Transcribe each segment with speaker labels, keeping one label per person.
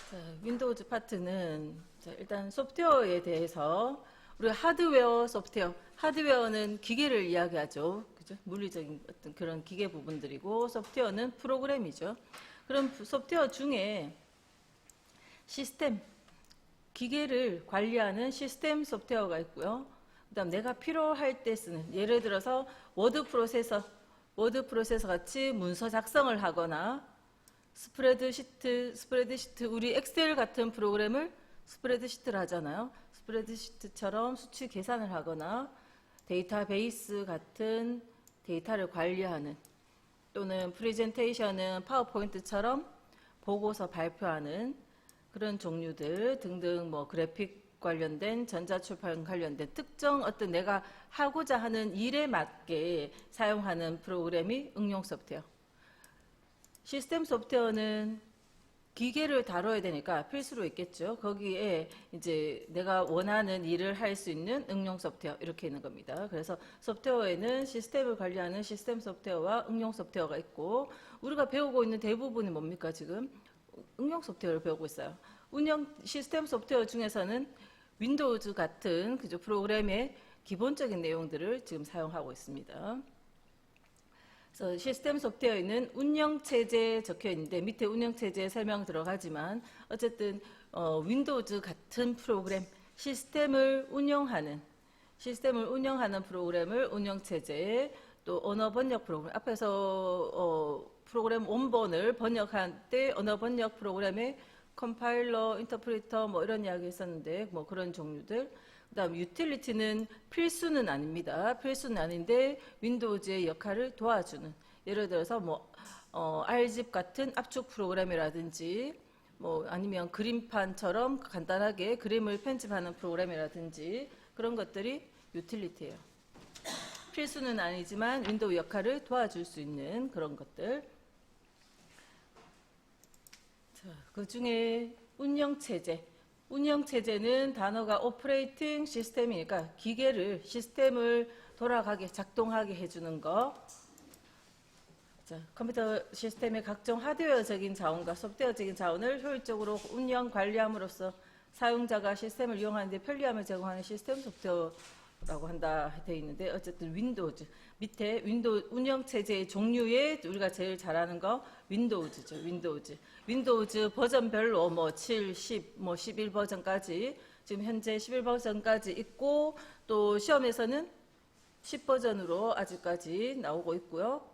Speaker 1: 자, 윈도우즈 파트는 일단 소프트웨어에 대해서 우리가 하드웨어, 소프트웨어, 하드웨어는 기계를 이야기하죠. 그죠? 물리적인 어떤 그런 기계 부분들이고 소프트웨어는 프로그램이죠. 그럼 소프트웨어 중에 시스템, 기계를 관리하는 시스템 소프트웨어가 있고요. 그다음 내가 필요할 때 쓰는 예를 들어서 워드 프로세서 같이 문서 작성을 하거나 스프레드시트 우리 엑셀 같은 프로그램을 스프레드시트를 하잖아요. 스프레드시트처럼 수치 계산을 하거나 데이터베이스 같은 데이터를 관리하는 또는 프레젠테이션은 파워포인트처럼 보고서 발표하는 그런 종류들 등등 뭐 그래픽 관련된 전자출판 관련된 특정 어떤 내가 하고자 하는 일에 맞게 사용하는 프로그램이 응용 소프트웨어. 시스템 소프트웨어는 기계를 다뤄야 되니까 필수로 있겠죠. 거기에 이제 내가 원하는 일을 할 수 있는 응용 소프트웨어 이렇게 있는 겁니다. 그래서 소프트웨어에는 시스템을 관리하는 시스템 소프트웨어와 응용 소프트웨어가 있고 우리가 배우고 있는 대부분이 뭡니까 지금? 응용 소프트웨어를 배우고 있어요. 시스템 소프트웨어 중에서는 윈도우즈 같은 그죠 프로그램의 기본적인 내용들을 지금 사용하고 있습니다. 그래서 시스템 소프트웨어에는 운영체제 적혀 있는데 밑에 운영체제 설명 들어가지만 어쨌든 윈도우즈 같은 프로그램 시스템을 운영하는 프로그램을 운영체제 또 언어 번역 프로그램 앞에서 프로그램 원본을 번역할 때 언어 번역 프로그램의 컴파일러, 인터프리터 뭐 이런 이야기 했었는데 뭐 그런 종류들 그다음 유틸리티는 필수는 아닙니다. 필수는 아닌데 윈도우즈의 역할을 도와주는 예를 들어서 뭐 R집 같은 압축 프로그램이라든지 뭐 아니면 그림판처럼 간단하게 그림을 편집하는 프로그램이라든지 그런 것들이 유틸리티예요. 필수는 아니지만 윈도우 역할을 도와줄 수 있는 그런 것들. 자, 그 중에 운영체제는 단어가 오퍼레이팅 시스템이니까 시스템을 돌아가게 작동하게 해주는 거. 자, 컴퓨터 시스템의 각종 하드웨어적인 자원과 소프트웨어적인 자원을 효율적으로 운영 관리함으로써 사용자가 시스템을 이용하는 데 편리함을 제공하는 시스템 소프트웨어라고 한다 되어 있는데 어쨌든 윈도우즈 밑에 운영체제의 종류에 우리가 제일 잘 아는 거 윈도우즈죠. 윈도우즈 버전별로 뭐 7, 10, 뭐 11 버전까지 지금 현재 11 버전까지 있고 또 시험에서는 10 버전으로 아직까지 나오고 있고요.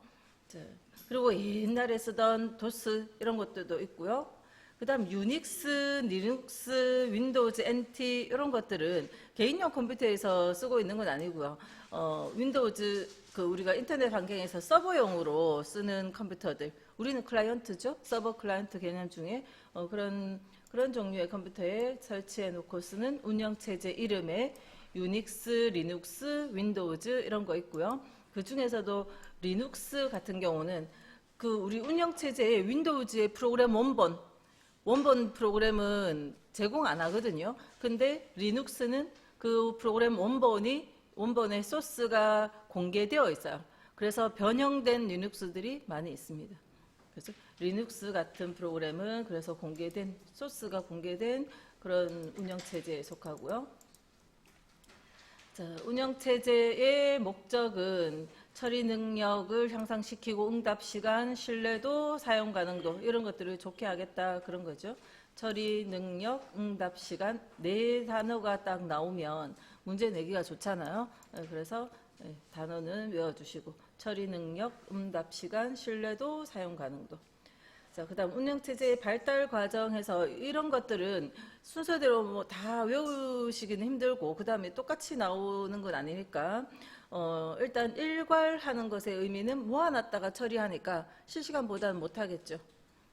Speaker 1: 자, 그리고 옛날에 쓰던 도스 이런 것들도 있고요. 그 다음 유닉스, 리눅스, 윈도우즈 NT 이런 것들은 개인용 컴퓨터에서 쓰고 있는 건 아니고요. 윈도우즈 우리가 인터넷 환경에서 서버용으로 쓰는 컴퓨터들 우리는 클라이언트죠. 서버 클라이언트 개념 중에 그런 종류의 컴퓨터에 설치해 놓고 쓰는 운영체제 이름에 유닉스, 리눅스, 윈도우즈 이런 거 있고요. 그 중에서도 리눅스 같은 경우는 우리 운영체제의 윈도우즈의 프로그램 원본 프로그램은 제공 안 하거든요. 근데 리눅스는 그 프로그램 원본의 소스가 공개되어 있어요. 그래서 변형된 리눅스들이 많이 있습니다. 그래서 리눅스 같은 프로그램은 그래서 소스가 공개된 그런 운영체제에 속하고요. 자, 운영체제의 목적은 처리 능력을 향상시키고 응답 시간, 신뢰도, 사용 가능도 이런 것들을 좋게 하겠다 그런 거죠. 처리 능력, 응답 시간 네 단어가 딱 나오면 문제 내기가 좋잖아요. 그래서 단어는 외워주시고 처리 능력, 응답 시간, 신뢰도, 사용 가능도. 자, 그다음 운영체제의 발달 과정에서 이런 것들은 순서대로 뭐 다 외우시기는 힘들고 그다음에 똑같이 나오는 건 아니니까 일단 일괄하는 것의 의미는 모아놨다가 처리하니까 실시간보다는 못하겠죠.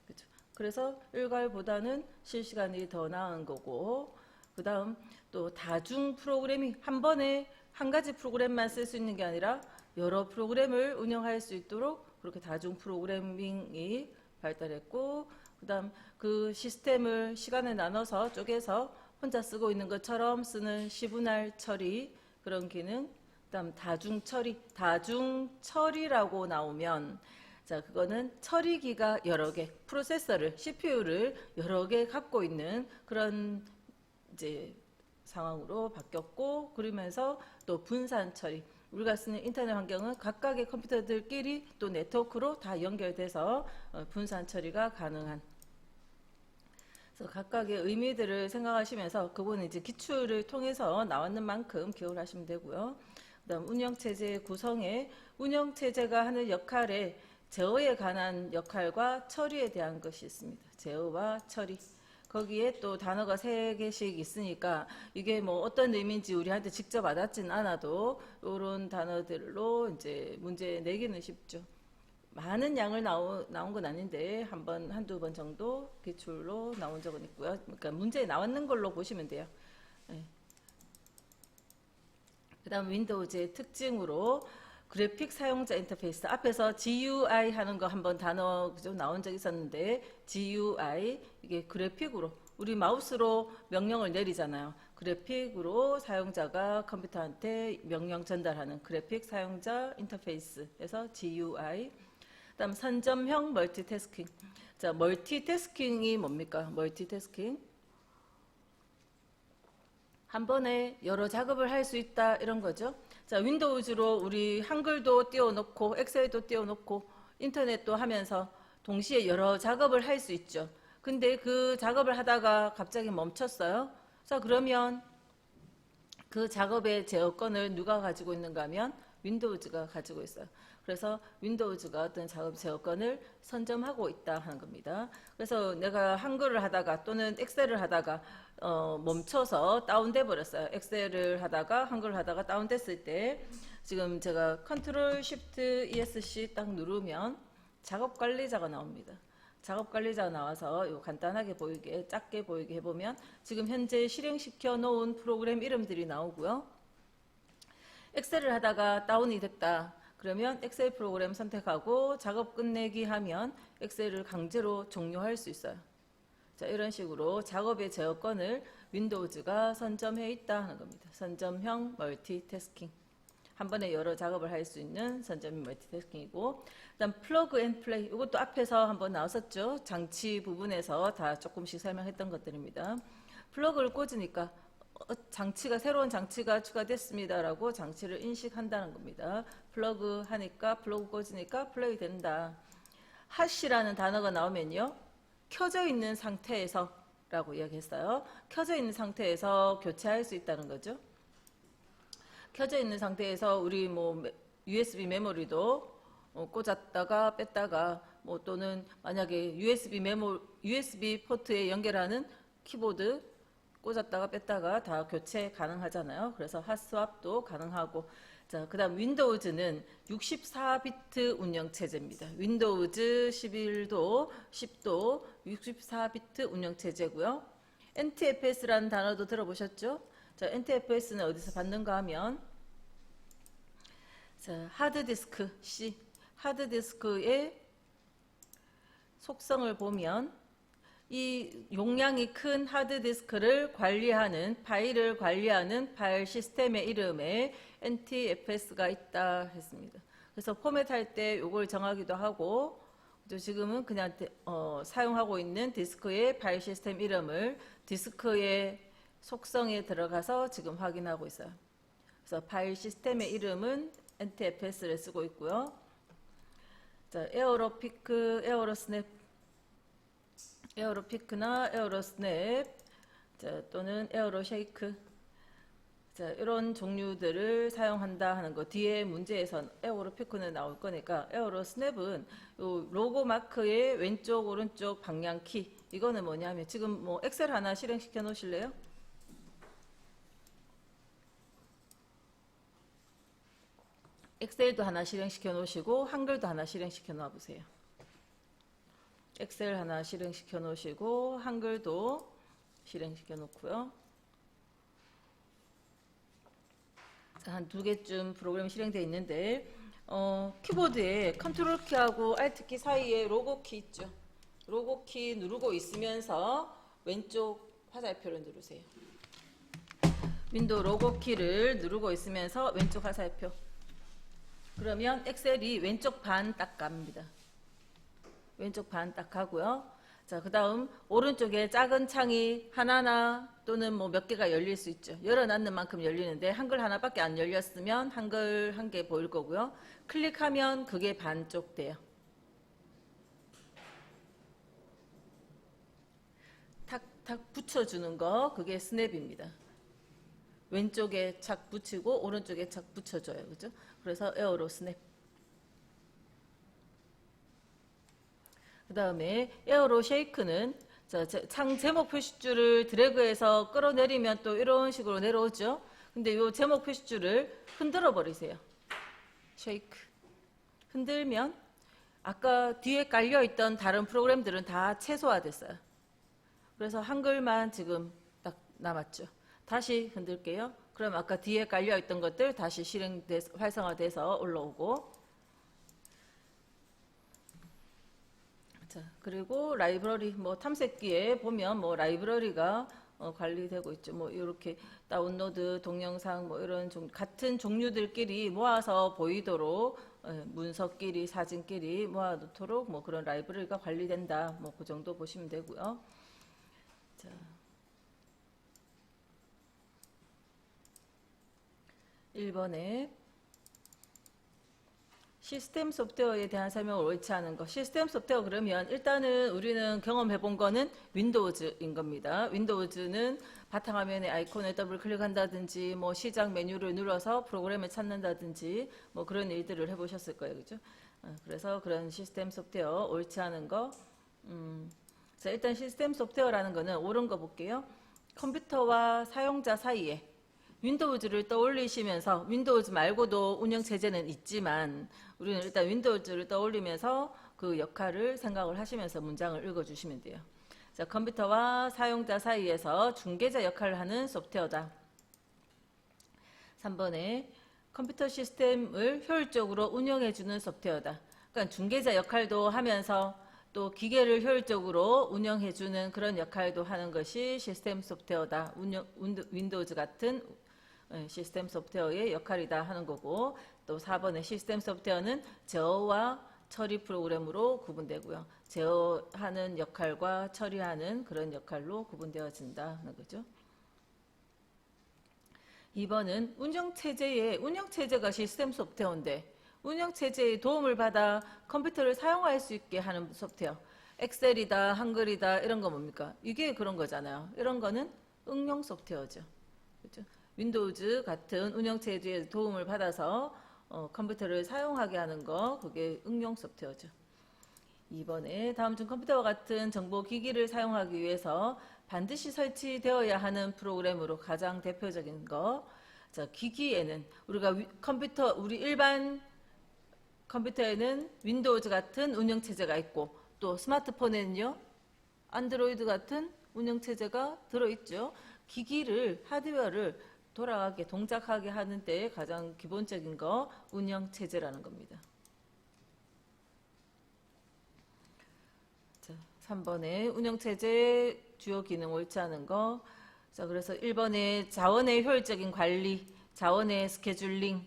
Speaker 1: 그렇죠? 그래서 일괄보다는 실시간이 더 나은 거고 그다음 또 다중 프로그래밍 한 번에 한 가지 프로그램만 쓸 수 있는 게 아니라 여러 프로그램을 운영할 수 있도록 그렇게 다중 프로그래밍이 발달했고 그다음 그 시스템을 시간에 나눠서 쪼개서 혼자 쓰고 있는 것처럼 쓰는 시분할 처리 그런 기능 그다음 다중 처리라고 나오면 자, 그거는 처리기가 여러 개, 프로세서를, CPU를 여러 개 갖고 있는 그런 이제 상황으로 바뀌었고, 그러면서 또 분산 처리. 우리가 쓰는 인터넷 환경은 각각의 컴퓨터들끼리 또 네트워크로 다 연결돼서 분산 처리가 가능한. 그래서 각각의 의미들을 생각하시면서 그거는 이제 기출을 통해서 나왔는 만큼 기억을 하시면 되고요. 그다음 운영체제의 구성에 운영체제가 하는 역할에 제어에 관한 역할과 처리에 대한 것이 있습니다. 제어와 처리. 거기에 또 단어가 3개씩 있으니까 이게 뭐 어떤 의미인지 우리한테 직접 와닿진 않아도 이런 단어들로 이제 문제 내기는 쉽죠. 많은 양을 나온 건 아닌데 한두 번 정도 기출로 나온 적은 있고요. 그러니까 문제에 나왔는 걸로 보시면 돼요. 네. 그다음 윈도우즈의 특징으로 그래픽 사용자 인터페이스 앞에서 GUI 하는 거 한번 단어 그죠 나온 적 있었는데 GUI 이게 그래픽으로 우리 마우스로 명령을 내리잖아요. 그래픽으로 사용자가 컴퓨터한테 명령 전달하는 그래픽 사용자 인터페이스에서 GUI. 그다음 선점형 멀티태스킹. 자, 멀티태스킹이 뭡니까? 멀티태스킹. 한 번에 여러 작업을 할 수 있다 이런 거죠. 자, 윈도우즈로 우리 한글도 띄워놓고 엑셀도 띄워놓고 인터넷도 하면서 동시에 여러 작업을 할 수 있죠. 근데 그 작업을 하다가 갑자기 멈췄어요. 자, 그러면 그 작업의 제어권을 누가 가지고 있는가 하면 윈도우즈가 가지고 있어요. 그래서 윈도우즈가 어떤 작업 제어권을 선점하고 있다 하는 겁니다. 그래서 내가 한글을 하다가 또는 엑셀을 하다가 멈춰서 다운돼 버렸어요. 엑셀을 하다가 한글을 하다가 다운됐을 때 지금 제가 컨트롤 쉬프트 ESC 딱 누르면 작업 관리자가 나옵니다. 작업 관리자가 나와서 이거 간단하게 보이게 작게 보이게 해보면 지금 현재 실행시켜 놓은 프로그램 이름들이 나오고요. 엑셀을 하다가 다운이 됐다. 그러면 엑셀 프로그램 선택하고 작업 끝내기 하면 엑셀을 강제로 종료할 수 있어요. 자, 이런 식으로 작업의 제어권을 윈도우즈가 선점해 있다 하는 겁니다. 선점형 멀티태스킹. 한 번에 여러 작업을 할 수 있는 선점형 멀티태스킹이고, 그다음 플러그 앤 플레이. 이것도 앞에서 한번 나왔었죠. 장치 부분에서 다 조금씩 설명했던 것들입니다. 플러그를 꽂으니까 장치가 새로운 장치가 추가됐습니다라고 장치를 인식한다는 겁니다. 플러그 하니까 플러그 꽂으니까 플레이 된다. 핫이라는 단어가 나오면요. 켜져 있는 상태에서 라고 이야기했어요. 켜져 있는 상태에서 교체할 수 있다는 거죠. 켜져 있는 상태에서 우리 뭐 USB 메모리도 꽂았다가 뺐다가 뭐 또는 만약에 USB 포트에 연결하는 키보드 꽂았다가 뺐다가 다 교체 가능하잖아요. 그래서 핫스왑도 가능하고. 자, 그다음 윈도우즈는 64비트 운영체제입니다. 윈도우즈 11도, 10도 64비트 운영체제고요. NTFS라는 단어도 들어보셨죠? 자, NTFS는 어디서 받는가 하면 자, 하드디스크 C, 하드디스크의 속성을 보면 이 용량이 큰 하드디스크를 관리하는 파일을 관리하는 파일 시스템의 이름에 NTFS가 있다 했습니다. 그래서 포맷할 때 이걸 정하기도 하고 지금은 그냥 사용하고 있는 디스크의 파일 시스템 이름을 디스크의 속성에 들어가서 지금 확인하고 있어요. 그래서 파일 시스템의 이름은 NTFS를 쓰고 있고요. 자, 에어로피크, 에어로스냅, 에어로피크나 에어로스냅, 자, 또는 에어로쉐이크, 자, 이런 종류들을 사용한다 하는 거. 뒤에 문제에선 에어로피크는 나올 거니까 에어로스냅은 요 로고 마크의 왼쪽 오른쪽 방향 키, 이거는 뭐냐면 지금 뭐 엑셀 하나 실행시켜 놓으실래요? 엑셀도 하나 실행시켜 놓으시고 한글도 하나 실행시켜 놓아 보세요. 엑셀 하나 실행시켜 놓으시고 한글도 실행시켜 놓고요. 한 2개쯤 프로그램 실행되어 있는데 키보드에 컨트롤 키하고 알트 키 사이에 로고 키 있죠. 로고 키 누르고 있으면서 왼쪽 화살표를 누르세요. 윈도우 로고 키를 누르고 있으면서 왼쪽 화살표. 그러면 엑셀이 왼쪽 반 딱 갑니다. 왼쪽 반 딱 하고요. 자, 그 다음 오른쪽에 작은 창이 하나나 또는 뭐 몇 개가 열릴 수 있죠. 열어놨는 만큼 열리는데 한글 하나밖에 안 열렸으면 한글 한 개 보일 거고요. 클릭하면 그게 반쪽 돼요. 탁탁 붙여주는 거, 그게 스냅입니다. 왼쪽에 착 붙이고 오른쪽에 착 붙여줘요. 그죠? 그래서 에어로 스냅. 그 다음에 에어로 쉐이크는 창 제목 표시줄을 드래그해서 끌어내리면 또 이런 식으로 내려오죠. 근데 이 제목 표시줄을 흔들어 버리세요. 쉐이크. 흔들면 아까 뒤에 깔려있던 다른 프로그램들은 다 최소화됐어요. 그래서 한글만 지금 딱 남았죠. 다시 흔들게요. 그럼 아까 뒤에 깔려있던 것들 다시 활성화돼서 올라오고, 자, 그리고 라이브러리, 뭐 탐색기에 보면 뭐 라이브러리가 관리되고 있죠. 뭐 이렇게 다운로드, 동영상 뭐 이런 같은 종류들끼리 모아서 보이도록 문서끼리, 사진끼리 모아놓도록 뭐 그런 라이브러리가 관리된다. 뭐 그 정도 보시면 되고요. 자, 1번에 시스템 소프트웨어에 대한 설명을 옳지 않은 거. 시스템 소프트웨어 그러면 일단은 우리는 경험해 본 거는 윈도우즈인 겁니다. 윈도우즈는 바탕화면에 아이콘을 더블 클릭한다든지 뭐 시작 메뉴를 눌러서 프로그램을 찾는다든지 뭐 그런 일들을 해보셨을 거예요. 그죠? 그래서 그런 시스템 소프트웨어 옳지 않은 거. 자, 일단 시스템 소프트웨어라는 거는 옳은 거 볼게요. 컴퓨터와 사용자 사이에 윈도우즈를 떠올리시면서, 윈도우즈 말고도 운영체제는 있지만 우리는 일단 윈도우즈를 떠올리면서 그 역할을 생각을 하시면서 문장을 읽어주시면 돼요. 자, 컴퓨터와 사용자 사이에서 중개자 역할을 하는 소프트웨어다. 3번에 컴퓨터 시스템을 효율적으로 운영해주는 소프트웨어다. 그러니까 중개자 역할도 하면서 또 기계를 효율적으로 운영해주는 그런 역할도 하는 것이 시스템 소프트웨어다. 윈도우즈 같은 시스템 소프트웨어의 역할이다 하는 거고, 또 4번의 시스템 소프트웨어는 제어와 처리 프로그램으로 구분되고요. 제어하는 역할과 처리하는 그런 역할로 구분되어진다 하는 거죠. 2번은 운영체제가 시스템 소프트웨어인데 운영체제의 도움을 받아 컴퓨터를 사용할 수 있게 하는 소프트웨어. 엑셀이다, 한글이다 이런 거 뭡니까? 이게 그런 거잖아요. 이런 거는 응용 소프트웨어죠. 그렇죠? 윈도우즈 같은 운영체제의 도움을 받아서 컴퓨터를 사용하게 하는 거, 그게 응용 소프트웨어죠. 2번에 다음 중 컴퓨터와 같은 정보기기를 사용하기 위해서 반드시 설치되어야 하는 프로그램으로 가장 대표적인 거. 자, 기기에는 우리 일반 컴퓨터에는 윈도우즈 같은 운영체제가 있고, 또 스마트폰에는요 안드로이드 같은 운영체제가 들어있죠. 하드웨어를 돌아가게, 동작하게 하는 데 가장 기본적인 거 운영체제라는 겁니다. 자, 3번에 운영체제 주요 기능 옳지 않은 거. 자, 그래서 1번에 자원의 효율적인 관리, 자원의 스케줄링,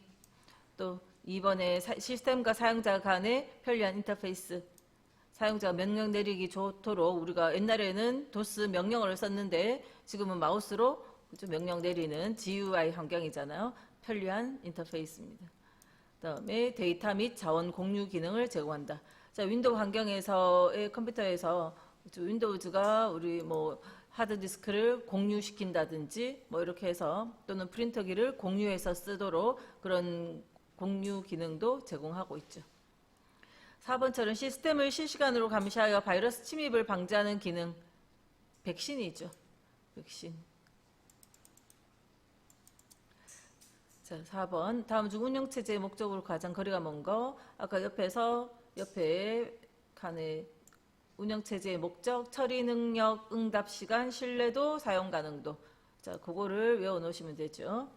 Speaker 1: 또 2번에 시스템과 사용자 간의 편리한 인터페이스, 사용자가 명령 내리기 좋도록, 우리가 옛날에는 도스 명령어를 썼는데 지금은 마우스로 명령 내리는 GUI 환경이잖아요. 편리한 인터페이스입니다. 그다음에 데이터 및 자원 공유 기능을 제공한다. 자, 윈도우 환경에서의 컴퓨터에서 윈도우즈가 우리 뭐 하드디스크를 공유시킨다든지 뭐 이렇게 해서, 또는 프린터기를 공유해서 쓰도록 그런 공유 기능도 제공하고 있죠. 4번처럼 시스템을 실시간으로 감시하여 바이러스 침입을 방지하는 기능, 백신이죠. 백신. 자, 4번 다음 중 운영체제의 목적으로 가장 거리가 먼 거. 아까 옆에 칸에 운영체제의 목적, 처리 능력, 응답 시간, 신뢰도, 사용 가능도. 자, 그거를 외워 놓으시면 되죠.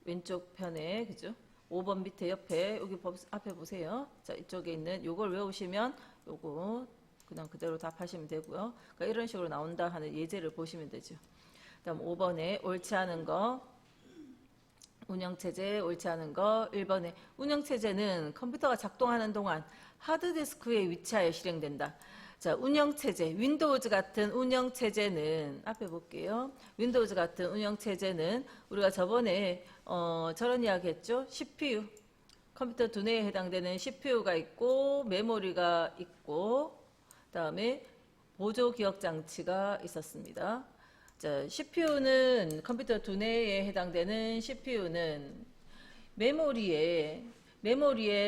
Speaker 1: 왼쪽 편에, 그죠? 5번 밑에 옆에, 여기 앞에 보세요. 자, 이쪽에 있는 요걸 외우시면 요거 그냥 그대로 답하시면 되고요. 그러니까 이런 식으로 나온다 하는 예제를 보시면 되죠. 다음 5번에 옳지 않은 거. 운영체제 옳지 않은 거 1번에 운영체제는 컴퓨터가 작동하는 동안 하드디스크에 위치하여 실행된다. 자, 운영체제, 윈도우즈 같은 운영체제는 앞에 볼게요. 윈도우즈 같은 운영체제는 우리가 저번에 저런 이야기 했죠. CPU, 컴퓨터 두뇌에 해당되는 CPU가 있고 메모리가 있고 그다음에 보조 기억 장치가 있었습니다. 자, CPU는 컴퓨터 두뇌에 해당되는 CPU는 메모리에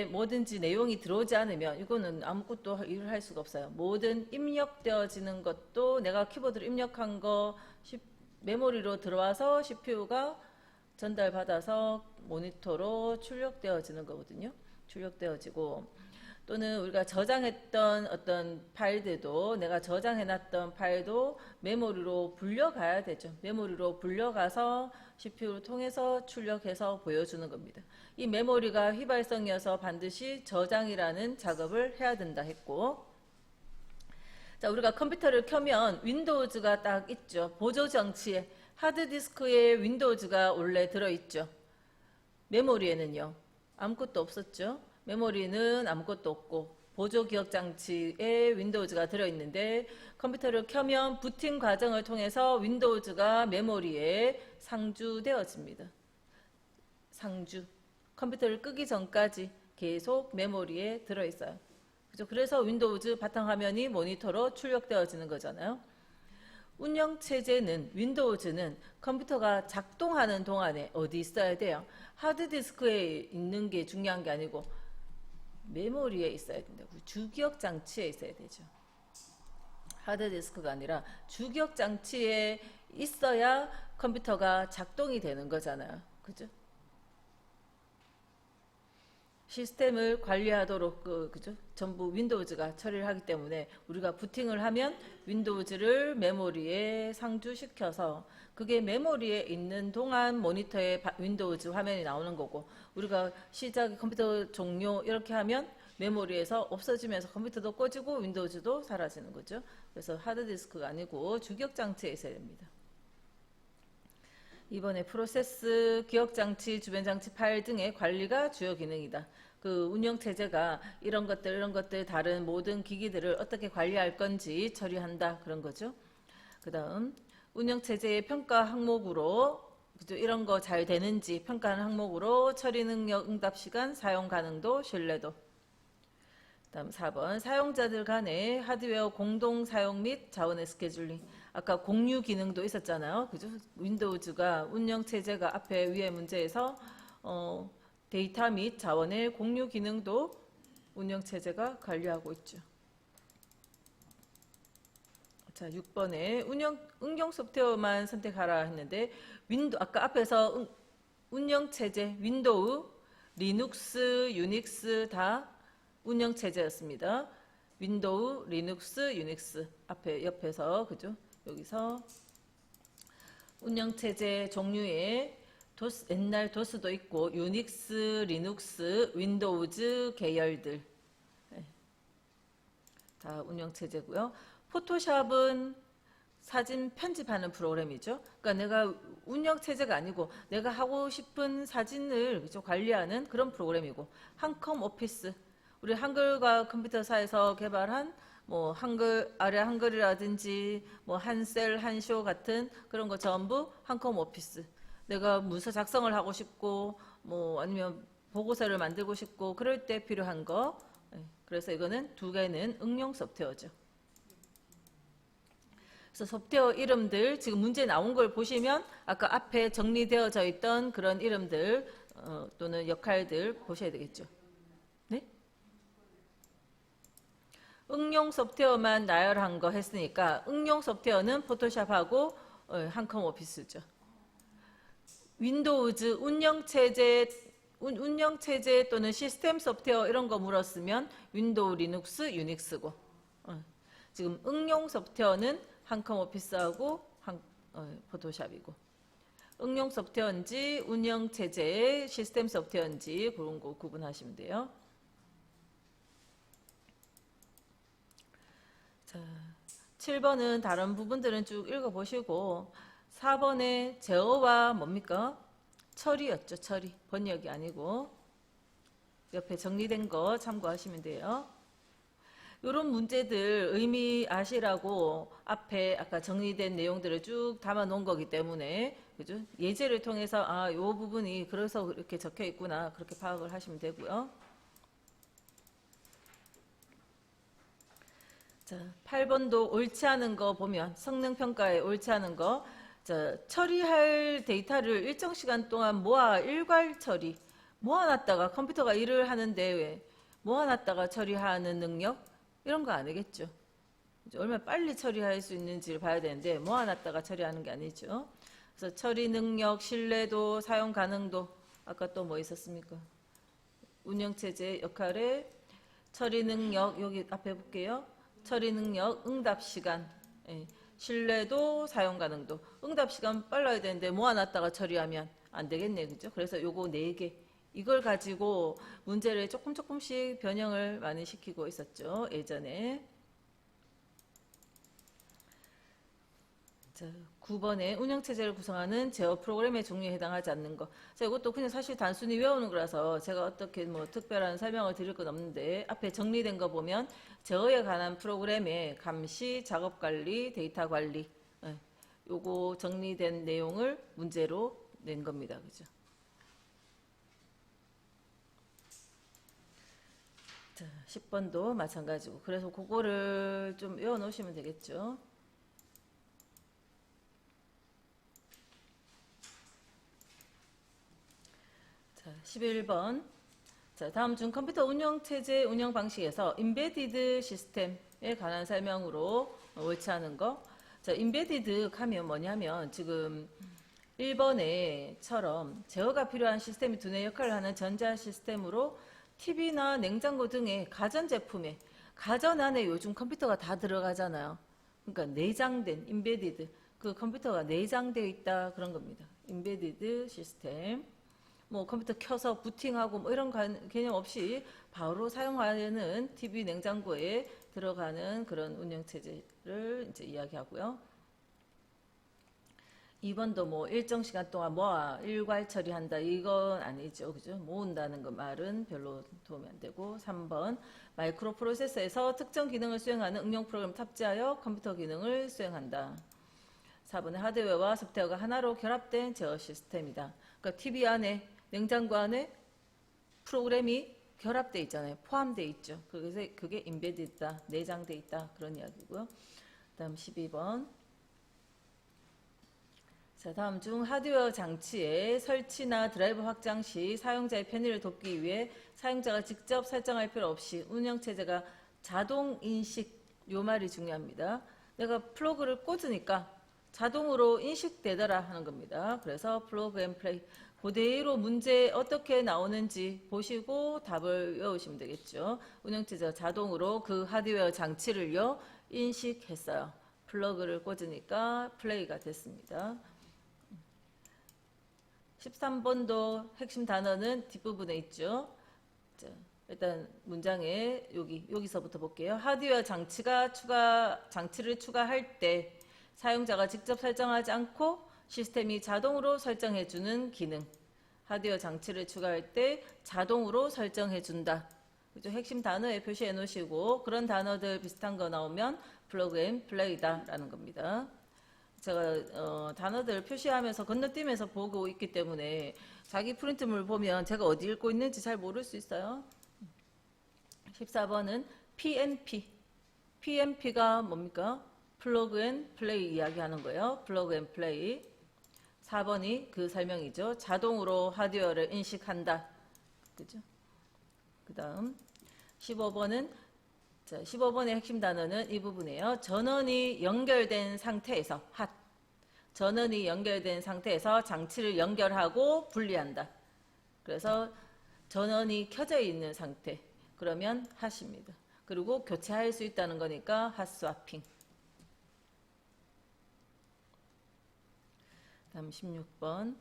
Speaker 1: 뭐든지 내용이 들어오지 않으면 이거는 아무것도 일을 할 수가 없어요. 모든 입력되어지는 것도 내가 키보드로 입력한 거 메모리로 들어와서 CPU가 전달받아서 모니터로 출력되어지는 거거든요. 출력되어지고 또는 우리가 저장했던 어떤 파일들도 내가 저장해놨던 파일도 메모리로 불려가야 되죠. 메모리로 불려가서 CPU를 통해서 출력해서 보여주는 겁니다. 이 메모리가 휘발성이어서 반드시 저장이라는 작업을 해야 된다 했고, 자, 우리가 컴퓨터를 켜면 윈도우즈가 딱 있죠. 보조 장치에 하드디스크에 윈도우즈가 원래 들어있죠. 메모리에는요 아무것도 없었죠. 메모리는 아무것도 없고 보조 기억 장치에 윈도우즈가 들어있는데 컴퓨터를 켜면 부팅 과정을 통해서 윈도우즈가 메모리에 상주되어집니다. 상주. 컴퓨터를 끄기 전까지 계속 메모리에 들어있어요. 그죠? 그래서 윈도우즈 바탕화면이 모니터로 출력되어지는 거잖아요. 운영체제는 윈도우즈는 컴퓨터가 작동하는 동안에 어디 있어야 돼요? 하드디스크에 있는 게 중요한 게 아니고 메모리에 있어야 된다고. 주기억 장치에 있어야 되죠. 하드디스크가 아니라 주기억 장치에 있어야 컴퓨터가 작동이 되는 거잖아요. 그죠? 시스템을 관리하도록 그죠? 전부 윈도우즈가 처리를 하기 때문에 우리가 부팅을 하면 윈도우즈를 메모리에 상주시켜서 그게 메모리에 있는 동안 모니터에 윈도우즈 화면이 나오는 거고 우리가 시작 컴퓨터 종료 이렇게 하면 메모리에서 없어지면서 컴퓨터도 꺼지고 윈도우즈도 사라지는 거죠. 그래서 하드디스크가 아니고 주기억 장치에 있어야 됩니다. 이번에 프로세스, 기억장치, 주변장치 파일 등의 관리가 주요 기능이다. 그 운영체제가 이런 것들 다른 모든 기기들을 어떻게 관리할 건지 처리한다. 그런 거죠. 그 다음 운영체제의 평가 항목으로 그죠? 이런 거 잘 되는지 평가하는 항목으로 처리 능력, 응답 시간, 사용 가능도, 신뢰도. 다음 4번 사용자들 간의 하드웨어 공동 사용 및 자원의 스케줄링. 아까 공유 기능도 있었잖아요. 그죠? 윈도우즈가 운영체제가 앞에 위에 문제에서 데이터 및 자원의 공유 기능도 운영체제가 관리하고 있죠. 자, 6번에 응용 소프트웨어만 선택하라 했는데 아까 앞에서 운영체제 윈도우, 리눅스, 유닉스 다 운영체제였습니다. 윈도우, 리눅스, 유닉스 앞에 옆에서 그죠? 여기서 운영체제 종류에 옛날 도스도 있고 유닉스, 리눅스, 윈도우즈 계열들 다 운영체제고요. 포토샵은 사진 편집하는 프로그램이죠. 그러니까 내가 운영체제가 아니고 내가 하고 싶은 사진을 그죠? 관리하는 그런 프로그램이고 한컴 오피스 우리 한글과 컴퓨터사에서 개발한 뭐 한글 아래 한글이라든지 뭐 한셀 한쇼 같은 그런 거 전부 한컴 오피스. 내가 문서 작성을 하고 싶고 뭐 아니면 보고서를 만들고 싶고 그럴 때 필요한 거. 그래서 이거는 두 개는 응용 소프트웨어죠. 그래서 소프트웨어 이름들 지금 문제 나온 걸 보시면 아까 앞에 정리되어져 있던 그런 이름들 또는 역할들 보셔야 되겠죠. 네? 응용 소프트웨어만 나열한 거 했으니까 응용 소프트웨어는 포토샵하고 한컴 오피스죠. 윈도우즈 운영체제 또는 시스템 소프트웨어 이런 거 물었으면 윈도우, 리눅스, 유닉스고 지금 응용 소프트웨어는 한컴 오피스하고 포토샵이고 응용 소프트웨어인지 운영체제 시스템 소프트웨어인지 그런 거 구분하시면 돼요. 자, 7번은 다른 부분들은 쭉 읽어보시고 4번에 제어와 뭡니까? 처리였죠. 처리. 번역이 아니고. 옆에 정리된 거 참고하시면 돼요. 이런 문제들 의미 아시라고 앞에 아까 정리된 내용들을 쭉 담아 놓은 거기 때문에, 그죠? 예제를 통해서 아, 요 부분이 그래서 이렇게 적혀 있구나, 그렇게 파악을 하시면 되고요. 자, 8번도 옳지 않은 거 보면 성능 평가에 옳지 않은 거, 자, 처리할 데이터를 일정 시간 동안 모아 일괄 처리, 모아놨다가 컴퓨터가 일을 하는데 왜 모아놨다가 처리하는 능력, 이런 거 아니겠죠. 얼마나 빨리 처리할 수 있는지를 봐야 되는데 모아놨다가 처리하는 게 아니죠. 그래서 처리 능력, 신뢰도, 사용 가능도, 아까 또 뭐 있었습니까? 운영체제 역할에 처리 능력, 여기 앞에 볼게요. 처리 능력, 응답 시간, 예. 신뢰도, 사용 가능도. 응답 시간 빨라야 되는데 모아놨다가 처리하면 안 되겠네, 그죠? 그래서 요거 4개. 이걸 가지고 문제를 조금씩 변형을 많이 시키고 있었죠, 예전에. 자, 9번에 운영체제를 구성하는 제어 프로그램의 종류에 해당하지 않는 거. 자, 이것도 그냥 사실 단순히 외우는 거라서 제가 어떻게 뭐 특별한 설명을 드릴 건 없는데, 앞에 정리된 거 보면 제어에 관한 프로그램의 감시, 작업 관리, 데이터 관리, 요거 정리된 내용을 문제로 낸 겁니다. 그죠? 자, 10번도 마찬가지고. 그래서 그거를 좀 외워 놓으시면 되겠죠. 자, 11번. 자, 다음 중 컴퓨터 운영체제 운영 방식에서 인베디드 시스템에 관한 설명으로 옳지 않은 거. 자, 인베디드 하면 뭐냐면 지금 1번에처럼 제어가 필요한 시스템이 두뇌 역할을 하는 전자 시스템으로 TV나 냉장고 등의 가전제품에, 가전 안에 요즘 컴퓨터가 다 들어가잖아요. 그러니까 내장된, 인베디드, 그 컴퓨터가 내장되어 있다, 그런 겁니다. 인베디드 시스템. 뭐 컴퓨터 켜서 부팅하고 뭐 이런 개념 없이 바로 사용하는 TV 냉장고에 들어가는 그런 운영체제를 이제 이야기하고요. 2번도 뭐 일정 시간 동안 모아 일괄 처리한다, 이건 아니죠. 그죠? 모은다는 그 말은 별로 도움이 안 되고. 3번 마이크로 프로세서에서 특정 기능을 수행하는 응용 프로그램 탑재하여 컴퓨터 기능을 수행한다. 4번에 하드웨어와 소프트웨어가 하나로 결합된 제어 시스템이다. 그러니까 TV 안에, 냉장고 안에 프로그램이 결합되어 있잖아요. 포함되어 있죠. 그래서 그게 인베디드다, 내장되어 있다, 그런 이야기고요. 다음 12번. 자, 다음 중 하드웨어 장치의 설치나 드라이브 확장 시 사용자의 편의를 돕기 위해 사용자가 직접 설정할 필요 없이 운영체제가 자동 인식, 요 말이 중요합니다. 내가 플러그를 꽂으니까 자동으로 인식되더라 하는 겁니다. 그래서 플러그 앤 플레이, 그대로 문제 어떻게 나오는지 보시고 답을 외우시면 되겠죠. 운영체제가 자동으로 그 하드웨어 장치를요 인식했어요. 플러그를 꽂으니까 플레이가 됐습니다. 13번도 핵심 단어는 뒷부분에 있죠. 자, 일단 문장에 여기서부터 볼게요. 하드웨어 장치를 추가할 때 사용자가 직접 설정하지 않고 시스템이 자동으로 설정해주는 기능. 하드웨어 장치를 추가할 때 자동으로 설정해준다. 그죠? 핵심 단어에 표시해 놓으시고, 그런 단어들 비슷한 거 나오면 플러그 앤 플레이다라는 겁니다. 제가 단어들 표시하면서 건너뛰면서 보고 있기 때문에 자기 프린트물 보면 제가 어디 읽고 있는지 잘 모를 수 있어요. 14번은 PNP. PNP가 뭡니까? 플러그 앤 플레이 이야기하는 거예요. 플러그 앤 플레이. 4번이 그 설명이죠. 자동으로 하드웨어를 인식한다. 그죠? 그 다음 15번은, 자, 15번의 핵심 단어는 이 부분이에요. 전원이 연결된 상태에서, 전원이 연결된 상태에서 장치를 연결하고 분리한다. 그래서 전원이 켜져 있는 상태, 그러면 핫입니다. 그리고 교체할 수 있다는 거니까 핫 스와핑. 다음 16번.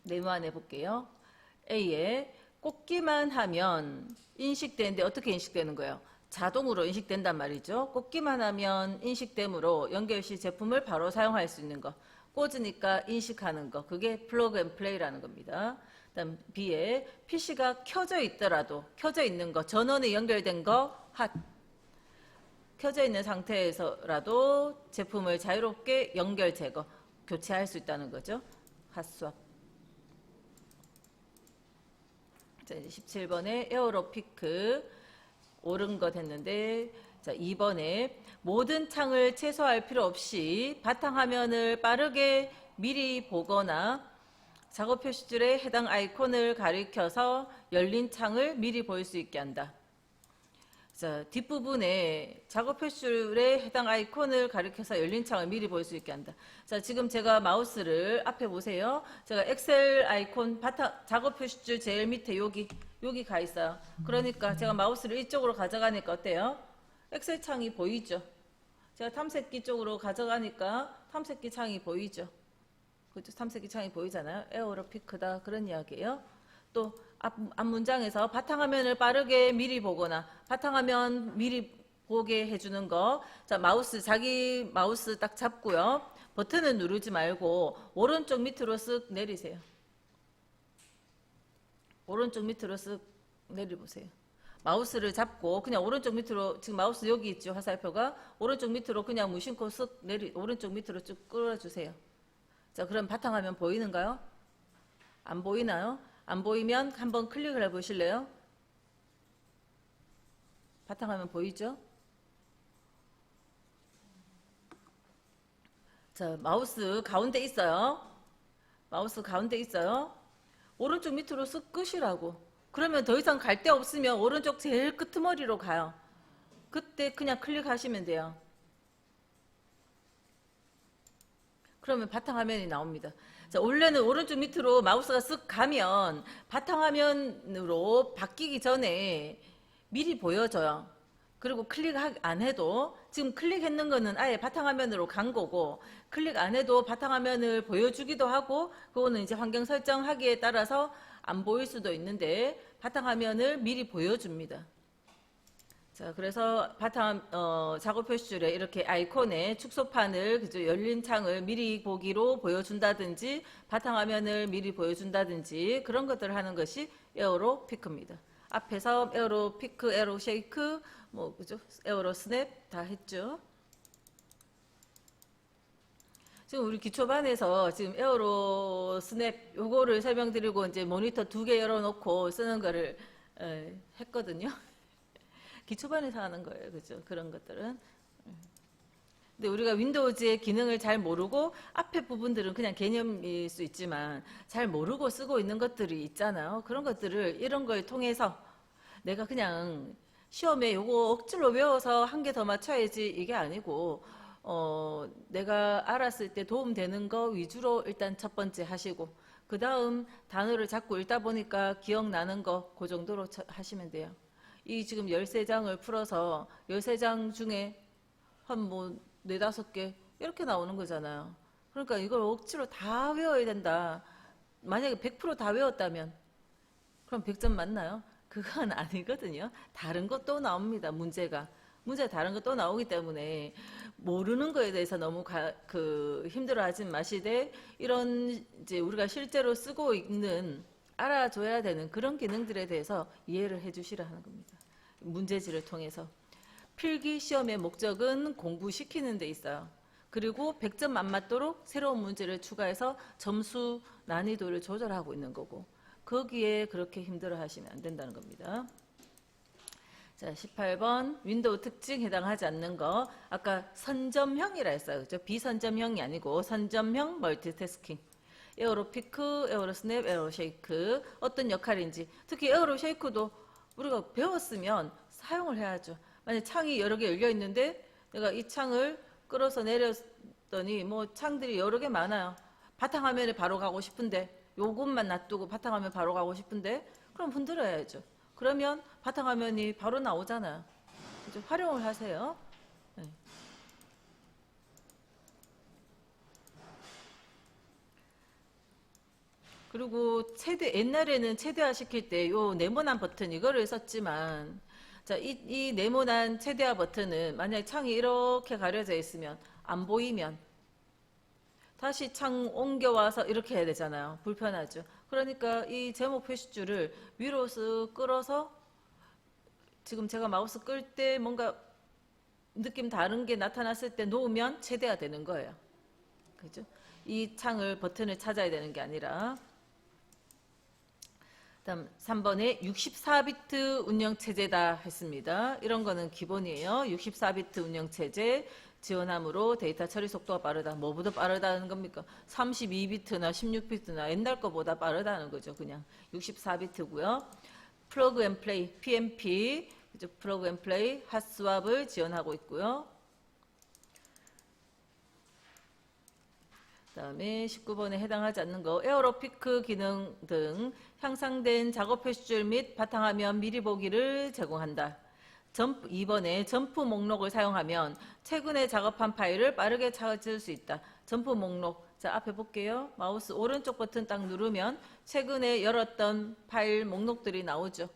Speaker 1: 네모안해 볼게요. A에 꽂기만 하면 인식되는데 어떻게 인식되는 거예요? 자동으로 인식된단 말이죠. 꽂기만 하면 인식되므로 연결 시 제품을 바로 사용할 수 있는 거. 꽂으니까 인식하는 거. 그게 플러그 앤 플레이라는 겁니다. 그다음 B에 PC가 켜져 있더라도 켜져 있는 거, 전원이 연결된 거 핫. 켜져 있는 상태에서라도 제품을 자유롭게 연결 제거, 교체할 수 있다는 거죠. 핫스왑. 자, 이제 17번에 에어로 피크 옳은 것 했는데, 자, 2번에 모든 창을 최소화할 필요 없이 바탕화면을 빠르게 미리 보거나 작업 표시줄에 해당 아이콘을 가리켜서 열린 창을 미리 볼 수 있게 한다. 자, 뒷부분에 작업 표시줄에 해당 아이콘을 가리켜서 열린 창을 미리 볼 수 있게 한다. 자, 지금 제가 마우스를 앞에 보세요. 제가 엑셀 아이콘 작업 표시줄 제일 밑에 여기 가 있어요. 그러니까 제가 마우스를 이쪽으로 가져가니까 어때요? 엑셀 창이 보이죠? 제가 탐색기 쪽으로 가져가니까 탐색기 창이 보이죠? 그죠? 탐색기 창이 보이잖아요. 에어로 피크다 그런 이야기예요. 또 앞 문장에서 바탕화면을 빠르게 미리 보거나 바탕화면 미리 보게 해주는 거. 자, 자기 마우스 딱 잡고요. 버튼을 누르지 말고 오른쪽 밑으로 쓱 내리세요. 오른쪽 밑으로 쓱 내려보세요. 마우스를 잡고 그냥 오른쪽 밑으로, 지금 마우스 여기 있죠, 화살표가. 오른쪽 밑으로 그냥 무심코 쓱 오른쪽 밑으로 쭉 끌어주세요. 자, 그럼 바탕화면 보이는가요? 안 보이나요? 안 보이면 한번 클릭을 해보실래요? 바탕화면 보이죠? 자, 마우스 가운데 있어요. 마우스 가운데 있어요. 오른쪽 밑으로 쓱 끄시라고. 그러면 더 이상 갈 데 없으면 오른쪽 제일 끄트머리로 가요. 그때 그냥 클릭하시면 돼요. 그러면 바탕화면이 나옵니다. 자, 원래는 오른쪽 밑으로 마우스가 쓱 가면 바탕화면으로 바뀌기 전에 미리 보여줘요. 그리고 클릭 안 해도, 지금 클릭했는 거는 아예 바탕화면으로 간 거고, 클릭 안 해도 바탕화면을 보여주기도 하고, 그거는 이제 환경 설정하기에 따라서 안 보일 수도 있는데 바탕화면을 미리 보여줍니다. 자, 그래서 작업 표시줄에 이렇게 아이콘에 축소판을, 그죠, 열린 창을 미리 보기로 보여준다든지 바탕화면을 미리 보여준다든지 그런 것들을 하는 것이 에어로 피크입니다. 앞에서 에어로 피크, 에어로 쉐이크, 뭐 그죠, 에어로 스냅 다 했죠. 지금 우리 기초반에서 지금 에어로 스냅 요거를 설명드리고 이제 모니터 2개 열어놓고 쓰는 거를 했거든요. 기초반에서 하는 거예요. 그죠? 그런 것들은. 근데 우리가 윈도우즈의 기능을 잘 모르고 앞에 부분들은 그냥 개념일 수 있지만 잘 모르고 쓰고 있는 것들이 있잖아요. 그런 것들을 이런 걸 통해서 내가 그냥 시험에 요거 억지로 외워서 한 개 더 맞춰야지 이게 아니고 내가 알았을 때 도움되는 거 위주로 일단 첫 번째 하시고 그 다음 단어를 자꾸 읽다 보니까 기억나는 거 그 정도로 하시면 돼요. 이 지금 13장을 풀어서 13장 중에 한 뭐 4, 5개 이렇게 나오는 거잖아요. 그러니까 이걸 억지로 다 외워야 된다. 만약에 100% 다 외웠다면 그럼 100점 맞나요? 그건 아니거든요. 다른 것도 나옵니다. 문제가 다른 거 또 나오기 때문에 모르는 거에 대해서 너무 힘들어하지 마시되 이런 이제 우리가 실제로 쓰고 있는 알아줘야 되는 그런 기능들에 대해서 이해를 해주시라 하는 겁니다. 문제지를 통해서. 필기 시험의 목적은 공부시키는 데 있어요. 그리고 100점 안 맞도록 새로운 문제를 추가해서 점수 난이도를 조절하고 있는 거고 거기에 그렇게 힘들어 하시면 안 된다는 겁니다. 자, 18번 윈도우 특징 해당하지 않는 거 아까 선점형이라 했어요. 그죠? 비선점형이 아니고 선점형 멀티태스킹. 에어로 피크, 에어로 스냅, 에어로 쉐이크 어떤 역할인지 특히 에어로 쉐이크도 우리가 배웠으면 사용을 해야죠. 만약 창이 여러 개 열려 있는데 내가 이 창을 끌어서 내렸더니 뭐 창들이 여러 개 많아요. 바탕화면에 바로 가고 싶은데 요것만 놔두고 바탕화면 바로 가고 싶은데 그럼 흔들어야죠. 그러면 바탕화면이 바로 나오잖아요. 그죠? 활용을 하세요. 네. 그리고 옛날에는 최대화 시킬 때 요 네모난 버튼 이거를 썼지만 자, 이 네모난 최대화 버튼은 만약에 창이 이렇게 가려져 있으면 안 보이면 다시 창 옮겨와서 이렇게 해야 되잖아요. 불편하죠. 그러니까 이 제목 표시줄을 위로 쓱 끌어서 지금 제가 마우스 끌 때 뭔가 느낌 다른 게 나타났을 때 놓으면 최대화되는 거예요. 그죠? 이 창을 버튼을 찾아야 되는 게 아니라. 다음 3번에 64비트 운영체제다 했습니다. 이런 거는 기본이에요. 64비트 운영체제 지원함으로 데이터 처리 속도가 빠르다. 뭐보다 빠르다는 겁니까? 32비트나 16비트나 옛날 거보다 빠르다는 거죠. 그냥 64비트고요. 플러그 앤 플레이, PMP, 플러그 앤 플레이, 핫스왑을 지원하고 있고요. 그다음에 19번에 해당하지 않는 거 에어로피크 기능 등 향상된 작업 표시줄 및 바탕화면 미리 보기를 제공한다. 2번에 점프 목록을 사용하면 최근에 작업한 파일을 빠르게 찾을 수 있다. 점프 목록, 자 앞에 볼게요. 마우스 오른쪽 버튼 딱 누르면 최근에 열었던 파일 목록들이 나오죠.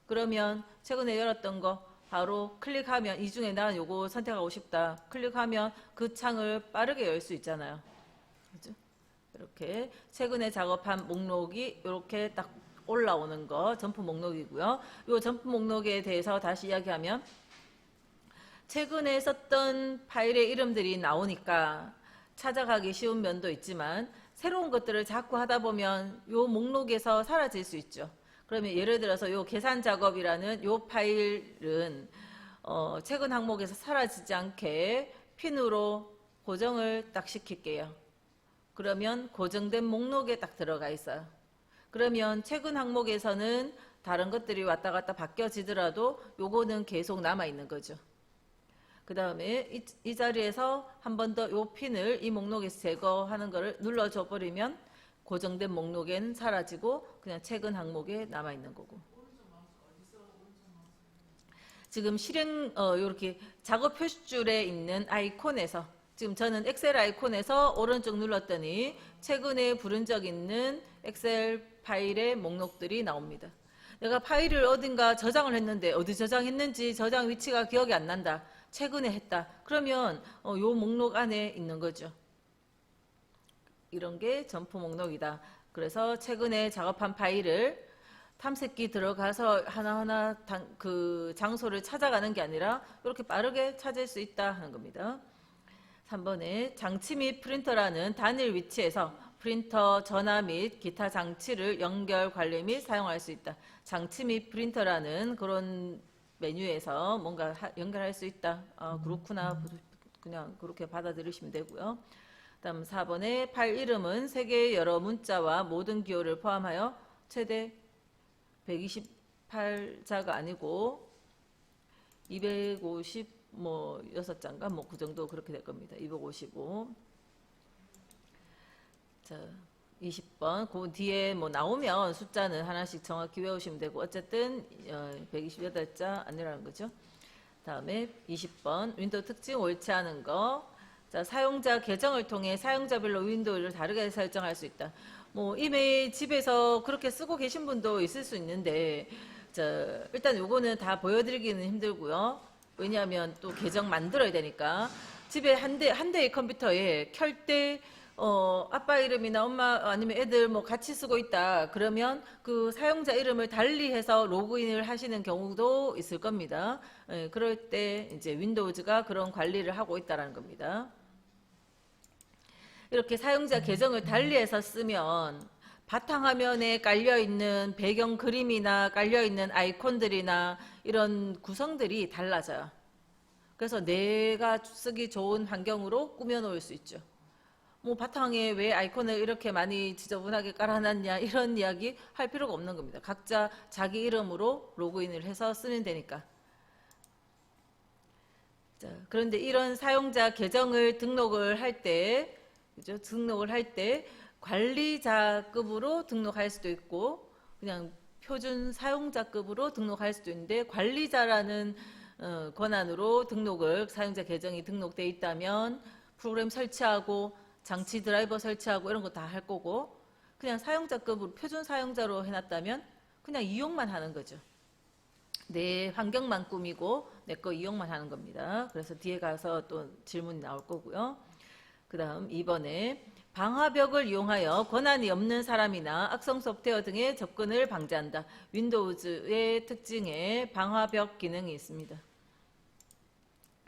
Speaker 1: 그러면 최근에 열었던 거 바로 클릭하면 이 중에 난 요거 선택하고 싶다. 클릭하면 그 창을 빠르게 열 수 있잖아요. 그죠? 이렇게 최근에 작업한 목록이 이렇게 딱 올라오는 거 점프 목록이고요. 이 점프 목록에 대해서 다시 이야기하면 최근에 썼던 파일의 이름들이 나오니까 찾아가기 쉬운 면도 있지만 새로운 것들을 자꾸 하다 보면 이 목록에서 사라질 수 있죠. 그러면 예를 들어서 이 계산 작업이라는 이 파일은 최근 항목에서 사라지지 않게 핀으로 고정을 딱 시킬게요. 그러면 고정된 목록에 딱 들어가 있어요. 그러면 최근 항목에서는 다른 것들이 왔다 갔다 바뀌어지더라도 요거는 계속 남아있는 거죠. 그 다음에 이 자리에서 한 번 더 요 핀을 이 목록에서 제거하는 거를 눌러줘 버리면 고정된 목록엔 사라지고 그냥 최근 항목에 남아있는 거고. 지금 실행 요렇게 작업 표시줄에 있는 아이콘에서 지금 저는 엑셀 아이콘에서 오른쪽 눌렀더니 최근에 부른 적 있는 엑셀 파일의 목록들이 나옵니다. 내가 파일을 어딘가 저장을 했는데 어디 저장했는지 저장 위치가 기억이 안 난다. 최근에 했다. 그러면 요 목록 안에 있는 거죠. 이런 게 점프 목록이다. 그래서 최근에 작업한 파일을 탐색기 들어가서 하나하나 그 장소를 찾아가는 게 아니라 이렇게 빠르게 찾을 수 있다 하는 겁니다. 3번에 장치 및 프린터라는 단일 위치에서 프린터, 전화 및 기타 장치를 연결, 관리 및 사용할 수 있다. 장치 및 프린터라는 그런 메뉴에서 뭔가 연결할 수 있다. 그렇구나. 그냥 그렇게 받아들이시면 되고요. 다음 4번에 파일 이름은 세 개의 여러 문자와 모든 기호를 포함하여 최대 128자가 아니고 250 뭐 6장가 뭐 그 정도 그렇게 될 겁니다. 255. 자, 20번. 그 뒤에 뭐 나오면 숫자는 하나씩 정확히 외우시면 되고 어쨌든 128자 아니라는 거죠. 다음에 20번. 윈도우 특징 옳지 않은 거. 자, 사용자 계정을 통해 사용자별로 윈도우를 다르게 설정할 수 있다. 뭐 이메일 집에서 그렇게 쓰고 계신 분도 있을 수 있는데 자, 일단 요거는 다 보여드리기는 힘들고요. 왜냐하면 또 계정 만들어야 되니까 집에 한 대의 컴퓨터에 켤 때 아빠 이름이나 엄마 아니면 애들 뭐 같이 쓰고 있다. 그러면 그 사용자 이름을 달리해서 로그인을 하시는 경우도 있을 겁니다. 예, 그럴 때 이제 윈도우즈가 그런 관리를 하고 있다라는 겁니다. 이렇게 사용자 계정을 달리해서 쓰면 바탕화면에 깔려있는 배경 그림이나 깔려있는 아이콘들이나 이런 구성들이 달라져요. 그래서 내가 쓰기 좋은 환경으로 꾸며놓을 수 있죠. 뭐 바탕에 왜 아이콘을 이렇게 많이 지저분하게 깔아놨냐 이런 이야기 할 필요가 없는 겁니다. 각자 자기 이름으로 로그인을 해서 쓰면 되니까. 자, 그런데 이런 사용자 계정을 등록을 할 때, 그죠? 등록을 할 때 관리자급으로 등록할 수도 있고 그냥 표준 사용자급으로 등록할 수도 있는데 관리자라는 권한으로 등록을 사용자 계정이 등록되어 있다면 프로그램 설치하고 장치 드라이버 설치하고 이런 거 다 할 거고 그냥 사용자급으로 표준 사용자로 해놨다면 그냥 이용만 하는 거죠. 내 환경만 꾸미고 내 거 이용만 하는 겁니다. 그래서 뒤에 가서 또 질문이 나올 거고요. 그 다음 2번에 방화벽을 이용하여 권한이 없는 사람이나 악성 소프트웨어 등의 접근을 방지한다. 윈도우즈의 특징에 방화벽 기능이 있습니다.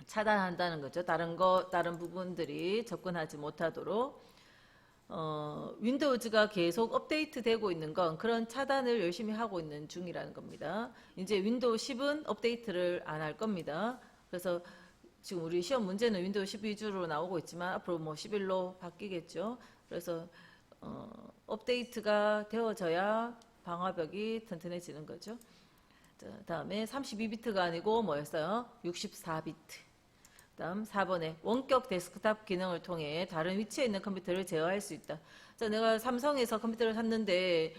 Speaker 1: 차단한다는 거죠. 다른 부분들이 접근하지 못하도록. 윈도우즈가 계속 업데이트 되고 있는 건 그런 차단을 열심히 하고 있는 중이라는 겁니다. 이제 윈도우 10은 업데이트를 안 할 겁니다. 그래서 지금 우리 시험 문제는 윈도우 10 위주로 나오고 있지만 앞으로 뭐 11로 바뀌겠죠. 그래서 업데이트가 되어져야 방화벽이 튼튼해지는 거죠. 다음에 32비트가 아니고 뭐였어요? 64비트. 다음 4번에 원격 데스크탑 기능을 통해 다른 위치에 있는 컴퓨터를 제어할 수 있다. 자, 내가 삼성에서 컴퓨터를 샀는데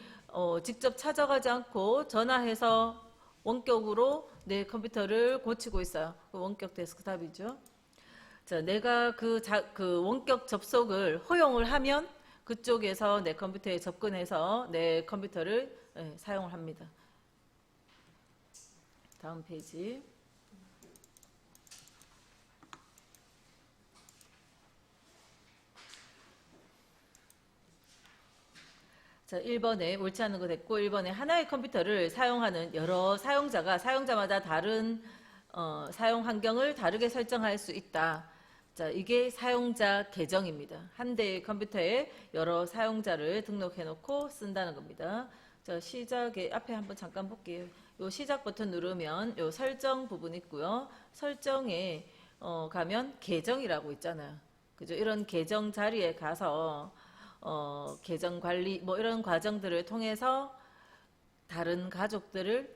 Speaker 1: 직접 찾아가지 않고 전화해서 원격으로 내 컴퓨터를 고치고 있어요. 원격 데스크탑이죠. 자, 내가 그 원격 접속을 허용을 하면 그쪽에서 내 컴퓨터에 접근해서 내 컴퓨터를 사용을 합니다. 다음 페이지. 자, 1번에 옳지 않은 거 됐고 1번에 하나의 컴퓨터를 사용하는 여러 사용자가 사용자마다 다른 사용 환경을 다르게 설정할 수 있다. 자, 이게 사용자 계정입니다. 한 대의 컴퓨터에 여러 사용자를 등록해 놓고 쓴다는 겁니다. 자, 시작에 앞에 한번 잠깐 볼게요. 요 시작 버튼 누르면 요 설정 부분 있고요. 설정에 가면 계정이라고 있잖아요. 그죠? 이런 계정 자리에 가서 계정 관리 뭐 이런 과정들을 통해서 다른 가족의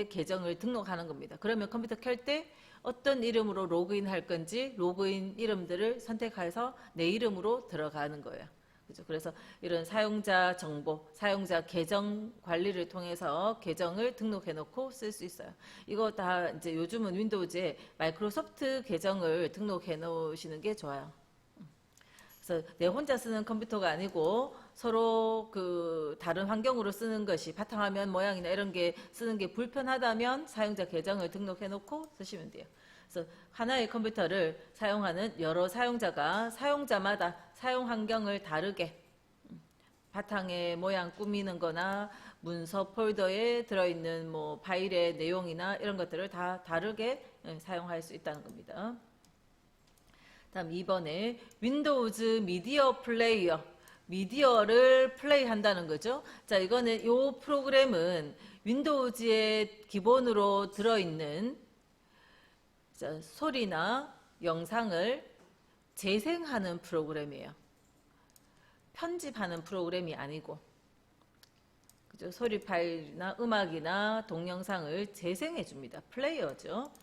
Speaker 1: 계정을 등록하는 겁니다. 그러면 컴퓨터 켤 때 어떤 이름으로 로그인 할 건지 로그인 이름들을 선택해서 내 이름으로 들어가는 거예요. 그죠? 그래서 이런 사용자 정보, 사용자 계정 관리를 통해서 계정을 등록해 놓고 쓸 수 있어요. 이거 다 이제 요즘은 윈도우즈에 마이크로소프트 계정을 등록해 놓으시는 게 좋아요. 그래서 내 혼자 쓰는 컴퓨터가 아니고 서로 그 다른 환경으로 쓰는 것이 바탕화면 모양이나 이런 게 쓰는 게 불편하다면 사용자 계정을 등록해 놓고 쓰시면 돼요. 그래서 하나의 컴퓨터를 사용하는 여러 사용자가 사용자마다 사용 환경을 다르게 바탕의 모양 꾸미는 거나 문서 폴더에 들어있는 뭐 파일의 내용이나 이런 것들을 다 다르게 사용할 수 있다는 겁니다. 다음 2번에 윈도우즈 미디어 플레이어, 미디어를 플레이한다는 거죠. 자, 이거는 이 프로그램은 윈도우즈에 기본으로 들어있는 소리나 영상을 재생하는 프로그램이에요. 편집하는 프로그램이 아니고, 그죠? 소리 파일이나 음악이나 동영상을 재생해 줍니다. 플레이어죠.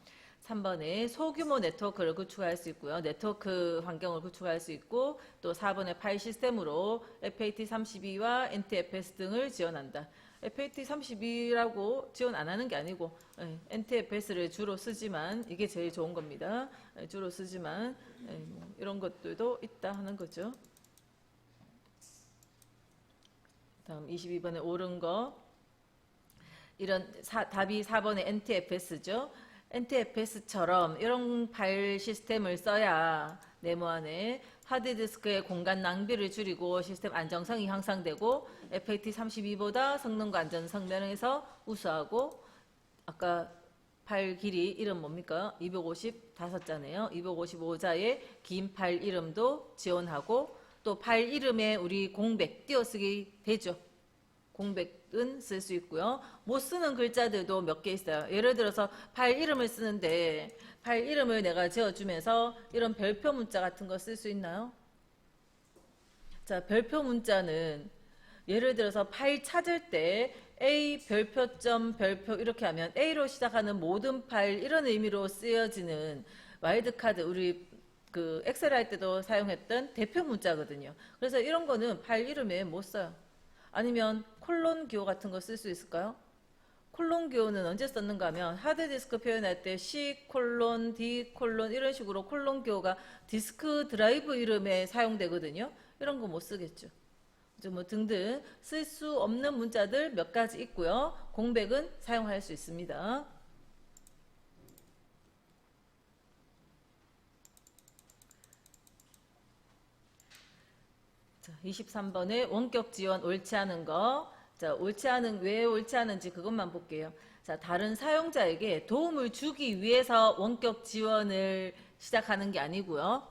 Speaker 1: 3번에 소규모 네트워크를 구축할 수 있고요. 네트워크 환경을 구축할 수 있고 또 4번에 파일 시스템으로 FAT32와 NTFS 등을 지원한다. FAT32라고 지원 안 하는 게 아니고 NTFS를 주로 쓰지만 이게 제일 좋은 겁니다. 주로 쓰지만 뭐 이런 것들도 있다 하는 거죠. 다음 22번에 옳은 거. 이런 답이 4번의 NTFS죠. NTFS처럼 이런 파일 시스템을 써야 네모 안에 하드디스크의 공간 낭비를 줄이고 시스템 안정성이 향상되고 FAT32보다 성능과 안전성 면에서 우수하고 아까 파일 길이 이름 뭡니까? 255자네요. 255자의 긴 파일 이름도 지원하고 또 파일 이름에 우리 공백 띄어쓰기 되죠. 공백은 쓸 수 있고요. 못 쓰는 글자들도 몇 개 있어요. 예를 들어서 파일 이름을 쓰는데 파일 이름을 내가 지어주면서 이런 별표 문자 같은 거 쓸 수 있나요? 자, 별표 문자는 예를 들어서 파일 찾을 때 A 별표점 별표 이렇게 하면 A로 시작하는 모든 파일 이런 의미로 쓰여지는 와일드카드 우리 그 엑셀 할 때도 사용했던 대표 문자거든요. 그래서 이런 거는 파일 이름에 못 써요. 아니면 콜론 기호 같은 거 쓸 수 있을까요? 콜론 기호는 언제 썼는가 하면 하드디스크 표현할 때 C 콜론 D 콜론 이런 식으로 콜론 기호가 디스크 드라이브 이름에 사용되거든요. 이런 거 못 쓰겠죠. 뭐 등등 쓸 수 없는 문자들 몇 가지 있고요. 공백은 사용할 수 있습니다. 자, 23번에 원격 지원 옳지 않은 거. 자, 왜 옳지 않은지 그것만 볼게요. 자, 다른 사용자에게 도움을 주기 위해서 원격 지원을 시작하는 게 아니고요.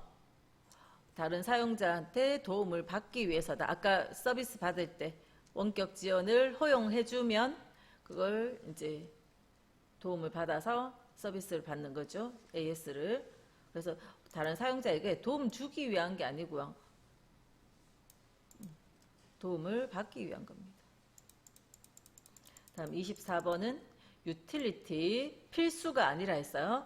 Speaker 1: 다른 사용자한테 도움을 받기 위해서다. 아까 서비스 받을 때 원격 지원을 허용해주면 그걸 이제 도움을 받아서 서비스를 받는 거죠. AS를. 그래서 다른 사용자에게 도움 주기 위한 게 아니고요. 도움을 받기 위한 겁니다. 다음 24번은 유틸리티 필수가 아니라 했어요.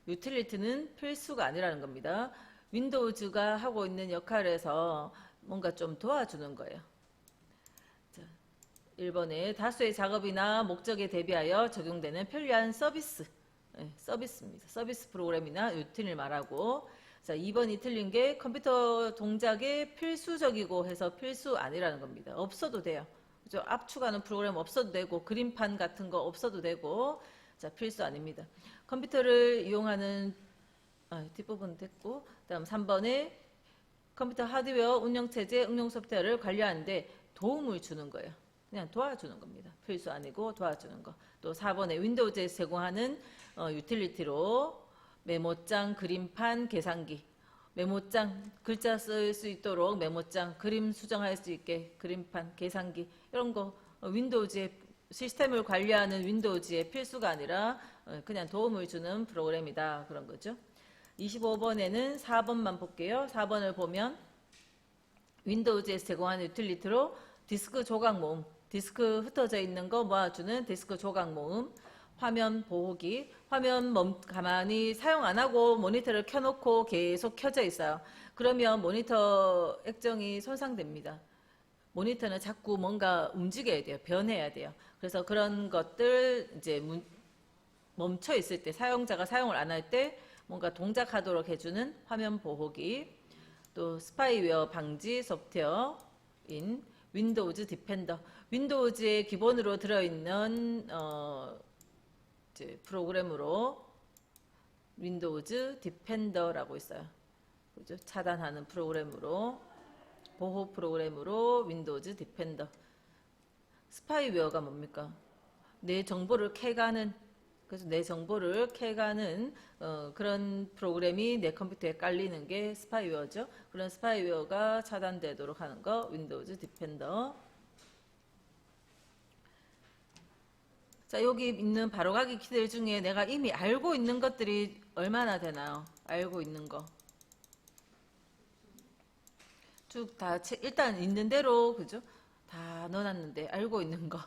Speaker 1: 유틸리티는 필수가 아니라는 겁니다. 윈도우즈가 하고 있는 역할에서 뭔가 좀 도와주는 거예요. 자, 1번에 다수의 작업이나 목적에 대비하여 적용되는 편리한 서비스. 네, 서비스입니다. 서비스 프로그램이나 유틸을 말하고. 자, 2번이 틀린 게 컴퓨터 동작에 필수적이고 해서 필수 아니라는 겁니다. 없어도 돼요. 그죠? 압축하는 프로그램 없어도 되고 그림판 같은 거 없어도 되고. 자, 필수 아닙니다. 컴퓨터를 이용하는 뒷부분 됐고, 다음 3번에 컴퓨터 하드웨어 운영체제 응용 소프트웨어를 관리하는데 도움을 주는 거예요. 그냥 도와주는 겁니다. 필수 아니고 도와주는 거. 또 4번에 윈도우즈에서 제공하는 유틸리티로 메모장, 그림판, 계산기. 메모장, 글자 쓸 수 있도록 메모장, 그림 수정할 수 있게 그림판, 계산기 이런 거 윈도우즈의 시스템을 관리하는 윈도우즈의 필수가 아니라 그냥 도움을 주는 프로그램이다. 그런 거죠. 25번에는 4번만 볼게요. 4번을 보면 윈도우즈에서 제공하는 유틸리티로 디스크 조각 모음, 디스크 흩어져 있는 거 모아주는 디스크 조각 모음, 화면 보호기, 화면 가만히 사용 안 하고 모니터를 켜놓고 계속 켜져 있어요. 그러면 모니터 액정이 손상됩니다. 모니터는 자꾸 뭔가 움직여야 돼요. 변해야 돼요. 그래서 그런 것들 이제 멈춰 있을 때 사용자가 사용을 안 할 때 뭔가 동작하도록 해주는 화면 보호기, 또 스파이웨어 방지 소프트웨어인 윈도우즈 디펜더. 윈도우즈의 기본으로 들어있는 이제 프로그램으로 윈도우즈 디펜더라고 있어요. 그죠? 차단하는 프로그램으로, 보호 프로그램으로 윈도우즈 디펜더. 스파이웨어가 뭡니까? 내 정보를 캐가는, 그래서 내 정보를 캐가는 그런 프로그램이 내 컴퓨터에 깔리는 게 스파이웨어죠. 그런 스파이웨어가 차단되도록 하는 거 윈도우즈 디펜더. 자, 여기 있는 바로가기 키들 중에 내가 이미 알고 있는 것들이 얼마나 되나요? 알고 있는 거. 쭉 다 일단 있는 대로 그죠? 다 넣어놨는데 알고 있는 거.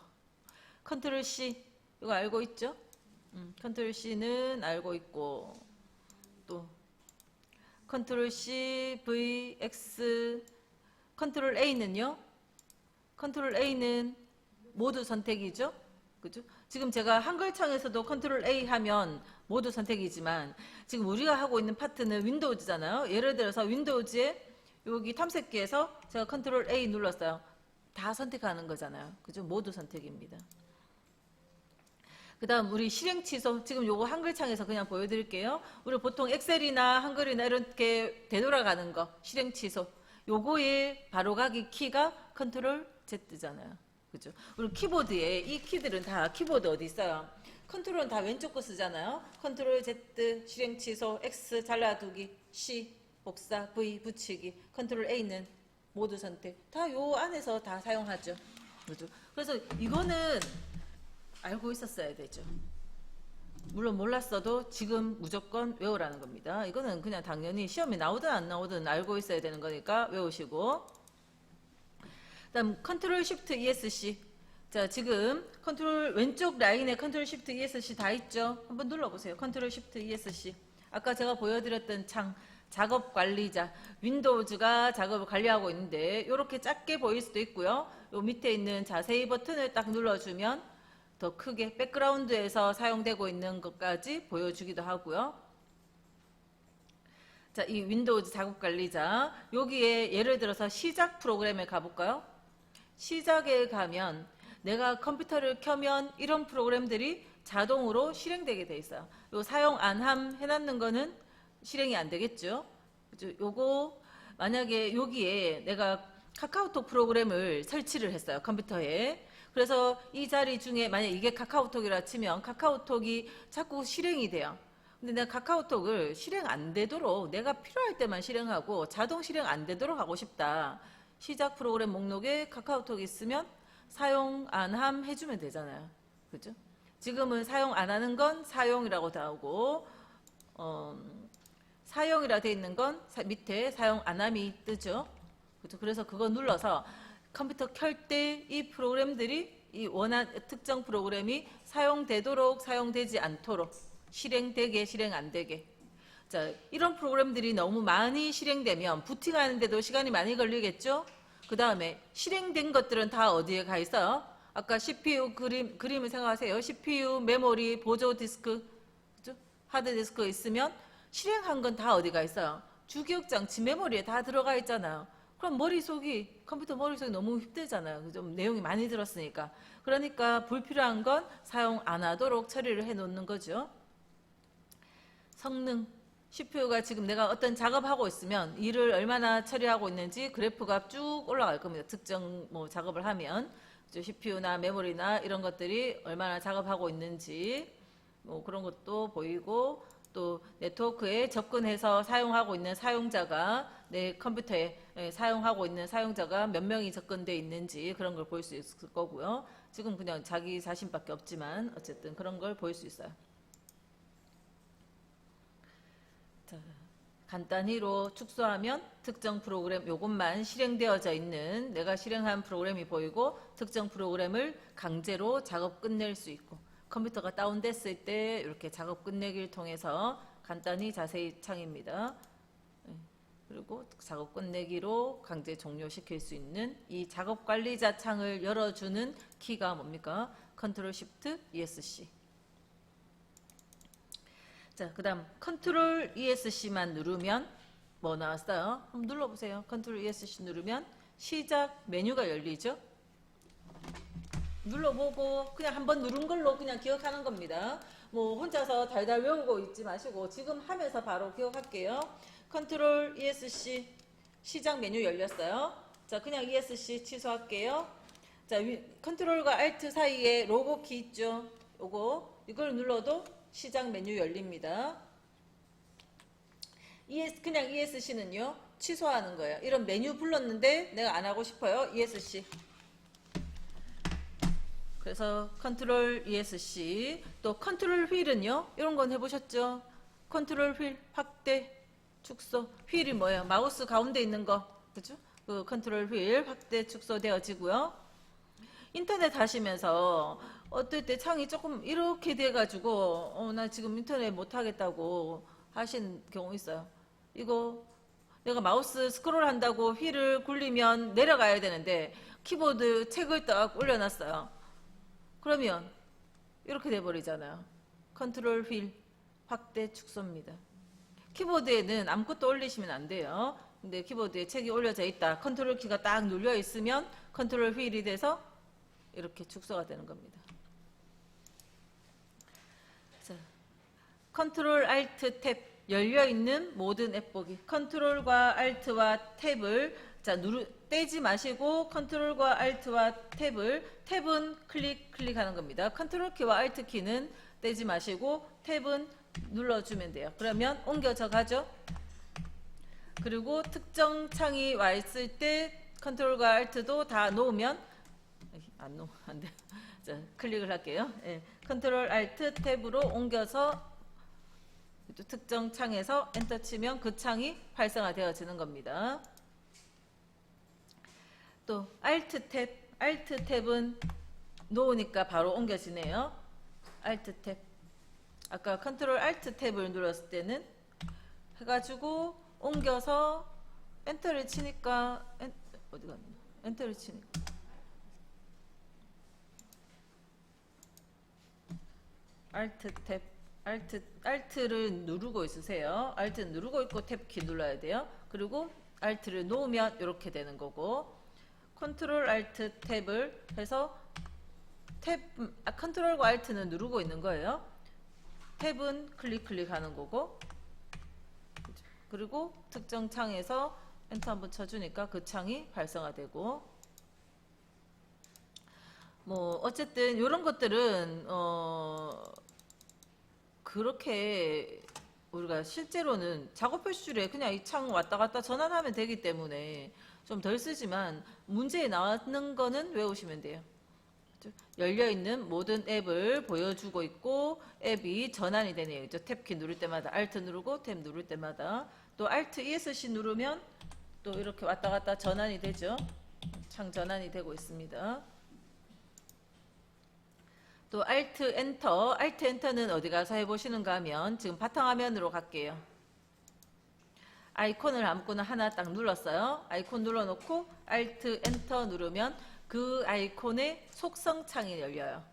Speaker 1: 컨트롤 C 이거 알고 있죠? 컨트롤 C는 알고 있고, 또 컨트롤 C, V, X, 컨트롤 A는요? 컨트롤 A는 모두 선택이죠? 그죠? 지금 제가 한글창에서도 컨트롤 A 하면 모두 선택이지만 지금 우리가 하고 있는 파트는 윈도우즈잖아요. 예를 들어서 윈도우즈에 여기 탐색기에서 제가 컨트롤 A 눌렀어요. 다 선택하는 거잖아요. 그죠? 모두 선택입니다. 그 다음 우리 실행 취소, 지금 요거 한글창에서 그냥 보여드릴게요. 우리 보통 엑셀이나 한글이나 이렇게 되돌아가는 거 실행 취소, 요거의 바로가기 키가 컨트롤 Z잖아요. 그죠? 우리 키보드에 이 키들은 다 키보드 어디 있어요? 컨트롤은 다 왼쪽 거 쓰잖아요. 컨트롤 Z, 실행 취소, X 잘라두기, C 복사, V 붙이기, 컨트롤 A는 모두 선택. 다 요 안에서 다 사용하죠. 그죠? 그래서 이거는 알고 있었어야 되죠. 물론 몰랐어도 지금 무조건 외우라는 겁니다. 이거는 그냥 당연히 시험에 나오든 안 나오든 알고 있어야 되는 거니까 외우시고. 다음 컨트롤 쉬프트 ESC. 자, 지금 컨트롤 왼쪽 라인에 컨트롤 쉬프트 ESC 다 있죠. 한번 눌러보세요. 컨트롤 쉬프트 ESC. 아까 제가 보여드렸던 창 작업 관리자, 윈도우즈가 작업을 관리하고 있는데 이렇게 작게 보일 수도 있고요. 요 밑에 있는 자세히 버튼을 딱 눌러주면 더 크게 백그라운드에서 사용되고 있는 것까지 보여주기도 하고요. 자, 이 윈도우즈 작업 관리자, 여기에 예를 들어서 시작 프로그램에 가볼까요? 시작에 가면 내가 컴퓨터를 켜면 이런 프로그램들이 자동으로 실행되게 돼 있어요. 요 사용 안함 해놨는 거는 실행이 안 되겠죠. 그죠? 요거 만약에 여기에 내가 카카오톡 프로그램을 설치를 했어요. 컴퓨터에. 그래서 이 자리 중에 만약 이게 카카오톡이라 치면 카카오톡이 자꾸 실행이 돼요. 근데 내가 카카오톡을 실행 안 되도록 내가 필요할 때만 실행하고 자동 실행 안 되도록 하고 싶다. 시작 프로그램 목록에 카카오톡이 있으면 사용 안 함 해주면 되잖아요. 그죠? 지금은 사용 안 하는 건 사용이라고 나오고 사용이라 돼 있는 건 밑에 사용 안 함이 뜨죠. 그죠? 그래서 그거 눌러서 컴퓨터 켤 때 이 프로그램들이 이 원한 특정 프로그램이 사용되도록 사용되지 않도록 실행되게 실행 안 되게. 자, 이런 프로그램들이 너무 많이 실행되면 부팅하는데도 시간이 많이 걸리겠죠. 그 다음에 실행된 것들은 다 어디에 가 있어요? 아까 CPU 그림을 생각하세요. CPU, 메모리, 보조 디스크, 그죠? 하드 디스크 있으면 실행한 건 다 어디가 있어요? 주기억 장치 메모리에 다 들어가 있잖아요. 그럼 컴퓨터 머릿속이 너무 힘들잖아요. 좀 내용이 많이 들었으니까. 그러니까 불필요한 건 사용 안 하도록 처리를 해 놓는 거죠. 성능. CPU가 지금 내가 어떤 작업하고 있으면 일을 얼마나 처리하고 있는지 그래프가 쭉 올라갈 겁니다. 특정 뭐 작업을 하면. CPU나 메모리나 이런 것들이 얼마나 작업하고 있는지 뭐 그런 것도 보이고 또 네트워크에 접근해서 사용하고 있는 사용자가 내 컴퓨터에 사용하고 있는 사용자가 몇 명이 접근돼 있는지 그런 걸 볼 수 있을 거고요. 지금 그냥 자기 자신밖에 없지만 어쨌든 그런 걸 볼 수 있어요. 자, 간단히로 축소하면 특정 프로그램 요것만 실행되어져 있는 내가 실행한 프로그램이 보이고 특정 프로그램을 강제로 작업 끝낼 수 있고 컴퓨터가 다운됐을 때 이렇게 작업 끝내기를 통해서 간단히 자세히 창입니다. 그리고 작업 끝내기로 강제 종료시킬 수 있는 이 작업 관리자 창을 열어주는 키가 뭡니까? 컨트롤 쉬프트 ESC. 자, 그 다음 컨트롤 ESC만 누르면 뭐 나왔어요? 한번 눌러보세요. 컨트롤 ESC 누르면 시작 메뉴가 열리죠? 눌러보고 그냥 한번 누른 걸로 그냥 기억하는 겁니다. 뭐 혼자서 달달 외우고 있지 마시고 지금 하면서 바로 기억할게요. 컨트롤 ESC 시작 메뉴 열렸어요. 자, 그냥 ESC 취소할게요. 자, 컨트롤과 알트 사이에 로고 키 있죠? 이걸 눌러도 시작 메뉴 열립니다. 그냥 ESC는요 취소하는 거예요. 이런 메뉴 불렀는데 내가 안 하고 싶어요. ESC. 그래서 컨트롤 ESC. 또 컨트롤 휠은요 이런 건 해보셨죠? 컨트롤 휠 확대 축소. 휠이 뭐예요? 마우스 가운데 있는 거, 그죠? 그 컨트롤 휠 확대 축소되어지고요. 인터넷 하시면서 어떨 때 창이 조금 이렇게 돼가지고 나 지금 인터넷 못 하겠다고 하신 경우 있어요. 이거 내가 마우스 스크롤 한다고 휠을 굴리면 내려가야 되는데 키보드 책을 딱 올려놨어요. 그러면 이렇게 돼버리잖아요. 컨트롤 휠 확대 축소입니다. 키보드에는 아무것도 올리시면 안 돼요. 근데 키보드에 책이 올려져 있다. 컨트롤 키가 딱 눌려 있으면 컨트롤 휠이 돼서 이렇게 축소가 되는 겁니다. 자, 컨트롤 알트 탭 열려 있는 모든 앱 보기. 컨트롤과 알트와 탭을 떼지 마시고 컨트롤과 알트와 탭은 클릭하는 겁니다. 컨트롤 키와 알트 키는 떼지 마시고 탭은 눌러주면 돼요. 그러면 옮겨져 가죠. 그리고 특정 창이 와 있을 때 컨트롤과 알트도 다 놓으면 안 돼요. 자, 클릭을 할게요. 예, 컨트롤 알트 탭으로 옮겨서 특정 창에서 엔터 치면 그 창이 활성화되어지는 겁니다. 또 알트 탭은 놓으니까 바로 옮겨지네요. 알트 탭. 아까 컨트롤 알트 탭을 눌렀을 때는 해가지고 옮겨서 엔터를 치니까 어디 갔나? 엔터를 치니까 알트 탭. 알트를 누르고 있으세요. 알트는 누르고 있고 탭 키 눌러야 돼요. 그리고 알트를 놓으면 이렇게 되는 거고 컨트롤 알트 탭을 해서 컨트롤과 알트는 누르고 있는 거예요. 탭은 클릭하는 거고 그리고 특정 창에서 엔터 한번 쳐주니까 그 창이 활성화되고, 뭐 어쨌든 이런 것들은 그렇게 우리가 실제로는 작업 표시줄에 그냥 이 창 왔다 갔다 전환하면 되기 때문에 좀 덜 쓰지만, 문제에 나왔는 거는 외우시면 돼요. 열려있는 모든 앱을 보여주고 있고 앱이 전환이 되네요. 탭키 누를 때마다 Alt 누르고 탭 누를 때마다 또 Alt ESC 누르면 또 이렇게 왔다 갔다 전환이 되죠. 창 전환이 되고 있습니다. 또 Alt Enter, Alt Enter는 어디 가서 해보시는가 하면 지금 바탕화면으로 갈게요. 아이콘을 아무거나 하나 딱 눌렀어요. 아이콘 눌러놓고 Alt Enter 누르면 그 아이콘의 속성 창이 열려요.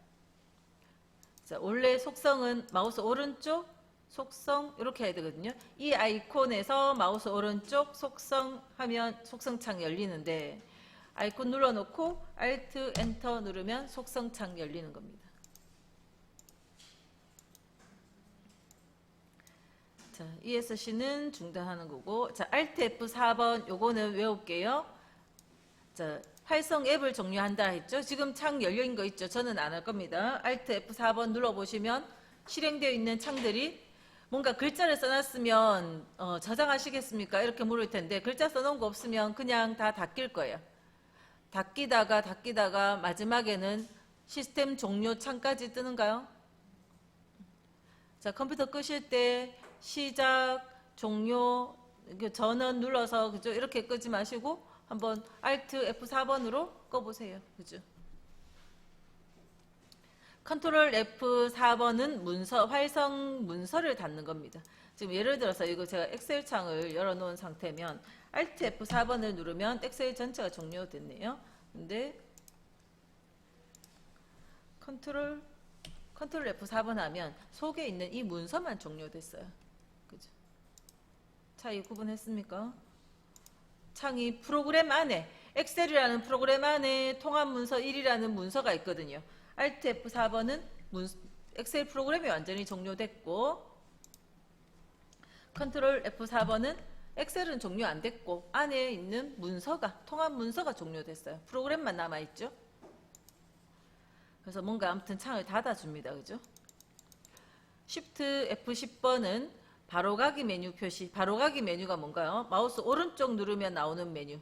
Speaker 1: 자, 원래 속성은 마우스 오른쪽 속성 이렇게 해야 되거든요. 이 아이콘에서 마우스 오른쪽 속성 하면 속성 창 열리는데, 아이콘 눌러놓고 Alt Enter 누르면 속성 창 열리는 겁니다. 자, ESC는 중단하는 거고, 자, Alt F4번 요거는 외울게요. 자, 활성 앱을 종료한다 했죠. 지금 창 열려있는 거 있죠. 저는 안 할 겁니다. Alt F4번 눌러보시면 실행되어 있는 창들이, 뭔가 글자를 써놨으면 저장하시겠습니까? 이렇게 물을 텐데, 글자 써놓은 거 없으면 그냥 다 닫힐 거예요. 닫기다가 마지막에는 시스템 종료 창까지 뜨는가요? 자, 컴퓨터 끄실 때 시작, 종료, 전원 눌러서 그죠? 이렇게 끄지 마시고 한번 Alt F4번으로 꺼보세요. 그죠? 컨트롤 F4번은 문서, 활성 문서를 닫는 겁니다. 지금 예를 들어서 이거 제가 엑셀 창을 열어놓은 상태면 Alt F4번을 누르면 엑셀 전체가 종료됐네요. 근데 컨트롤 F4번 하면 속에 있는 이 문서만 종료됐어요. 그죠? 차이 구분했습니까? 창이 프로그램 안에, 엑셀이라는 프로그램 안에 통합 문서 1이라는 문서가 있거든요. Alt F4번은 엑셀 프로그램이 완전히 종료됐고, 컨트롤 F4번은 엑셀은 종료 안 됐고 안에 있는 문서가, 통합 문서가 종료됐어요. 프로그램만 남아있죠. 그래서 뭔가 아무튼 창을 닫아줍니다. 그죠? Shift F10번은 바로가기 메뉴 표시. 바로가기 메뉴가 뭔가요? 마우스 오른쪽 누르면 나오는 메뉴.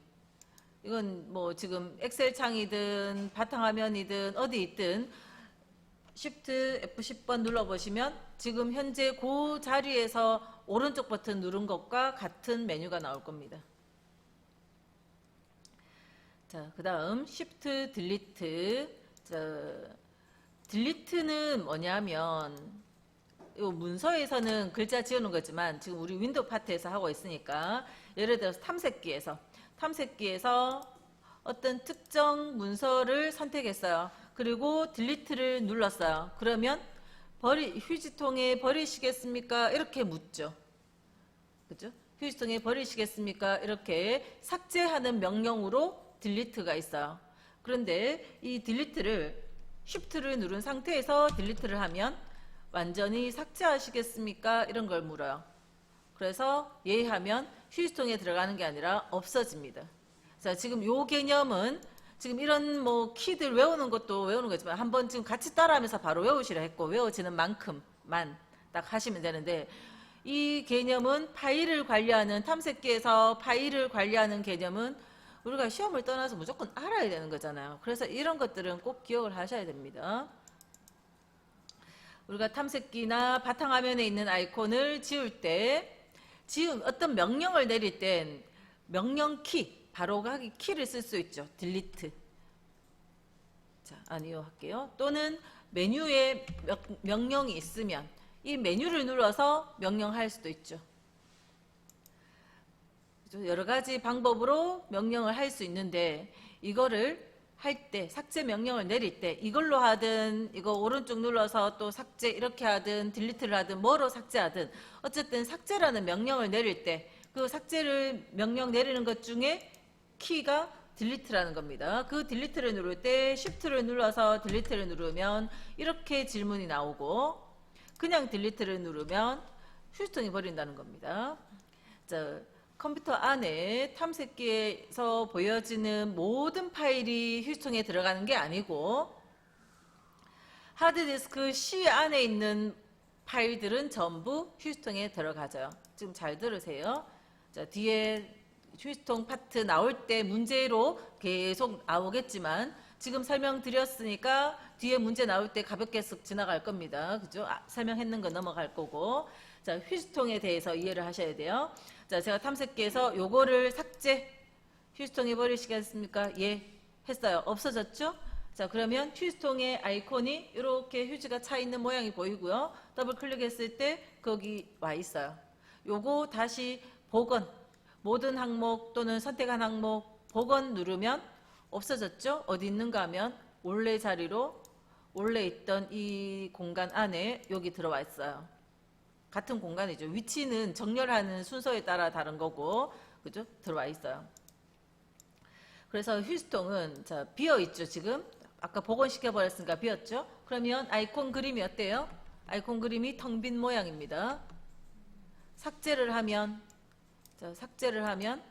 Speaker 1: 이건 뭐 지금 엑셀 창이든 바탕화면이든 어디 있든 Shift F10번 눌러보시면 지금 현재 그 자리에서 오른쪽 버튼 누른 것과 같은 메뉴가 나올 겁니다. 자, 그 다음 Shift Delete. 자, 딜리트는 뭐냐면 이 문서에서는 글자 지우는 거지만 지금 우리 윈도우 파트에서 하고 있으니까, 예를 들어서 탐색기에서 어떤 특정 문서를 선택했어요. 그리고 딜리트를 눌렀어요. 그러면 휴지통에 버리시겠습니까? 이렇게 묻죠. 그죠? 휴지통에 버리시겠습니까? 이렇게 삭제하는 명령으로 딜리트가 있어요. 그런데 이 딜리트를 Shift를 누른 상태에서 딜리트를 하면 완전히 삭제하시겠습니까? 이런 걸 물어요. 그래서 예 하면 휴지통에 들어가는 게 아니라 없어집니다. 자, 지금 요 개념은 지금 이런 뭐 키들 외우는 것도 외우는 거지만 한번 지금 같이 따라하면서 바로 외우시라 했고, 외워지는 만큼만 딱 하시면 되는데, 이 개념은 파일을 관리하는, 탐색기에서 파일을 관리하는 개념은 우리가 시험을 떠나서 무조건 알아야 되는 거잖아요. 그래서 이런 것들은 꼭 기억을 하셔야 됩니다. 우리가 탐색기나 바탕화면에 있는 아이콘을 지울 때, 어떤 명령을 내릴 땐 명령 키, 바로가기 키를 쓸 수 있죠. 딜리트. 자, 아니요 할게요. 또는 메뉴에 명령이 있으면 이 메뉴를 눌러서 명령할 수도 있죠. 여러 가지 방법으로 명령을 할 수 있는데, 이거를 할 때, 삭제 명령을 내릴 때 이걸로 하든 이거 오른쪽 눌러서 또 삭제 이렇게 하든 딜리트를 하든 뭐로 삭제하든, 어쨌든 삭제라는 명령을 내릴 때 그 삭제를 명령 내리는 것 중에 키가 딜리트라는 겁니다. 그 딜리트를 누를 때 Shift를 눌러서 딜리트를 누르면 이렇게 질문이 나오고, 그냥 딜리트를 누르면 휴지통이 버린다는 겁니다. 자, 컴퓨터 안에 탐색기에서 보여지는 모든 파일이 휴지통에 들어가는 게 아니고 하드디스크 C 안에 있는 파일들은 전부 휴지통에 들어가죠. 지금 잘 들으세요. 자, 뒤에 휴지통 파트 나올 때 문제로 계속 나오겠지만 지금 설명드렸으니까 뒤에 문제 나올 때 가볍게 쓱 지나갈 겁니다. 그죠? 설명했는 거 넘어갈 거고. 자, 휴지통에 대해서 이해를 하셔야 돼요. 자, 제가 탐색기에서 요거를 삭제, 휴지통에 버리시겠습니까? 예, 했어요. 없어졌죠? 자, 그러면 휴지통의 아이콘이 이렇게 휴지가 차 있는 모양이 보이고요. 더블 클릭했을 때 거기 와 있어요. 요거 다시 복원, 모든 항목 또는 선택한 항목 복원 누르면 없어졌죠? 어디 있는가 하면 원래 자리로 원래 있던 이 공간 안에 여기 들어와 있어요. 같은 공간이죠. 위치는 정렬하는 순서에 따라 다른 거고, 그죠? 들어와 있어요. 그래서 휴지통은 자, 비어 있죠, 지금. 아까 복원시켜 버렸으니까 비었죠. 그러면 아이콘 그림이 어때요? 아이콘 그림이 텅 빈 모양입니다. 삭제를 하면, 자, 삭제를 하면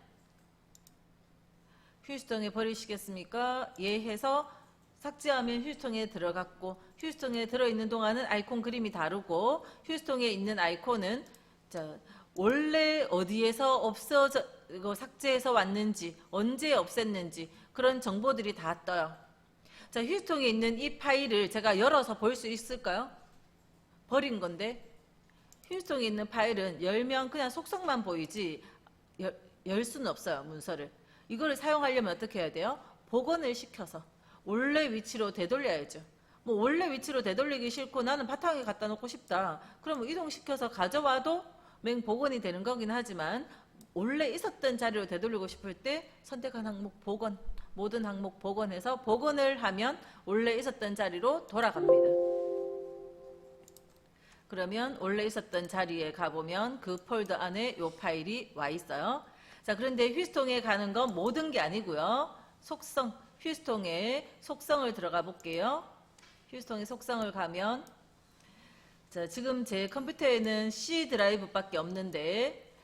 Speaker 1: 휴지통에 버리시겠습니까? 예 해서 삭제하면 휴지통에 들어갔고, 휴지통에 들어있는 동안은 아이콘 그림이 다르고, 휴지통에 있는 아이콘은 자, 원래 어디에서 없어져 이거 삭제해서 왔는지, 언제 없앴는지 그런 정보들이 다 떠요. 자, 휴지통에 있는 이 파일을 제가 열어서 볼 수 있을까요? 버린 건데 휴지통에 있는 파일은 열면 그냥 속성만 보이지 열 수는 없어요, 문서를. 이거를 사용하려면 어떻게 해야 돼요? 복원을 시켜서 원래 위치로 되돌려야죠. 뭐 원래 위치로 되돌리기 싫고 나는 바탕에 갖다 놓고 싶다. 그러면 이동시켜서 가져와도 맹복원이 되는 거긴 하지만 원래 있었던 자리로 되돌리고 싶을 때 선택한 항목 복원, 모든 항목 복원해서 복원을 하면 원래 있었던 자리로 돌아갑니다. 그러면 원래 있었던 자리에 가보면 그 폴더 안에 이 파일이 와 있어요. 자, 그런데 휴지통에 가는 건 모든 게 아니고요. 속성, 휴지통의 속성을 들어가 볼게요. 휴지통의 속성을 가면 자, 지금 제 컴퓨터에는 C 드라이브밖에 없는데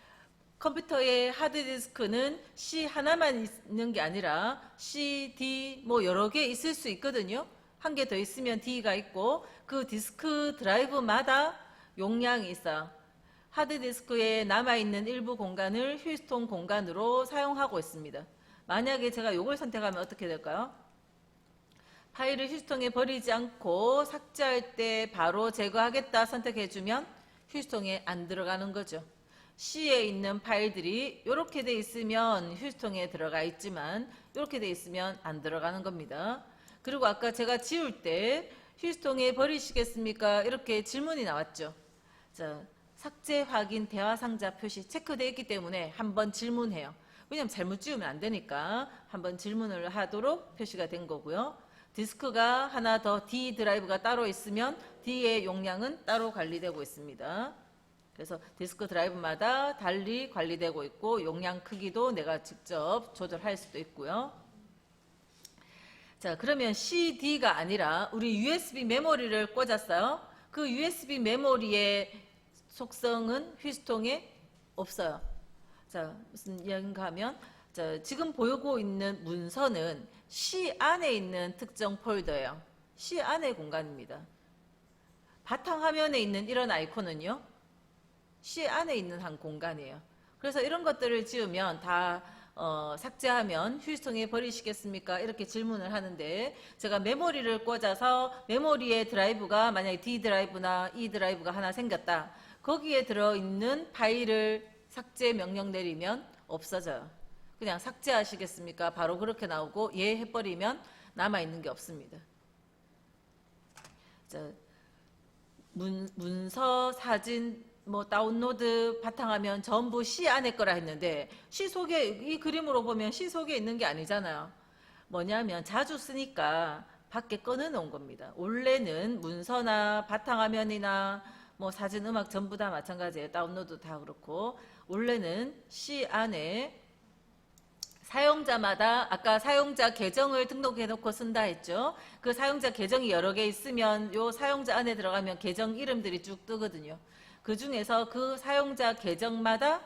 Speaker 1: 컴퓨터의 하드디스크는 C 하나만 있는 게 아니라 C, D 뭐 여러 개 있을 수 있거든요. 한 개 더 있으면 D가 있고 그 디스크 드라이브마다 용량이 있어요. 하드디스크에 남아있는 일부 공간을 휴지통 공간으로 사용하고 있습니다. 만약에 제가 이걸 선택하면 어떻게 될까요? 파일을 휴지통에 버리지 않고 삭제할 때 바로 제거하겠다 선택해주면 휴지통에 안 들어가는 거죠. C에 있는 파일들이 이렇게 돼 있으면 휴지통에 들어가 있지만 이렇게 돼 있으면 안 들어가는 겁니다. 그리고 아까 제가 지울 때 휴지통에 버리시겠습니까? 이렇게 질문이 나왔죠. 자, 삭제 확인 대화 상자 표시 체크되어 있기 때문에 한번 질문해요. 왜냐면 잘못 지우면 안 되니까 한번 질문을 하도록 표시가 된 거고요. 디스크가 하나 더 D 드라이브가 따로 있으면 D의 용량은 따로 관리되고 있습니다. 그래서 디스크 드라이브마다 달리 관리되고 있고 용량 크기도 내가 직접 조절할 수도 있고요. 자, 그러면 CD가 아니라 우리 USB 메모리를 꽂았어요. 그 USB 메모리의 속성은 휴지통에 없어요. 자, 무슨 이야기인가 하면 자, 지금 보이고 있는 문서는 C 안에 있는 특정 폴더예요. C 안의 공간입니다. 바탕화면에 있는 이런 아이콘은요. C 안에 있는 한 공간이에요. 그래서 이런 것들을 지우면 다 삭제하면 휴지통에 버리시겠습니까? 이렇게 질문을 하는데 제가 메모리를 꽂아서 메모리의 드라이브가 만약에 D 드라이브나 E 드라이브가 하나 생겼다. 거기에 들어있는 파일을 삭제 명령 내리면 없어져요. 그냥 삭제하시겠습니까? 바로 그렇게 나오고 예 해버리면 남아있는 게 없습니다. 자, 문서, 사진, 뭐 다운로드 바탕화면 전부 C 안에 거라 했는데 C 속에 이 그림으로 보면 C 속에 있는 게 아니잖아요. 뭐냐면 자주 쓰니까 밖에 꺼내 놓은 겁니다. 원래는 문서나 바탕화면이나 뭐 사진, 음악 전부 다 마찬가지예요. 다운로드 다 그렇고 원래는 C 안에 사용자마다 아까 사용자 계정을 등록해 놓고 쓴다 했죠. 그 사용자 계정이 여러 개 있으면 요 사용자 안에 들어가면 계정 이름들이 쭉 뜨거든요. 그 중에서 그 사용자 계정마다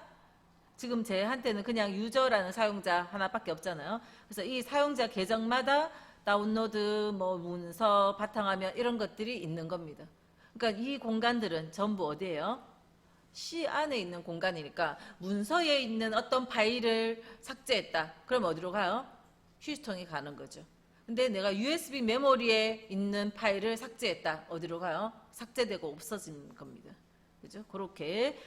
Speaker 1: 지금 제한테는 그냥 유저라는 사용자 하나밖에 없잖아요. 그래서 이 사용자 계정마다 다운로드, 뭐 문서, 바탕화면 이런 것들이 있는 겁니다. 그러니까 이 공간들은 전부 어디예요? C 안에 있는 공간이니까 문서에 있는 어떤 파일을 삭제했다. 그럼 어디로 가요? 휴지통에 가는 거죠. 근데 내가 USB 메모리에 있는 파일을 삭제했다. 어디로 가요? 삭제되고 없어진 겁니다. 그죠? 그렇게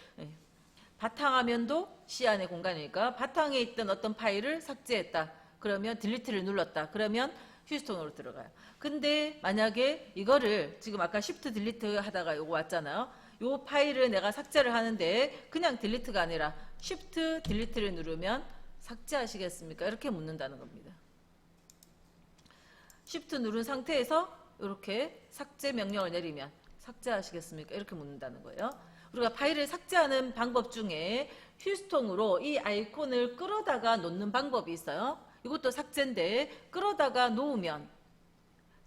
Speaker 1: 바탕화면도 C 안의 공간이니까 바탕에 있던 어떤 파일을 삭제했다. 그러면 딜리트를 눌렀다. 그러면 휴지통으로 들어가요. 근데 만약에 이거를 지금 아까 Shift 딜리트 하다가 요거 왔잖아요. 요 파일을 내가 삭제를 하는데 그냥 딜리트가 아니라 Shift 딜리트를 누르면 삭제하시겠습니까? 이렇게 묻는다는 겁니다. Shift 누른 상태에서 이렇게 삭제 명령을 내리면 삭제하시겠습니까? 이렇게 묻는다는 거예요. 우리가 파일을 삭제하는 방법 중에 휴지통으로 이 아이콘을 끌어다가 놓는 방법이 있어요. 이것도 삭제인데 끌어다가 놓으면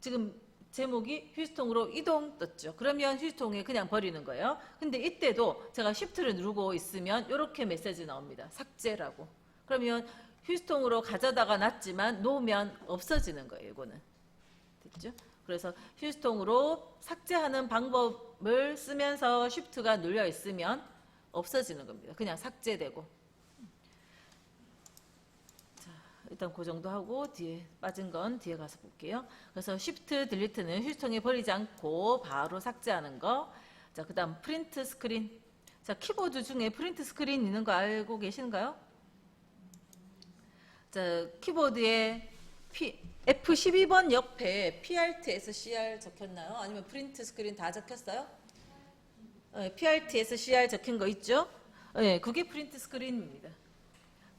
Speaker 1: 지금 제목이 휴지통으로 이동 떴죠. 그러면 휴지통에 그냥 버리는 거예요. 근데 이때도 제가 Shift를 누르고 있으면 이렇게 메시지 나옵니다. 삭제라고. 그러면 휴지통으로 가져다가 놨지만 놓으면 없어지는 거예요. 이거는. 됐죠? 그래서 휴지통으로 삭제하는 방법을 쓰면서 Shift가 눌려 있으면 없어지는 겁니다. 그냥 삭제되고. 자, 일단 그 정도 하고 뒤에 빠진 건 뒤에 가서 볼게요. 그래서 Shift 딜리트는 휴지통에 버리지 않고 바로 삭제하는 거. 자, 그다음 프린트 스크린. 자, 키보드 중에 프린트 스크린 있는 거 알고 계신가요? 자, 키보드에 F12번 옆에 PRTSCR 적혔나요? 아니면 프린트 스크린 다 적혔어요? PRTSCR 적힌 거 있죠? 네, 그게 프린트 스크린입니다.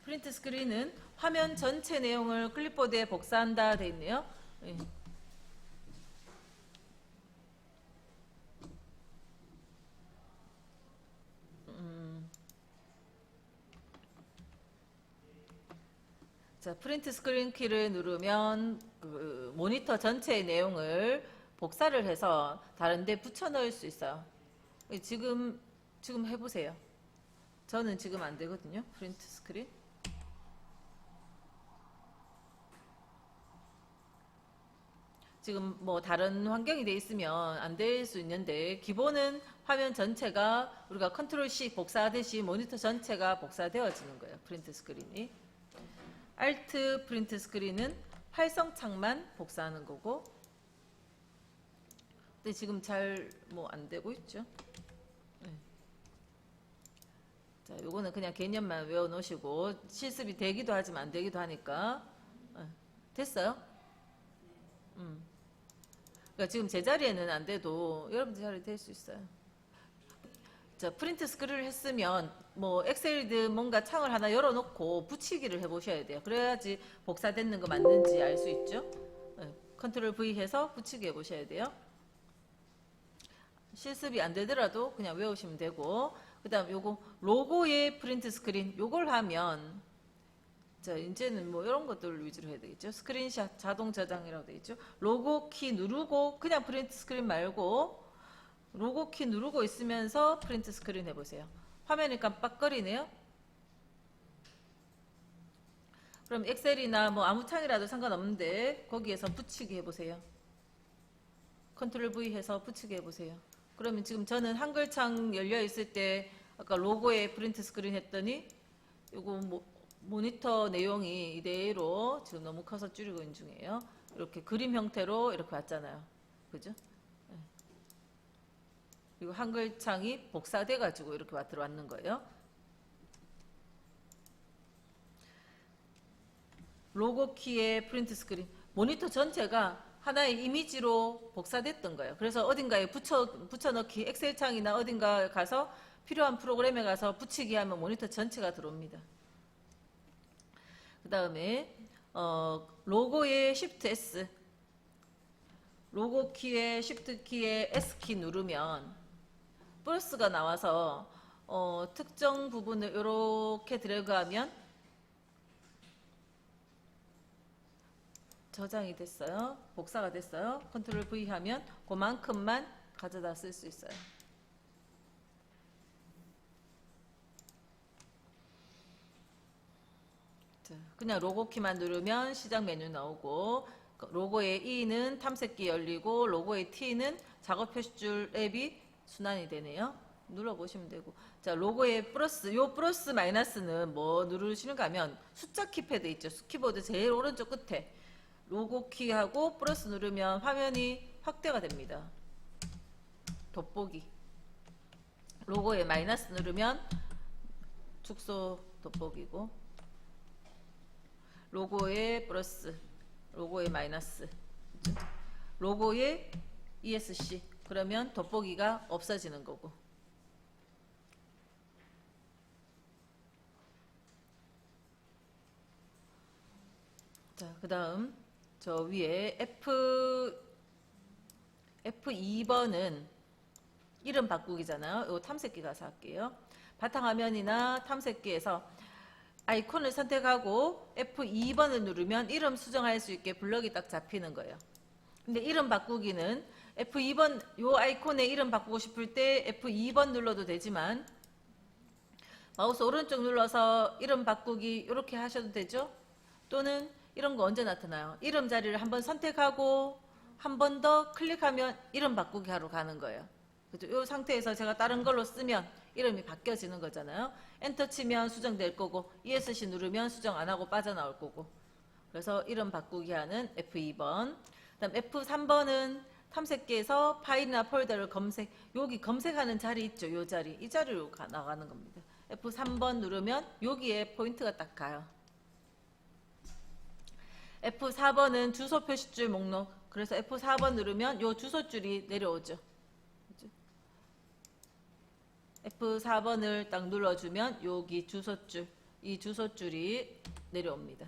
Speaker 1: 프린트 스크린은 화면 전체 내용을 클립보드에 복사한다 돼 있네요. 네. 자, 프린트 스크린 키를 누르면 그 모니터 전체의 내용을 복사를 해서 다른 데 붙여 넣을 수 있어요. 지금 해보세요. 저는 지금 안 되거든요. 프린트 스크린. 지금 뭐 다른 환경이 돼 있으면 안 될 수 있는데 기본은 화면 전체가 우리가 컨트롤 C 복사하듯이 모니터 전체가 복사되어지는 거예요. 프린트 스크린이. 알트 프린트 스크린은 활성창만 복사하는 거고. 근데 지금 잘 뭐 안 되고 있죠. 네. 자, 요거는 그냥 개념만 외워 놓으시고 실습이 되기도 하지만 안 되기도 하니까. 됐어요? 그러니까 지금 제 자리에는 안 돼도 여러분들 자리에 될 수 있어요. 자, 프린트 스크린을 했으면 뭐 엑셀이든 뭔가 창을 하나 열어놓고 붙이기를 해보셔야 돼요. 그래야지 복사됐는 거 맞는지 알 수 있죠. 컨트롤 V 해서 붙이기 해보셔야 돼요. 실습이 안 되더라도 그냥 외우시면 되고. 그 다음 요거 로고의 프린트 스크린 요걸 하면 자, 이제는 뭐 이런 것들을 위주로 해야 되겠죠. 스크린샷 자동 저장이라고 되어 있죠. 로고 키 누르고 그냥 프린트 스크린 말고 로고 키 누르고 있으면서 프린트 스크린 해보세요. 화면이 깜빡거리네요. 그럼 엑셀이나 뭐 아무 창이라도 상관없는데 거기에서 붙이기 해보세요. 컨트롤 V 해서 붙이기 해보세요. 그러면 지금 저는 한글창 열려 있을 때 아까 로고에 프린트 스크린 했더니 요거 모니터 내용이 이대로 지금 너무 커서 줄이고 있는 중이에요. 이렇게 그림 형태로 이렇게 왔잖아요. 그죠? 그리고 한글창이 복사돼 가지고 이렇게 들어왔는 거예요. 로고 키의 프린트 스크린 모니터 전체가 하나의 이미지로 복사됐던 거예요. 그래서 어딘가에 붙여넣기 엑셀창이나 어딘가 가서 필요한 프로그램에 가서 붙이기 하면 모니터 전체가 들어옵니다. 그 다음에 로고의 Shift S 로고 키에 Shift 키에 S 키 누르면 플러스가 나와서 특정 부분을 이렇게 드래그하면 저장이 됐어요. 복사가 됐어요. 컨트롤 V 하면 그만큼만 가져다 쓸 수 있어요. 자, 그냥 로고 키만 누르면 시작 메뉴 나오고, 로고의 E는 탐색기 열리고, 로고의 T는 작업 표시줄 앱이 순환이 되네요. 눌러보시면 되고. 자, 로고의 플러스, 요 플러스 마이너스는 뭐 누르시는가 하면 숫자 키패드 있죠. 키보드 제일 오른쪽 끝에 로고 키하고 플러스 누르면 화면이 확대가 됩니다. 돋보기. 로고에 마이너스 누르면 축소 돋보기고, 로고에 플러스, 로고에 마이너스, 로고에 ESC 그러면 돋보기가 없어지는 거고. 자, 그 다음 저 위에 F2번은 이름 바꾸기잖아요. 이거 탐색기 가서 할게요. 바탕화면이나 탐색기에서 아이콘을 선택하고 F2번을 누르면 이름 수정할 수 있게 블럭이 딱 잡히는 거예요. 근데 이름 바꾸기는 F2번 요 아이콘에 이름 바꾸고 싶을 때 F2번 눌러도 되지만, 마우스 오른쪽 눌러서 이름 바꾸기 이렇게 하셔도 되죠. 또는 이런 거 언제 나타나요? 이름 자리를 한번 선택하고 한 번 더 클릭하면 이름 바꾸기 하러 가는 거예요. 그죠? 이 상태에서 제가 다른 걸로 쓰면 이름이 바뀌어지는 거잖아요. 엔터 치면 수정될 거고, ESC 누르면 수정 안 하고 빠져나올 거고. 그래서 이름 바꾸기 하는 F2번. 그다음 F3번은 탐색기에서 파일이나 폴더를 검색, 여기 검색하는 자리 있죠. 요 자리, 이 자리로 나가는 겁니다. F3번 누르면 여기에 포인트가 딱 가요. F4번은 주소 표시줄 목록. 그래서 F4번 누르면 요 주소줄이 내려오죠. F4번을 딱 눌러주면 여기 주소줄, 이 주소줄이 내려옵니다.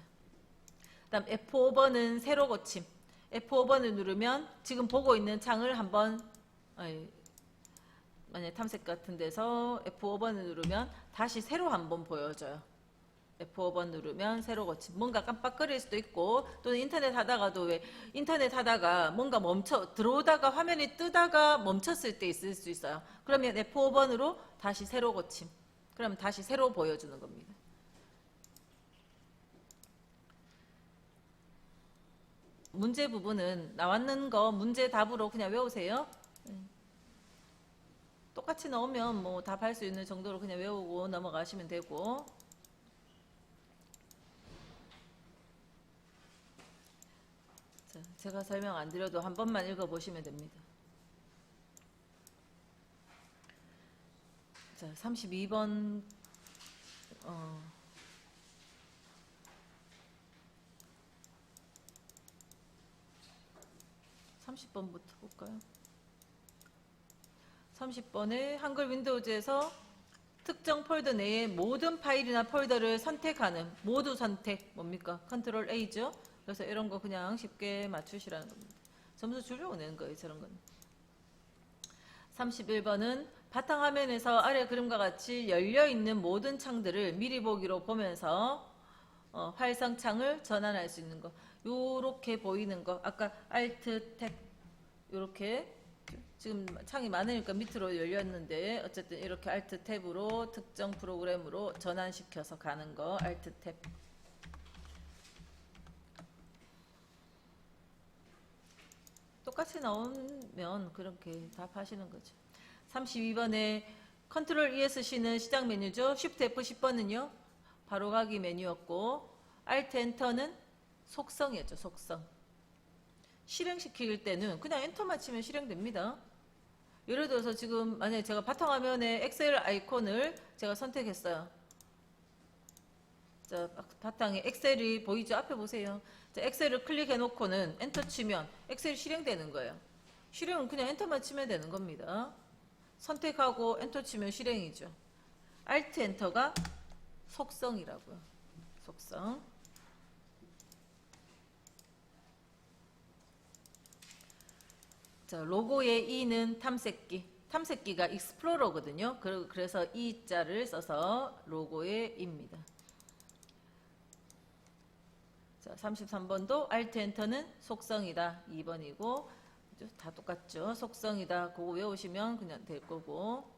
Speaker 1: 그다음 F5번은 새로 고침. F5번을 누르면 지금 보고 있는 창을 한번, 만약 탐색 같은 데서 F5번을 누르면 다시 새로 한번 보여줘요. F5번 누르면 새로 고침. 뭔가 깜빡거릴 수도 있고, 또는 인터넷 하다가도 왜 인터넷 하다가 뭔가 들어오다가 화면이 뜨다가 멈췄을 때 있을 수 있어요. 그러면 F5번으로 다시 새로 고침. 그러면 다시 새로 보여주는 겁니다. 문제 부분은 나왔는 거 문제 답으로 그냥 외우세요. 똑같이 나오면 뭐 답할 수 있는 정도로 그냥 외우고 넘어가시면 되고. 자, 제가 설명 안 드려도 한 번만 읽어보시면 됩니다. 자, 32번 30번부터 볼까요? 30번에 한글 윈도우즈에서 특정 폴더 내의 모든 파일이나 폴더를 선택하는 모두 선택 뭡니까? 컨트롤 A죠. 그래서 이런 거 그냥 쉽게 맞추시라는 겁니다. 점수 주려고 내는 거예요, 저런 건. 31번은 바탕화면에서 아래 그림과 같이 열려있는 모든 창들을 미리 보기로 보면서 활성창을 전환할 수 있는 거. 요렇게 보이는 거. 아까 Alt 탭 요렇게 지금 창이 많으니까 밑으로 열렸는데 어쨌든 이렇게 Alt 탭으로 특정 프로그램으로 전환시켜서 가는 거. Alt 탭. 똑같이 나오면 그렇게 답하시는 거죠. 32번에 컨트롤 ESC는 시작 메뉴죠. Shift F10번은요. 바로가기 메뉴였고, Alt 엔터는 속성이었죠. 속성. 실행시킬 때는 그냥 엔터만 치면 실행됩니다. 예를 들어서 지금 만약에 제가 바탕화면에 엑셀 아이콘을 제가 선택했어요. 자, 바탕에 엑셀이 보이죠? 앞에 보세요. 자, 엑셀을 클릭해 놓고는 엔터 치면 엑셀이 실행되는 거예요. 실행은 그냥 엔터만 치면 되는 겁니다. 선택하고 엔터 치면 실행이죠. Alt 엔터가 속성이라고요. 속성. 자, 로고의 E는 탐색기. 탐색기가 익스플로러거든요. 그래서 E자를 써서 로고의 E입니다. 자, 33번도 Alt 엔터는 속성이다. 2번이고 다 똑같죠. 속성이다. 그거 외우시면 그냥 될 거고.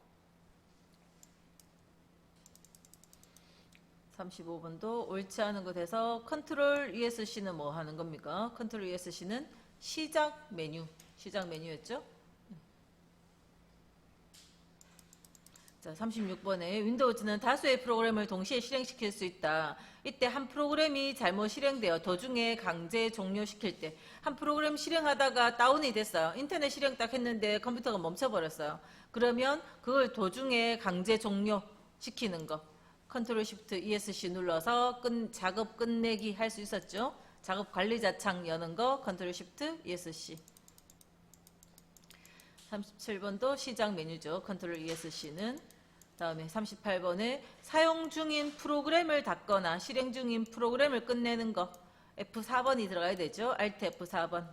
Speaker 1: 35번도 옳지 않은 거 돼서 컨트롤 ESC는 뭐 하는 겁니까? 컨트롤 ESC는 시작 메뉴였죠? 자, 36번에 윈도우즈는 다수의 프로그램을 동시에 실행시킬 수 있다. 이때 한 프로그램이 잘못 실행되어 도중에 강제 종료시킬 때 한 프로그램 실행하다가 다운이 됐어요. 인터넷 실행 딱 했는데 컴퓨터가 멈춰버렸어요. 그러면 그걸 도중에 강제 종료시키는 거. 컨트롤 쉬프트 ESC 눌러서 작업 끝내기 할 수 있었죠. 작업 관리자 창 여는 거 컨트롤 쉬프트 ESC. 37번도 시작 메뉴죠. 컨트롤 ESC는. 다음에 38번에 사용 중인 프로그램을 닫거나 실행 중인 프로그램을 끝내는 거 F4번이 들어가야 되죠. Alt F4번.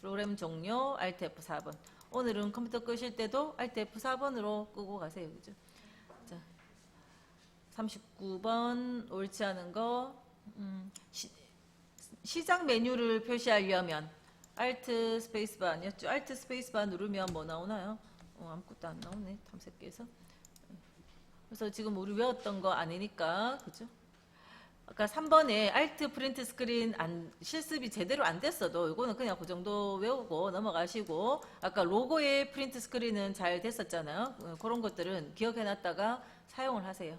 Speaker 1: 프로그램 종료 Alt F4번. 오늘은 컴퓨터 끄실 때도 Alt F4번으로 끄고 가세요. 그죠? 자, 39번 옳지 않은 거 시작 메뉴를 표시하려면 Alt 스페이스바 아니었죠? Alt 스페이스바 누르면 뭐 나오나요? 아무것도 안 나오네. 탐색기에서. 그래서 지금 우리 외웠던 거 아니니까, 그죠? 아까 3번에 Alt 프린트 스크린 실습이 제대로 안 됐어도 이거는 그냥 그 정도 외우고 넘어가시고, 아까 로고의 프린트 스크린은 잘 됐었잖아요. 그런 것들은 기억해놨다가 사용을 하세요.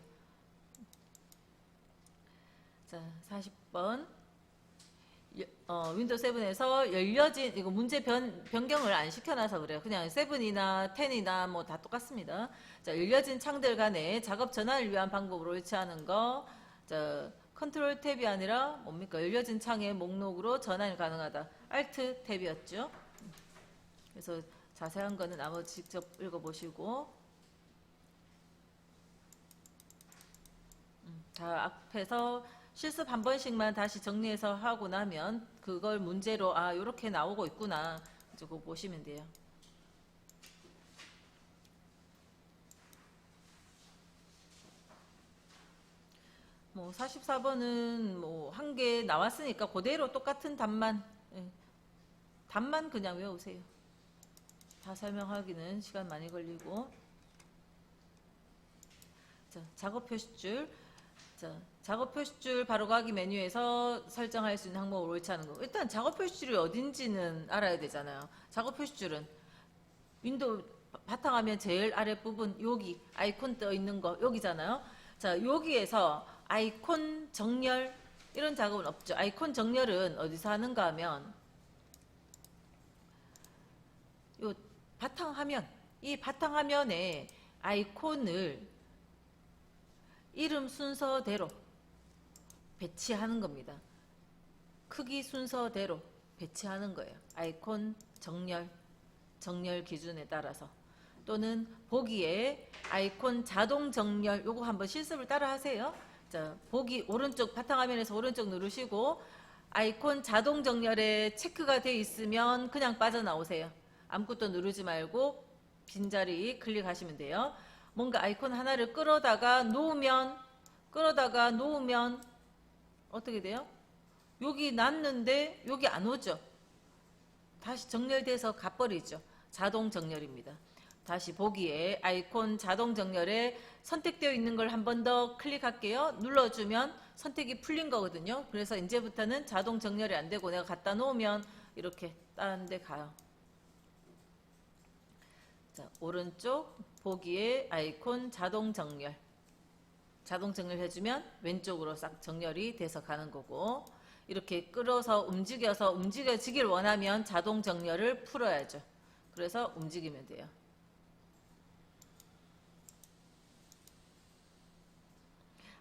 Speaker 1: 자, 40번. 윈도우 7에서 열려진, 이거 문제 변경을 안 시켜놔서 그래요. 그냥 7이나 10이나 뭐 다 똑같습니다. 자, 열려진 창들 간에 작업 전환을 위한 방법으로 옳지 않은 거. 자, 컨트롤 탭이 아니라 뭡니까? 열려진 창의 목록으로 전환이 가능하다. Alt 탭이었죠. 그래서 자세한 거는 아마 직접 읽어보시고. 다 앞에서 실습 한 번씩만 다시 정리해서 하고 나면 그걸 문제로 요렇게 나오고 있구나. 그거 보시면 돼요. 뭐 44번은 뭐 한 개 나왔으니까 그대로 똑같은 답만 답만 그냥 외우세요. 다 설명하기는 시간 많이 걸리고. 자, 작업 표시줄. 자, 작업 표시줄 바로가기 메뉴에서 설정할 수 있는 항목을 옳지 않은 거. 일단 작업 표시줄이 어딘지는 알아야 되잖아요. 작업 표시줄은 윈도우 바탕화면 제일 아랫부분 여기 아이콘 떠 있는 거 여기잖아요. 자, 여기에서 아이콘 정렬 이런 작업은 없죠. 아이콘 정렬은 어디서 하는가 하면 요 바탕화면, 이 바탕화면에 아이콘을 이름 순서대로 배치하는 겁니다. 크기 순서대로 배치하는 거예요. 아이콘 정렬 기준에 따라서. 또는 보기에 아이콘 자동 정렬, 요거 한번 실습을 따라 하세요. 자, 보기 오른쪽 바탕화면에서 오른쪽 누르시고 아이콘 자동 정렬에 체크가 돼 있으면 그냥 빠져나오세요. 아무것도 누르지 말고 빈자리 클릭하시면 돼요. 뭔가 아이콘 하나를 끌어다가 놓으면 어떻게 돼요? 여기 놨는데 여기 안 오죠. 다시 정렬돼서 가버리죠. 자동 정렬입니다. 다시 보기에 아이콘 자동 정렬에 선택되어 있는 걸 한 번 더 클릭할게요. 눌러주면 선택이 풀린 거거든요. 그래서 이제부터는 자동 정렬이 안 되고 내가 갖다 놓으면 이렇게 다른 데 가요. 자, 오른쪽 보기에 아이콘 자동 정렬 해주면 왼쪽으로 싹 정렬이 돼서 가는 거고, 이렇게 끌어서 움직여지길 원하면 자동 정렬을 풀어야죠. 그래서 움직이면 돼요.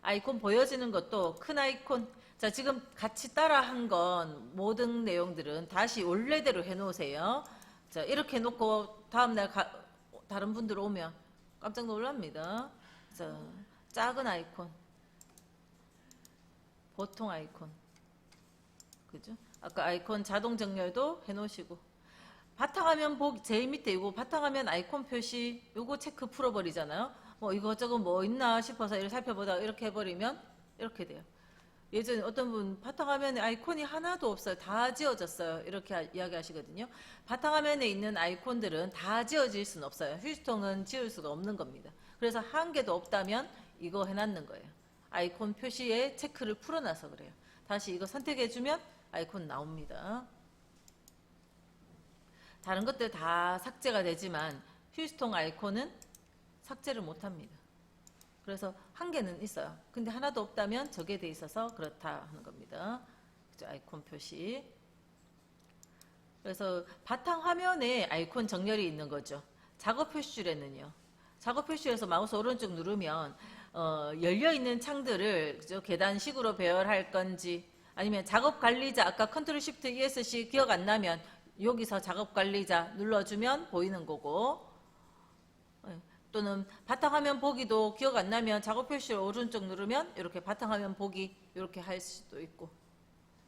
Speaker 1: 아이콘 보여지는 것도 큰 아이콘. 자, 지금 같이 따라 한 건 모든 내용들은 다시 원래대로 해놓으세요. 자, 이렇게 놓고 다음날 다른 분들 오면 깜짝 놀랍니다. 자, 작은 아이콘, 보통 아이콘, 그죠? 아까 아이콘 자동 정렬도 해놓으시고, 바탕화면 제일 밑에 이거 바탕화면 아이콘 표시 요거 체크 풀어버리잖아요. 뭐 이것저것 뭐 있나 싶어서 이렇게 살펴보다가 이렇게 해버리면 이렇게 돼요. 예전에 어떤 분 바탕화면에 아이콘이 하나도 없어요. 다 지워졌어요. 이렇게 이야기하시거든요. 바탕화면에 있는 아이콘들은 다 지워질 수는 없어요. 휴지통은 지울 수가 없는 겁니다. 그래서 한 개도 없다면 이거 해놨는 거예요. 아이콘 표시에 체크를 풀어놔서 그래요. 다시 이거 선택해주면 아이콘 나옵니다. 다른 것들 다 삭제가 되지만 휴지통 아이콘은 삭제를 못합니다. 그래서 한 개는 있어요. 근데 하나도 없다면 저게 돼 있어서 그렇다 하는 겁니다. 그죠? 아이콘 표시. 그래서 바탕 화면에 아이콘 정렬이 있는 거죠. 작업 표시줄에는요. 작업 표시에서 마우스 오른쪽 누르면 열려있는 창들을 그죠? 계단식으로 배열할 건지 아니면 작업 관리자 아까 컨트롤 쉬프트 ESC 기억 안 나면 여기서 작업 관리자 눌러주면 보이는 거고 또는 바탕화면 보기도 기억 안 나면 작업 표시를 오른쪽 누르면 이렇게 바탕화면 보기 이렇게 할 수도 있고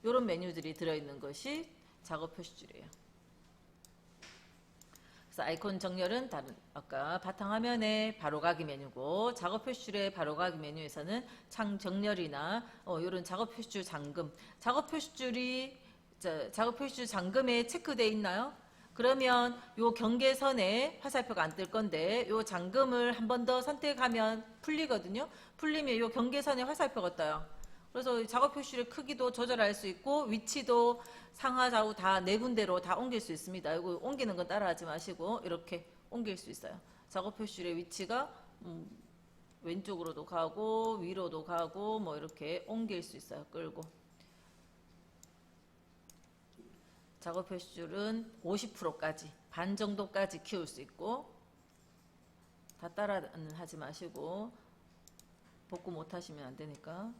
Speaker 1: 이런 메뉴들이 들어있는 것이 작업 표시줄이에요. 그래서 아이콘 정렬은 다른 아까 바탕화면의 바로가기 메뉴고 작업 표시줄의 바로가기 메뉴에서는 창 정렬이나 이런 작업 표시줄 잠금 작업 표시줄이 작업 표시줄 잠금에 체크되어 있나요? 그러면 요 경계선에 화살표가 안 뜰 건데 요 잠금을 한 번 더 선택하면 풀리거든요. 풀리면 요 경계선에 화살표가 떠요. 그래서 작업 표시의 크기도 조절할 수 있고 위치도 상하 좌우 다 네 군데로 다 옮길 수 있습니다. 이거 옮기는 건 따라하지 마시고 이렇게 옮길 수 있어요. 작업 표시의 위치가 왼쪽으로도 가고 위로도 가고 뭐 이렇게 옮길 수 있어요. 끌고. 작업 표시줄은 50%까지 반 정도까지 키울 수 있고 다 따라는 하지 마시고 복구 못 하시면 안 되니까.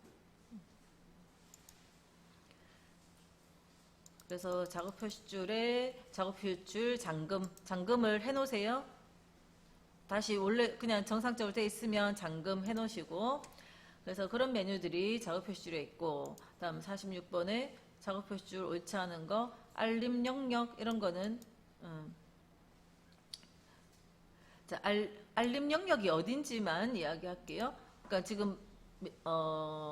Speaker 1: 그래서 작업 표시줄에 작업 표시줄 잠금을 해 놓으세요. 다시 원래 그냥 정상적으로 돼 있으면 잠금 해 놓으시고 그래서 그런 메뉴들이 작업 표시줄에 있고 다음 46번에 작업 표시줄 옳지 않은 거 알림 영역 이런 거는 자, 알림 영역이 어딘지만 이야기할게요. 그러니까 지금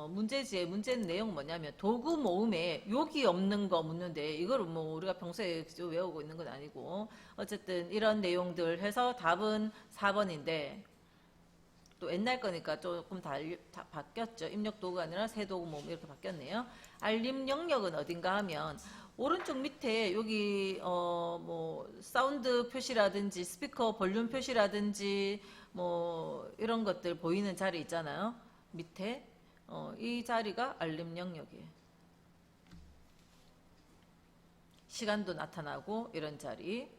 Speaker 1: 문제는 내용 뭐냐면 도구 모음에 욕이 없는 거 묻는데 이거를 뭐 우리가 평소에 외우고 있는 건 아니고 어쨌든 이런 내용들 해서 답은 4번인데 또 옛날 거니까 조금 다 바뀌었죠. 입력 도구가 아니라 새 도구 모음 이렇게 바뀌었네요. 알림 영역은 어딘가 하면 오른쪽 밑에 여기 뭐 사운드 표시라든지 스피커 볼륨 표시라든지 뭐 이런 것들 보이는 자리 있잖아요. 밑에 이 자리가 알림 영역이에요. 시간도 나타나고 이런 자리.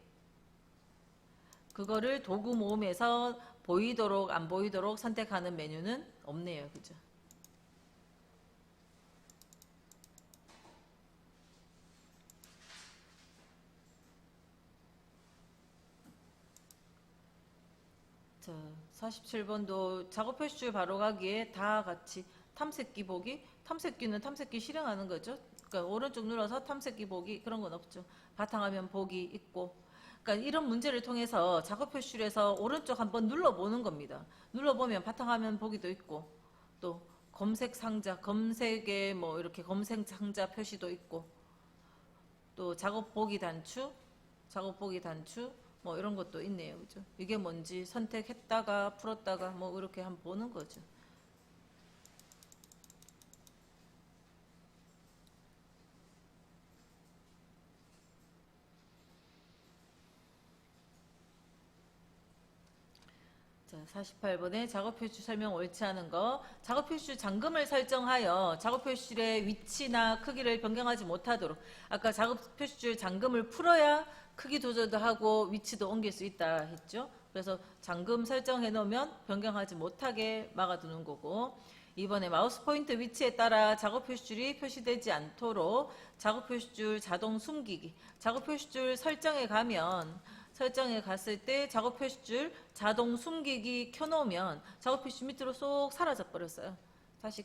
Speaker 1: 그거를 도구 모음에서 보이도록 안 보이도록 선택하는 메뉴는 없네요. 그죠? 자, 47번도 작업 표시줄 바로가기에 다 같이 탐색기 보기. 탐색기는 탐색기 실행하는 거죠. 그러니까 오른쪽 눌러서 탐색기 보기 그런 건 없죠. 바탕화면 보기 있고. 그러니까 이런 문제를 통해서 작업 표시줄에서 오른쪽 한번 눌러보는 겁니다. 눌러보면 바탕화면 보기도 있고 또 검색 상자, 검색에 뭐 이렇게 검색 상자 표시도 있고 또 작업 보기 단추 뭐 이런 것도 있네요. 그죠? 이게 뭔지 선택했다가 풀었다가 뭐 이렇게 한번 보는 거죠. 자, 48번에 작업 표시줄 설명 옳지 않은 거. 작업 표시줄 잠금을 설정하여 작업 표시줄의 위치나 크기를 변경하지 못하도록 아까 작업 표시줄 잠금을 풀어야 크기 조절도 하고 위치도 옮길 수 있다 했죠. 그래서 잠금 설정해 놓으면 변경하지 못하게 막아두는 거고 이번에 마우스 포인터 위치에 따라 작업 표시줄이 표시되지 않도록 작업 표시줄 자동 숨기기 작업 표시줄 설정에 갔을 때 작업 표시줄 자동 숨기기 켜놓으면 작업 표시줄 밑으로 쏙 사라져 버렸어요. 다시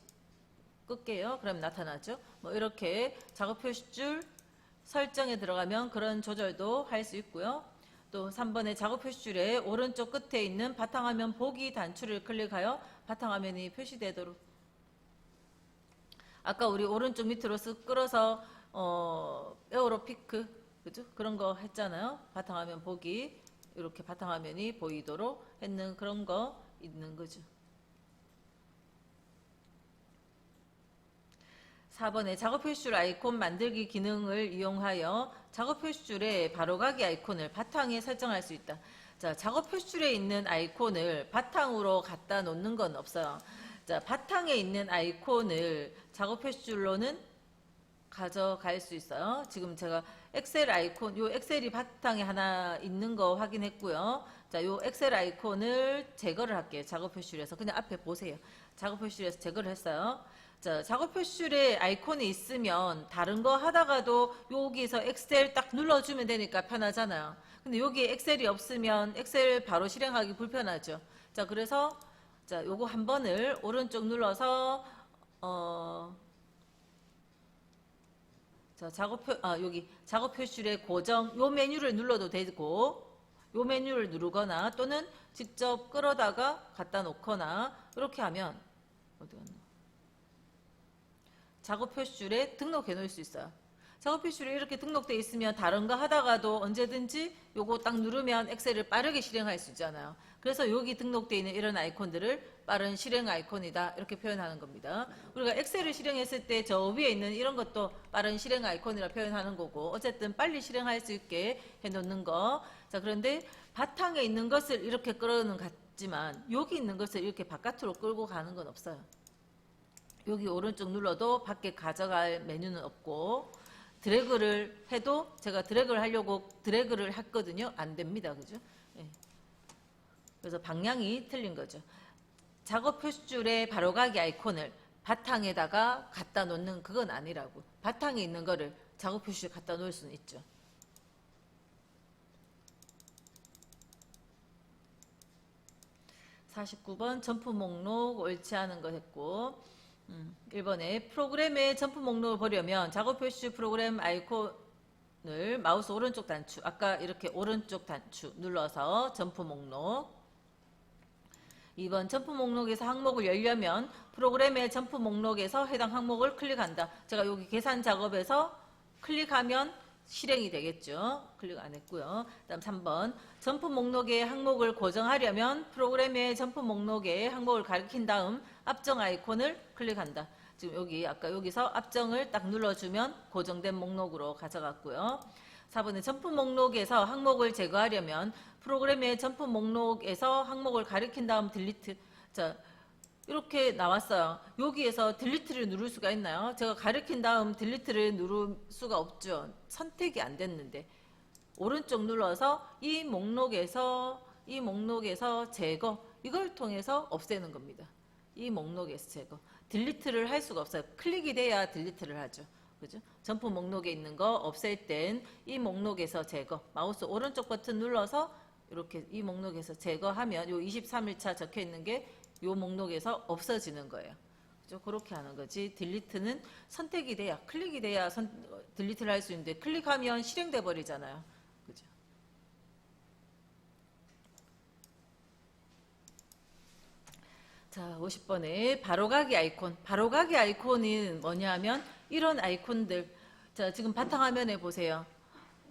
Speaker 1: 끌게요. 그럼 나타나죠. 뭐 이렇게 작업 표시줄 설정에 들어가면 그런 조절도 할 수 있고요. 또 3번의 작업 표시줄의 오른쪽 끝에 있는 바탕화면 보기 단추를 클릭하여 바탕화면이 표시되도록 아까 우리 오른쪽 밑으로 쓱 끌어서 에어로 피크 그죠? 그런 거 했잖아요. 바탕화면 보기 이렇게 바탕화면이 보이도록 했는 그런 거 있는 거죠. 4번에 작업 표시줄 아이콘 만들기 기능을 이용하여 작업 표시줄에 바로가기 아이콘을 바탕에 설정할 수 있다. 자, 작업 표시줄에 있는 아이콘을 바탕으로 갖다 놓는 건 없어요. 자, 바탕에 있는 아이콘을 작업 표시줄로는 가져갈 수 있어요. 지금 제가 엑셀 아이콘, 요 엑셀이 바탕에 하나 있는 거 확인했고요. 자, 요 엑셀 아이콘을 제거를 할게요. 작업 표시줄에서. 그냥 앞에 보세요. 작업 표시줄에서 제거를 했어요. 자, 작업 표시줄에 아이콘이 있으면 다른 거 하다가도 여기서 엑셀 딱 눌러주면 되니까 편하잖아요. 근데 여기에 엑셀이 없으면 엑셀 바로 실행하기 불편하죠. 자, 그래서 자, 요거 한 번을 오른쪽 눌러서 자, 여기 작업 표시줄의 고정 요 메뉴를 눌러도 되고 요 메뉴를 누르거나 또는 직접 끌어다가 갖다 놓거나 이렇게 하면 어디 갔나? 작업 표시줄에 등록해 놓을 수 있어요. 작업 표시줄에 이렇게 등록돼 있으면 다른 거 하다가도 언제든지 요거 딱 누르면 엑셀을 빠르게 실행할 수 있잖아요. 그래서 여기 등록돼 있는 이런 아이콘들을 빠른 실행 아이콘이다 이렇게 표현하는 겁니다. 우리가 엑셀을 실행했을 때 저 위에 있는 이런 것도 빠른 실행 아이콘이라 표현하는 거고 어쨌든 빨리 실행할 수 있게 해놓는 거. 자, 그런데 바탕에 있는 것을 이렇게 끌어는 갔지만 여기 있는 것을 이렇게 바깥으로 끌고 가는 건 없어요. 여기 오른쪽 눌러도 밖에 가져갈 메뉴는 없고 드래그를 해도 제가 드래그를 하려고 드래그를 했거든요. 안 됩니다. 그죠? 예. 그래서 방향이 틀린 거죠. 작업 표시줄에 바로가기 아이콘을 바탕에다가 갖다 놓는 그건 아니라고. 바탕에 있는 거를 작업 표시줄에 갖다 놓을 수는 있죠. (49번) 점프 목록 옳지 않은 거 했고 1번에 프로그램의 점프 목록을 보려면 작업 표시줄 프로그램 아이콘을 마우스 오른쪽 단추 아까 이렇게 오른쪽 단추 눌러서 점프 목록. 2번 점프 목록에서 항목을 열려면 프로그램의 점프 목록에서 해당 항목을 클릭한다. 제가 여기 계산 작업에서 클릭하면 실행이 되겠죠. 클릭 안 했고요. 다음 3번 점프 목록의 항목을 고정하려면 프로그램의 점프 목록의 항목을 가리킨 다음 앞정 아이콘을 클릭한다. 지금 여기 아까 여기서 앞정을 딱 눌러주면 고정된 목록으로 가져갔고요. 4번에 점프 목록에서 항목을 제거하려면 프로그램의 점프 목록에서 항목을 가리킨 다음 딜리트. 자, 이렇게 나왔어요. 여기에서 딜리트를 누를 수가 있나요? 제가 가리킨 다음 딜리트를 누를 수가 없죠. 선택이 안 됐는데 오른쪽 눌러서 이 목록에서 제거 이걸 통해서 없애는 겁니다. 이 목록에서 제거. 딜리트를 할 수가 없어요. 클릭이 돼야 딜리트를 하죠. 그죠? 점프 목록에 있는 거 없앨 땐 이 목록에서 제거. 마우스 오른쪽 버튼 눌러서 이렇게 이 목록에서 제거하면 요 23일차 적혀 있는 게 요 목록에서 없어지는 거예요. 그죠? 그렇게 하는 거지. 딜리트는 선택이 돼야 클릭이 돼야 딜리트를 할 수 있는데 클릭하면 실행돼 버리잖아요. 그죠? 자, 50번에 바로가기 아이콘. 바로가기 아이콘은 뭐냐면 이런 아이콘들. 자, 지금 바탕화면에 보세요.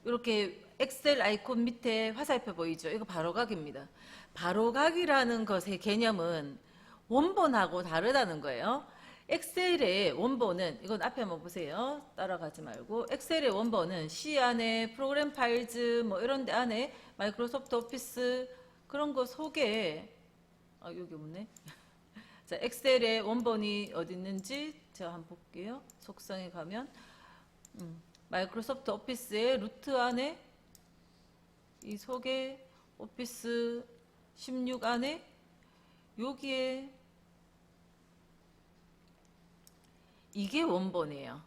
Speaker 1: 이렇게 엑셀 아이콘 밑에 화살표 보이죠? 이거 바로가기입니다. 바로가기라는 것의 개념은 원본하고 다르다는 거예요. 엑셀의 원본은 이건 앞에 한번 보세요. 따라가지 말고 엑셀의 원본은 C 안에 프로그램 파일즈 뭐 이런 데 안에 마이크로소프트 오피스 그런 거 속에 여기 없네. 자, 엑셀의 원본이 어디 있는지 제가 한번 볼게요. 속성에 가면 마이크로소프트 오피스의 루트 안에 이 속에 오피스 16 안에 여기에 이게 원본이에요.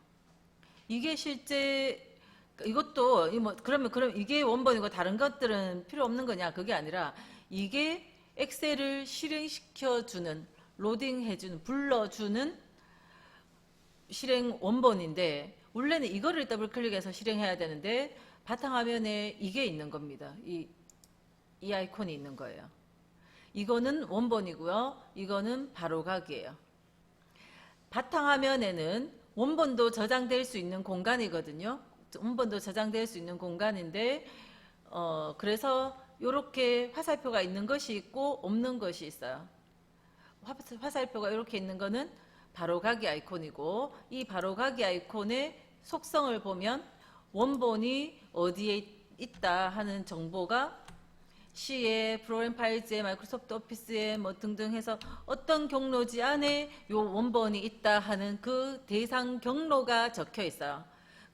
Speaker 1: 이게 실제 이것도 그러면 이게 원본이고 다른 것들은 필요 없는 거냐? 그게 아니라 이게 엑셀을 실행시켜주는 로딩해주는 불러주는 실행 원본인데 원래는 이거를 더블 클릭해서 실행해야 되는데 바탕화면에 이게 있는 겁니다. 이 아이콘이 있는 거예요. 이거는 원본이고요. 이거는 바로가기예요. 바탕화면에는 원본도 저장될 수 있는 공간이거든요. 원본도 저장될 수 있는 공간인데 그래서 이렇게 화살표가 있는 것이 있고 없는 것이 있어요. 화살표가 이렇게 있는 거는 바로가기 아이콘이고, 이 바로가기 아이콘의 속성을 보면 원본이 어디에 있다 하는 정보가 C에, 프로그램 파일즈에, 마이크로소프트 오피스에 뭐 등등 해서 어떤 경로지 안에 요 원본이 있다 하는 그 대상 경로가 적혀 있어요.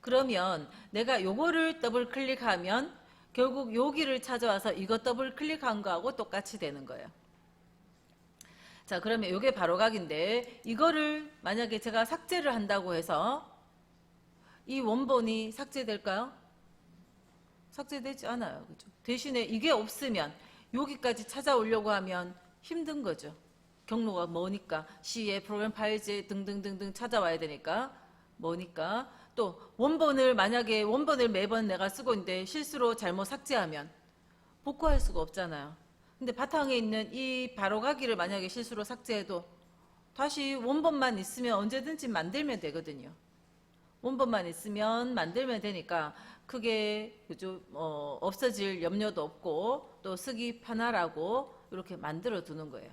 Speaker 1: 그러면 내가 요거를 더블 클릭하면 결국 여기를 찾아와서 이거 더블 클릭한 거하고 똑같이 되는 거예요. 자, 그러면 요게 바로각인데, 이거를 만약에 제가 삭제를 한다고 해서 이 원본이 삭제될까요? 삭제되지 않아요. 그죠? 대신에 이게 없으면 여기까지 찾아오려고 하면 힘든 거죠. 경로가 머니까, C에, 프로그램 파일즈 등등등등 찾아와야 되니까 머니까. 또 원본을 만약에 원본을 매번 내가 쓰고 있는데 실수로 잘못 삭제하면 복구할 수가 없잖아요. 근데 바탕에 있는 이 바로가기를 만약에 실수로 삭제해도 다시 원본만 있으면 언제든지 만들면 되거든요. 원본만 있으면 만들면 되니까 크게 그죠? 없어질 염려도 없고 또 쓰기 편하라고 이렇게 만들어 두는 거예요.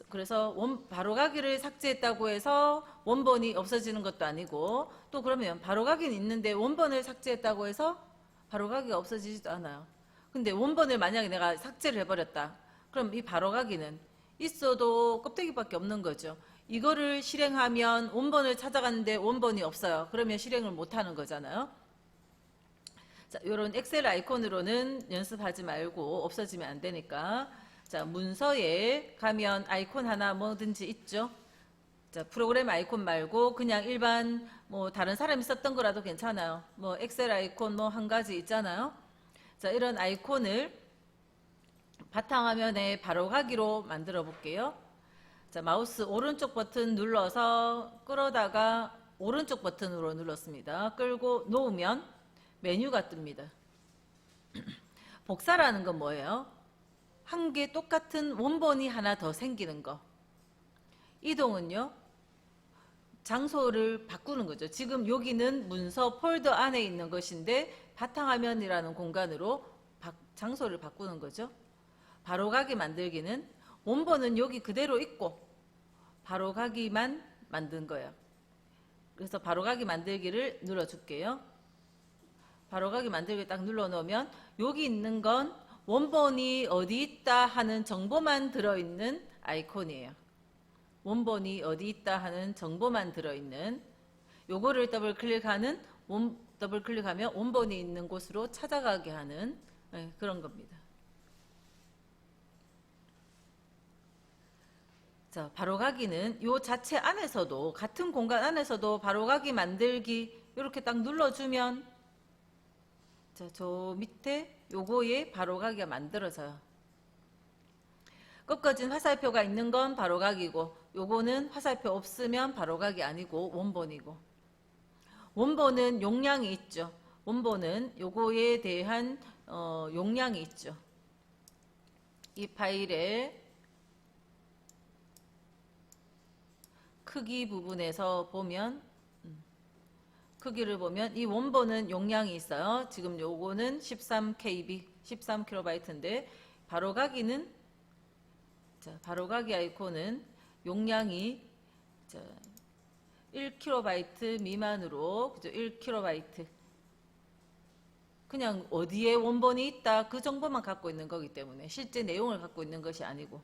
Speaker 1: 그래서 바로가기를 삭제했다고 해서 원본이 없어지는 것도 아니고, 또 그러면 바로가기는 있는데 원본을 삭제했다고 해서 바로가기가 없어지지도 않아요. 근데 원본을 만약에 내가 삭제를 해버렸다. 그럼 이 바로가기는 있어도 껍데기밖에 없는 거죠. 이거를 실행하면 원본을 찾아갔는데 원본이 없어요. 그러면 실행을 못 하는 거잖아요. 자, 요런 엑셀 아이콘으로는 연습하지 말고 없어지면 안 되니까. 자, 문서에 가면 아이콘 하나 뭐든지 있죠. 자, 프로그램 아이콘 말고 그냥 일반 뭐 다른 사람이 썼던 거라도 괜찮아요. 뭐 엑셀 아이콘 뭐 한 가지 있잖아요. 자, 이런 아이콘을 바탕화면에 바로가기로 만들어 볼게요. 자, 마우스 오른쪽 버튼 눌러서 끌어다가 오른쪽 버튼으로 눌렀습니다. 끌고 놓으면 메뉴가 뜹니다. 복사라는 건 뭐예요? 한 개 똑같은 원본이 하나 더 생기는 거. 이동은요, 장소를 바꾸는 거죠. 지금 여기는 문서 폴더 안에 있는 것인데 바탕화면이라는 공간으로 장소를 바꾸는 거죠. 바로가기 만들기는 원본은 여기 그대로 있고 바로가기만 만든 거예요. 그래서 바로가기 만들기를 눌러줄게요. 바로가기 만들기 딱 눌러놓으면 여기 있는 건 원본이 어디 있다 하는 정보만 들어있는 아이콘이에요. 원본이 어디 있다 하는 정보만 들어있는, 요거를 더블 클릭하면 원본이 있는 곳으로 찾아가게 하는 그런 겁니다. 자, 바로가기는 요 자체 안에서도, 같은 공간 안에서도 바로가기 만들기 이렇게 딱 눌러주면, 자, 저 밑에 요거에 바로가기가 만들어져요. 꺾어진 화살표가 있는 건 바로가기고, 요거는 화살표 없으면 바로가기 아니고 원본이고. 원본은 용량이 있죠. 원본은 요거에 대한 용량이 있죠. 이 파일의 크기 부분에서 보면, 크기를 보면 이 원본은 용량이 있어요. 지금 요거는 13KB, 13KB인데 바로가기는, 자, 바로가기 아이콘은 용량이 1KB 미만으로, 그죠? 1KB. 그냥 어디에 원본이 있다 그 정보만 갖고 있는 거기 때문에 실제 내용을 갖고 있는 것이 아니고.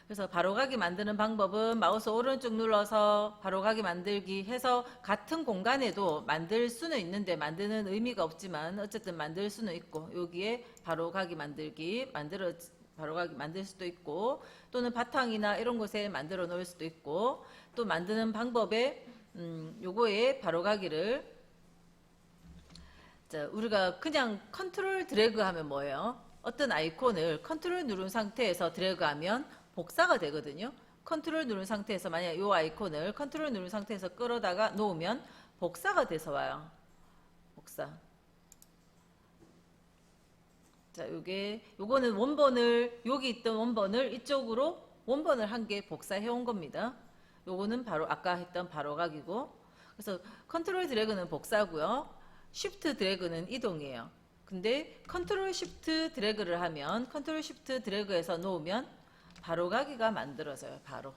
Speaker 1: 그래서 바로가기 만드는 방법은 마우스 오른쪽 눌러서 바로가기 만들기 해서 같은 공간에도 만들 수는 있는데 만드는 의미가 없지만 어쨌든 만들 수는 있고, 여기에 바로가기 만들기 바로가기 만들 수도 있고, 또는 바탕이나 이런 곳에 만들어 놓을 수도 있고, 또 만드는 방법에 요거에 바로가기를, 자, 우리가 그냥 컨트롤 드래그 하면 뭐예요? 어떤 아이콘을 컨트롤 누른 상태에서 드래그 하면 복사가 되거든요. 컨트롤 누른 상태에서 만약 이 아이콘을 컨트롤 누른 상태에서 끌어다가 놓으면 복사가 돼서 와요. 복사. 자, 요거는 원본을, 여기 있던 원본을 이쪽으로 원본을 한 개 복사해 온 겁니다. 요거는 바로 아까 했던 바로가기고. 그래서 컨트롤 드래그는 복사고요. 쉬프트 드래그는 이동이에요. 근데 컨트롤 쉬프트 드래그를 하면, 컨트롤 쉬프트 드래그해서 놓으면 바로가기가 만들어져요. 바로.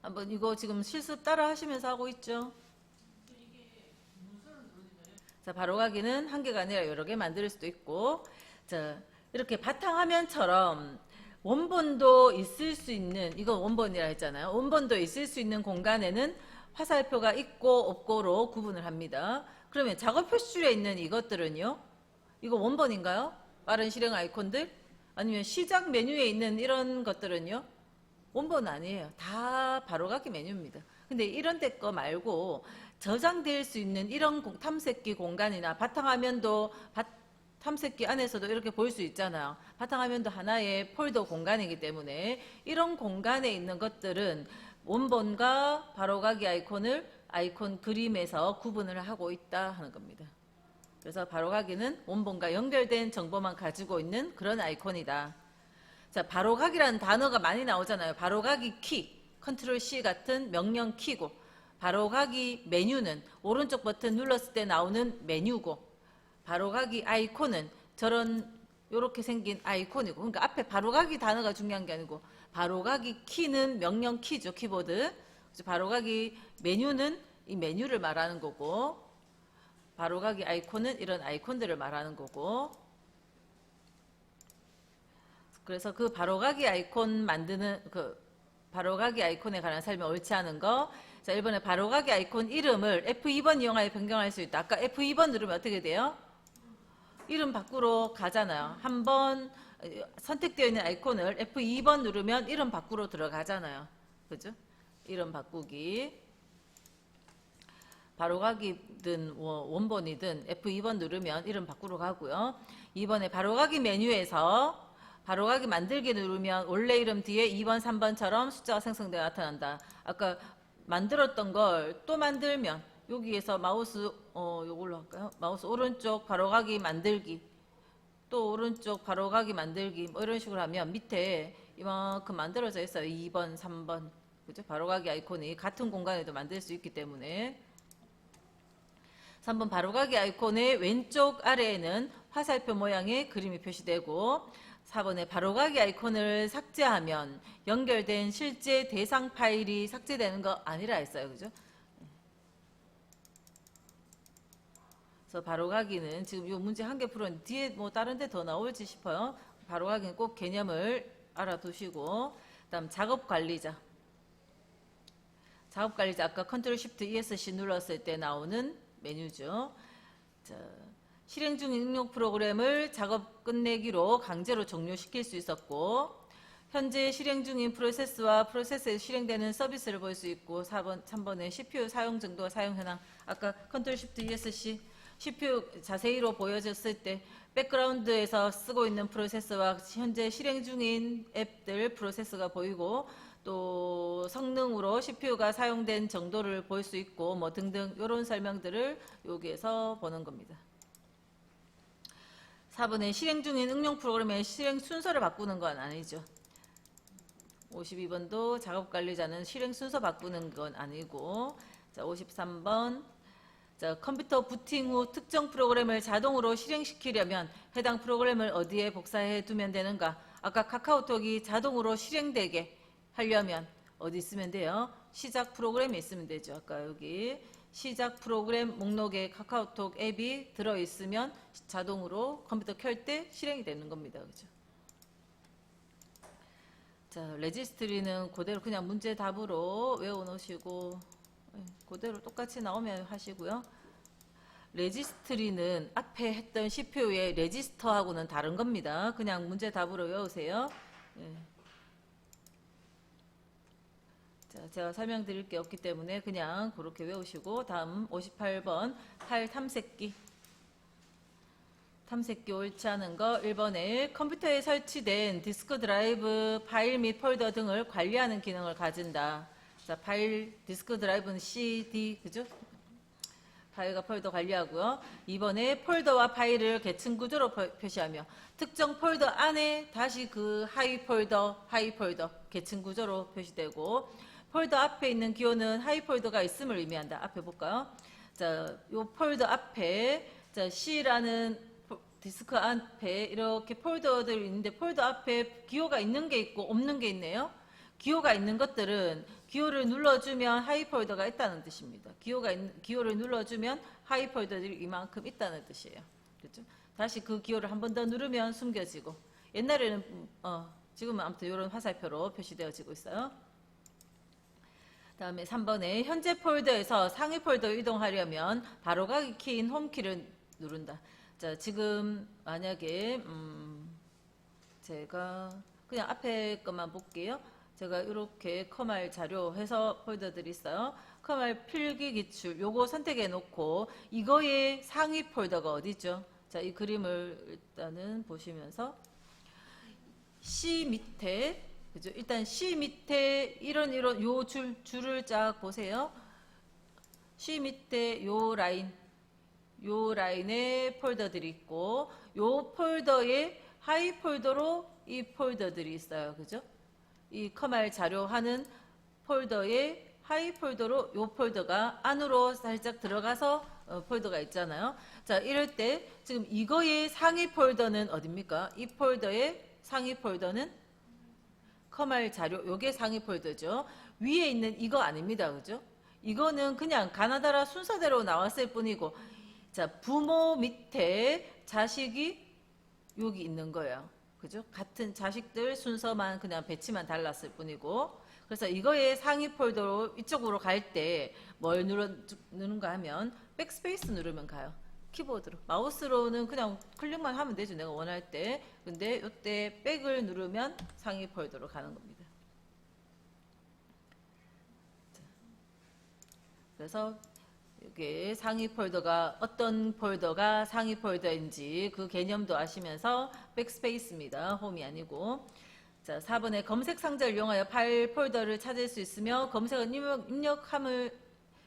Speaker 1: 한번 이거 지금 실습 따라 하시면서 하고 있죠? 자, 바로가기는 한 개가 아니라 여러 개 만들 수도 있고, 자, 이렇게 바탕화면처럼 원본도 있을 수 있는, 이거 원본이라 했잖아요. 원본도 있을 수 있는 공간에는 화살표가 있고 없고로 구분을 합니다. 그러면 작업 표시줄에 있는 이것들은요? 이거 원본인가요? 빠른 실행 아이콘들? 아니면 시작 메뉴에 있는 이런 것들은요? 원본 아니에요. 다 바로가기 메뉴입니다. 근데 이런 데 거 말고 저장될 수 있는 이런 탐색기 공간이나 바탕화면도 탐색기 안에서도 이렇게 볼 수 있잖아요. 바탕화면도 하나의 폴더 공간이기 때문에 이런 공간에 있는 것들은 원본과 바로가기 아이콘을 아이콘 그림에서 구분을 하고 있다 하는 겁니다. 그래서 바로가기는 원본과 연결된 정보만 가지고 있는 그런 아이콘이다. 자, 바로가기라는 단어가 많이 나오잖아요. 바로가기 키, 컨트롤 C 같은 명령 키고, 바로가기 메뉴는 오른쪽 버튼 눌렀을 때 나오는 메뉴고, 바로가기 아이콘은 저런 요렇게 생긴 아이콘이고, 그러니까 앞에 바로가기 단어가 중요한 게 아니고 바로가기 키는 명령 키죠, 키보드. 그래서 바로가기 메뉴는 이 메뉴를 말하는 거고, 바로가기 아이콘은 이런 아이콘들을 말하는 거고, 그래서 그 바로가기 아이콘 만드는 그 바로가기 아이콘에 관한 설명 옳지 않은 거. 자, 1번에 바로가기 아이콘 이름을 F2번 이용하여 변경할 수 있다. 아까 F2번 누르면 어떻게 돼요? 이름 밖으로 가잖아요. 한번 선택되어 있는 아이콘을 F2번 누르면 이름 밖으로 들어가잖아요. 그죠? 이름 바꾸기. 바로가기든 원본이든 F2번 누르면 이름 밖으로 가고요. 2번에 바로가기 메뉴에서 바로가기 만들기 누르면 원래 이름 뒤에 2번, 3번처럼 숫자가 생성되어 나타난다. 아까 만들었던 걸 또 만들면 여기에서 마우스 요걸로 할까요? 마우스 오른쪽 바로가기 만들기, 또 오른쪽 바로가기 만들기 뭐 이런 식으로 하면 밑에 이만큼 만들어져 있어요. 2번, 3번. 그죠? 바로가기 아이콘이 같은 공간에도 만들 수 있기 때문에. 3번 바로가기 아이콘의 왼쪽 아래에는 화살표 모양의 그림이 표시되고, 4번에 바로가기 아이콘을 삭제하면 연결된 실제 대상 파일이 삭제되는 거 아니라 했어요. 그죠? 그래서 바로가기는 지금 이 문제 한 개 풀었는데 뒤에 뭐 다른 데 더 나올지 싶어요. 바로가기는 꼭 개념을 알아두시고, 그다음 작업관리자. 작업관리자 아까 컨트롤 쉬프트 ESC 눌렀을 때 나오는 메뉴죠. 자, 실행 중 응용 프로그램을 작업 끝내기로 강제로 종료시킬 수 있었고, 현재 실행 중인 프로세스와 프로세스에 실행되는 서비스를 볼 수 있고, 3번에 CPU 사용 정도와 사용 현황. 아까 컨트롤 쉬프트 ESC CPU 자세히로 보여줬을 때 백그라운드에서 쓰고 있는 프로세스와 현재 실행 중인 앱들 프로세스가 보이고, 또 성능으로 CPU가 사용된 정도를 볼 수 있고 뭐 등등 이런 설명들을 여기에서 보는 겁니다. 4번에 실행 중인 응용 프로그램의 실행 순서를 바꾸는 건 아니죠. 52번도 작업관리자는 실행 순서 바꾸는 건 아니고, 자, 53번 자, 컴퓨터 부팅 후 특정 프로그램을 자동으로 실행시키려면 해당 프로그램을 어디에 복사해 두면 되는가? 아까 카카오톡이 자동으로 실행되게 하려면 어디 쓰면 돼요? 시작 프로그램에 있으면 되죠. 아까 여기 시작 프로그램 목록에 카카오톡 앱이 들어있으면 자동으로 컴퓨터 켤 때 실행이 되는 겁니다. 그죠? 자, 레지스트리는 그대로 그냥 문제 답으로 외워놓으시고 그대로 똑같이 나오면 하시고요. 레지스트리는 앞에 했던 CPU의 레지스터하고는 다른 겁니다. 그냥 문제 답으로 외우세요. 예. 자, 제가 설명드릴 게 없기 때문에 그냥 그렇게 외우시고, 다음 58번 파일 탐색기. 탐색기 옳지 않은 거 1번에 컴퓨터에 설치된 디스크 드라이브, 파일 및 폴더 등을 관리하는 기능을 가진다. 자, 파일, 디스크 드라이브는 CD, 그죠? 파일과 폴더 관리하고요. 2번에 폴더와 파일을 계층 구조로 표시하며 특정 폴더 안에 다시 그 하위 폴더 계층 구조로 표시되고, 폴더 앞에 있는 기호는 하위 폴더가 있음을 의미한다. 앞에 볼까요? 자, 요 폴더 앞에 자, C라는 디스크 앞에 이렇게 폴더들이 있는데 폴더 앞에 기호가 있는 게 있고 없는 게 있네요. 기호가 있는 것들은 기호를 눌러주면 하위 폴더가 있다는 뜻입니다. 기호를 눌러주면 하위 폴더들이 이만큼 있다는 뜻이에요. 그렇죠? 다시 그 기호를 한 번 더 누르면 숨겨지고, 옛날에는 지금은 아무튼 이런 화살표로 표시되어지고 있어요. 다음에 3번에 현재 폴더에서 상위 폴더로 이동하려면 바로가기 키인 홈키를 누른다. 자, 지금 만약에 제가 그냥 앞에 것만 볼게요. 제가 이렇게 커말 자료 해서 폴더들이 있어요. 커말 필기 기출 요거 선택해 놓고 이거의 상위 폴더가 어디죠? 자, 이 그림을 일단은 보시면서 C 밑에, 그죠? 일단 C 밑에 이런 요 줄을 쫙 보세요. C 밑에 요 라인에 폴더들이 있고, 요 폴더에 하위 폴더로 이 폴더들이 있어요. 그죠? 이 커말 자료 하는 폴더에 하위 폴더로 요 폴더가 안으로 살짝 들어가서 폴더가 있잖아요. 자, 이럴 때 지금 이거의 상위 폴더는 어딥니까? 이 폴더의 상위 폴더는 커말 자료, 요게 상위 폴더죠. 위에 있는 이거 아닙니다. 그죠? 이거는 그냥 가나다라 순서대로 나왔을 뿐이고, 자, 부모 밑에 자식이 여기 있는 거예요. 그죠? 같은 자식들 순서만 그냥 배치만 달랐을 뿐이고, 그래서 이거의 상위 폴더로 이쪽으로 갈 때 뭘 누른가 하면 백스페이스 누르면 가요. 키보드로. 마우스로는 그냥 클릭만 하면 되죠. 내가 원할 때. 근데 이때 백을 누르면 상위 폴더로 가는 겁니다. 자, 그래서 이게 상위 폴더가 어떤 폴더가 상위 폴더인지 그 개념도 아시면서 백스페이스입니다. 홈이 아니고. 자, 4번에 검색 상자를 이용하여 파일 폴더를 찾을 수 있으며 검색은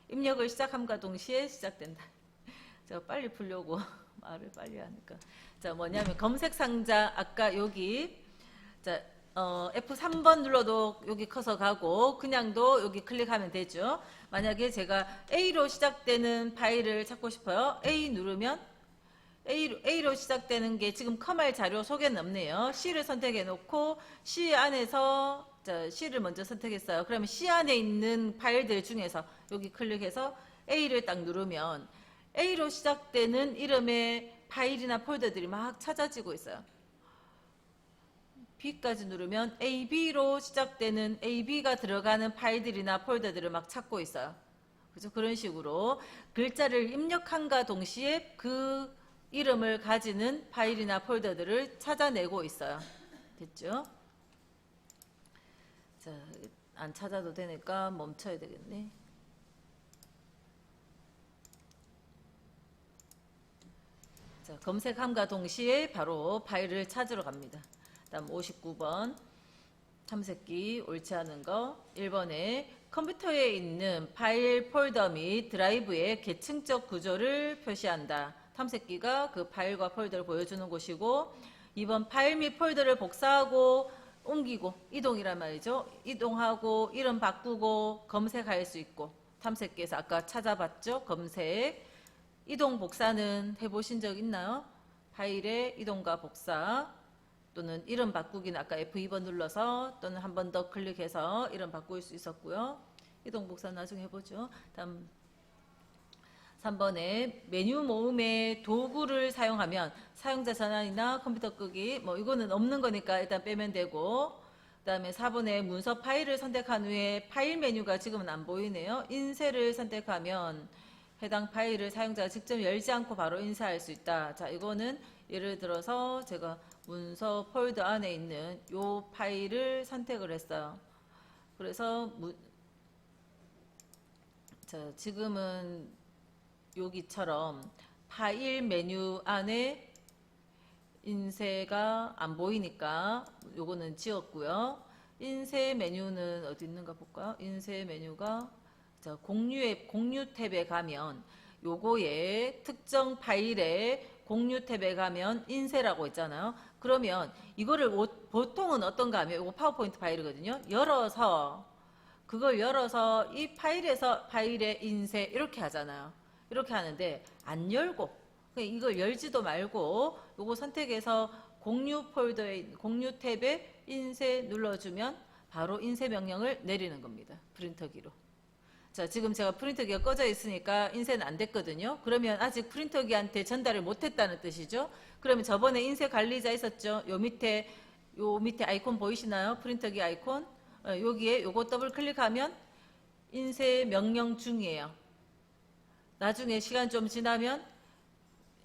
Speaker 1: 입력을 시작함과 동시에 시작된다. 제가 빨리 풀려고 말을 빨리 하니까. 자, 뭐냐면 검색 상자 아까 여기 자, F3번 눌러도 여기 커서 가고 그냥도 여기 클릭하면 되죠. 만약에 제가 A로 시작되는 파일을 찾고 싶어요. A 누르면 A로 시작되는 게 지금 커말 자료 속에는 없네요. C를 선택해 놓고 C 안에서 자, C를 먼저 선택했어요. 그러면 C 안에 있는 파일들 중에서 여기 클릭해서 A를 딱 누르면 A로 시작되는 이름의 파일이나 폴더들이 막 찾아지고 있어요. B까지 누르면 AB로 시작되는 AB가 들어가는 파일들이나 폴더들을 막 찾고 있어요. 그죠? 그런 식으로 글자를 입력함과 동시에 그 이름을 가지는 파일이나 폴더들을 찾아내고 있어요. 됐죠? 자, 안 찾아도 되니까 멈춰야 되겠네. 자, 검색함과 동시에 바로 파일을 찾으러 갑니다. 다음 59번 탐색기 옳지 않은 거. 1번에 컴퓨터에 있는 파일 폴더 및 드라이브의 계층적 구조를 표시한다. 탐색기가 그 파일과 폴더를 보여주는 곳이고, 2번 파일 및 폴더를 복사하고 옮기고 이동이란 말이죠. 이동하고 이름 바꾸고 검색할 수 있고, 탐색기에서 아까 찾아봤죠. 검색 이동 복사는 해보신 적 있나요? 파일의 이동과 복사 또는 이름 바꾸기는 아까 F2번 눌러서 또는 한 번 더 클릭해서 이름 바꿀 수 있었고요. 이동 복사 나중에 해보죠. 다음 3번에 메뉴 모음의 도구를 사용하면 사용자 전환이나 컴퓨터 끄기 뭐 이거는 없는 거니까 일단 빼면 되고, 그 다음에 4번에 문서 파일을 선택한 후에 파일 메뉴가 지금은 안 보이네요. 인쇄를 선택하면 해당 파일을 사용자가 직접 열지 않고 바로 인쇄할 수 있다. 자, 이거는 예를 들어서 제가 문서 폴더 안에 있는 요 파일을 선택을 했어요. 그래서 자, 지금은 여기처럼 파일 메뉴 안에 인쇄가 안 보이니까 요거는 지웠고요. 인쇄 메뉴는 어디 있는가 볼까요? 인쇄 메뉴가 자, 공유 탭에 가면 요거에 특정 파일에 공유 탭에 가면 인쇄라고 있잖아요. 그러면 이거를 보통은 어떤가 하면 이거 파워포인트 파일이거든요. 그걸 열어서 이 파일에서 파일에 인쇄 이렇게 하잖아요. 이렇게 하는데 안 열고 이걸 열지도 말고 요거 선택해서 공유 폴더에 공유 탭에 인쇄 눌러주면 바로 인쇄 명령을 내리는 겁니다. 프린터기로. 자, 지금 제가 프린터기가 꺼져 있으니까 인쇄는 안 됐거든요. 그러면 아직 프린터기한테 전달을 못했다는 뜻이죠. 그러면 저번에 인쇄 관리자 있었죠. 요 밑에 아이콘 보이시나요? 프린터기 아이콘. 여기에 요거 더블 클릭하면 인쇄 명령 중이에요. 나중에 시간 좀 지나면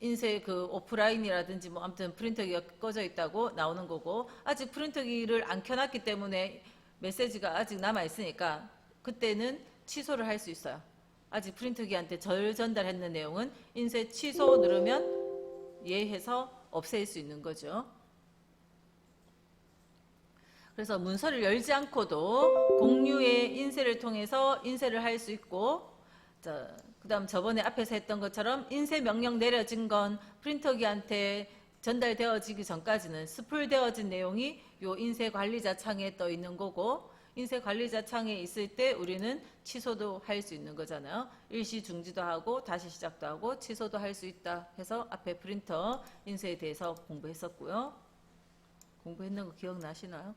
Speaker 1: 인쇄 그 오프라인이라든지 뭐 아무튼 프린터기가 꺼져 있다고 나오는 거고, 아직 프린터기를 안 켜놨기 때문에 메시지가 아직 남아 있으니까 그때는 취소를 할 수 있어요. 아직 프린터기한테 전달했는 내용은 인쇄 취소 누르면 예해서 없앨 수 있는 거죠. 그래서 문서를 열지 않고도 공유의 인쇄를 통해서 인쇄를 할 수 있고, 자, 그다음 저번에 앞에서 했던 것처럼 인쇄 명령 내려진 건 프린터기한테 전달되어지기 전까지는 스풀되어진 내용이 요 인쇄 관리자 창에 떠 있는 거고, 인쇄 관리자 창에 있을 때 우리는 취소도 할 수 있는 거잖아요. 일시 중지도 하고 다시 시작도 하고 취소도 할 수 있다 해서 앞에 프린터 인쇄에 대해서 공부했었고요. 공부했는 거 기억나시나요?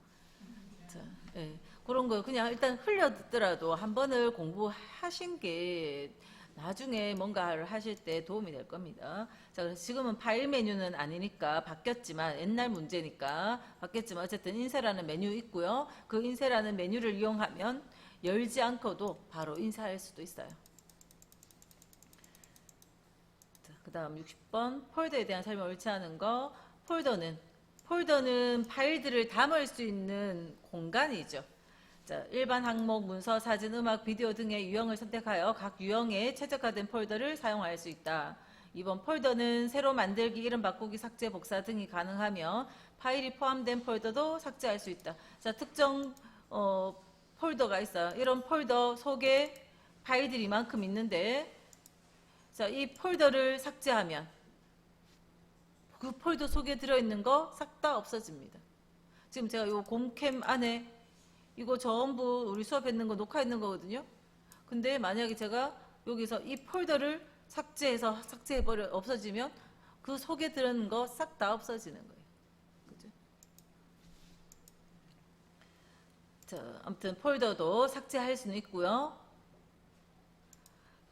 Speaker 1: 자, 예. 그런 거 그냥 일단 흘려듣더라도 한 번을 공부하신 게 나중에 뭔가를 하실 때 도움이 될 겁니다. 자, 그래서 지금은 파일 메뉴는 아니니까 바뀌었지만, 옛날 문제니까 바뀌었지만 어쨌든 인쇄라는 메뉴 있고요. 그 인쇄라는 메뉴를 이용하면 열지 않고도 바로 인쇄할 수도 있어요. 자, 그 다음 60번 폴더에 대한 설명 옳지 않은 거. 폴더는 파일들을 담을 수 있는 공간이죠. 자, 일반 항목, 문서, 사진, 음악, 비디오 등의 유형을 선택하여 각 유형에 최적화된 폴더를 사용할 수 있다. 2번 폴더는 새로 만들기, 이름 바꾸기, 삭제, 복사 등이 가능하며 파일이 포함된 폴더도 삭제할 수 있다. 자, 특정 폴더가 있어요. 이런 폴더 속에 파일들이 이만큼 있는데, 자, 이 폴더를 삭제하면 그 폴더 속에 들어있는 거 싹 다 없어집니다. 지금 제가 이 곰캠 안에 이거 전부 우리 수업했는 거 녹화했는 거거든요. 근데 만약에 제가 여기서 이 폴더를 삭제해서 삭제해버려 없어지면 그 속에 들어있는 거 싹 다 없어지는 거예요. 그죠? 자, 아무튼 폴더도 삭제할 수는 있고요.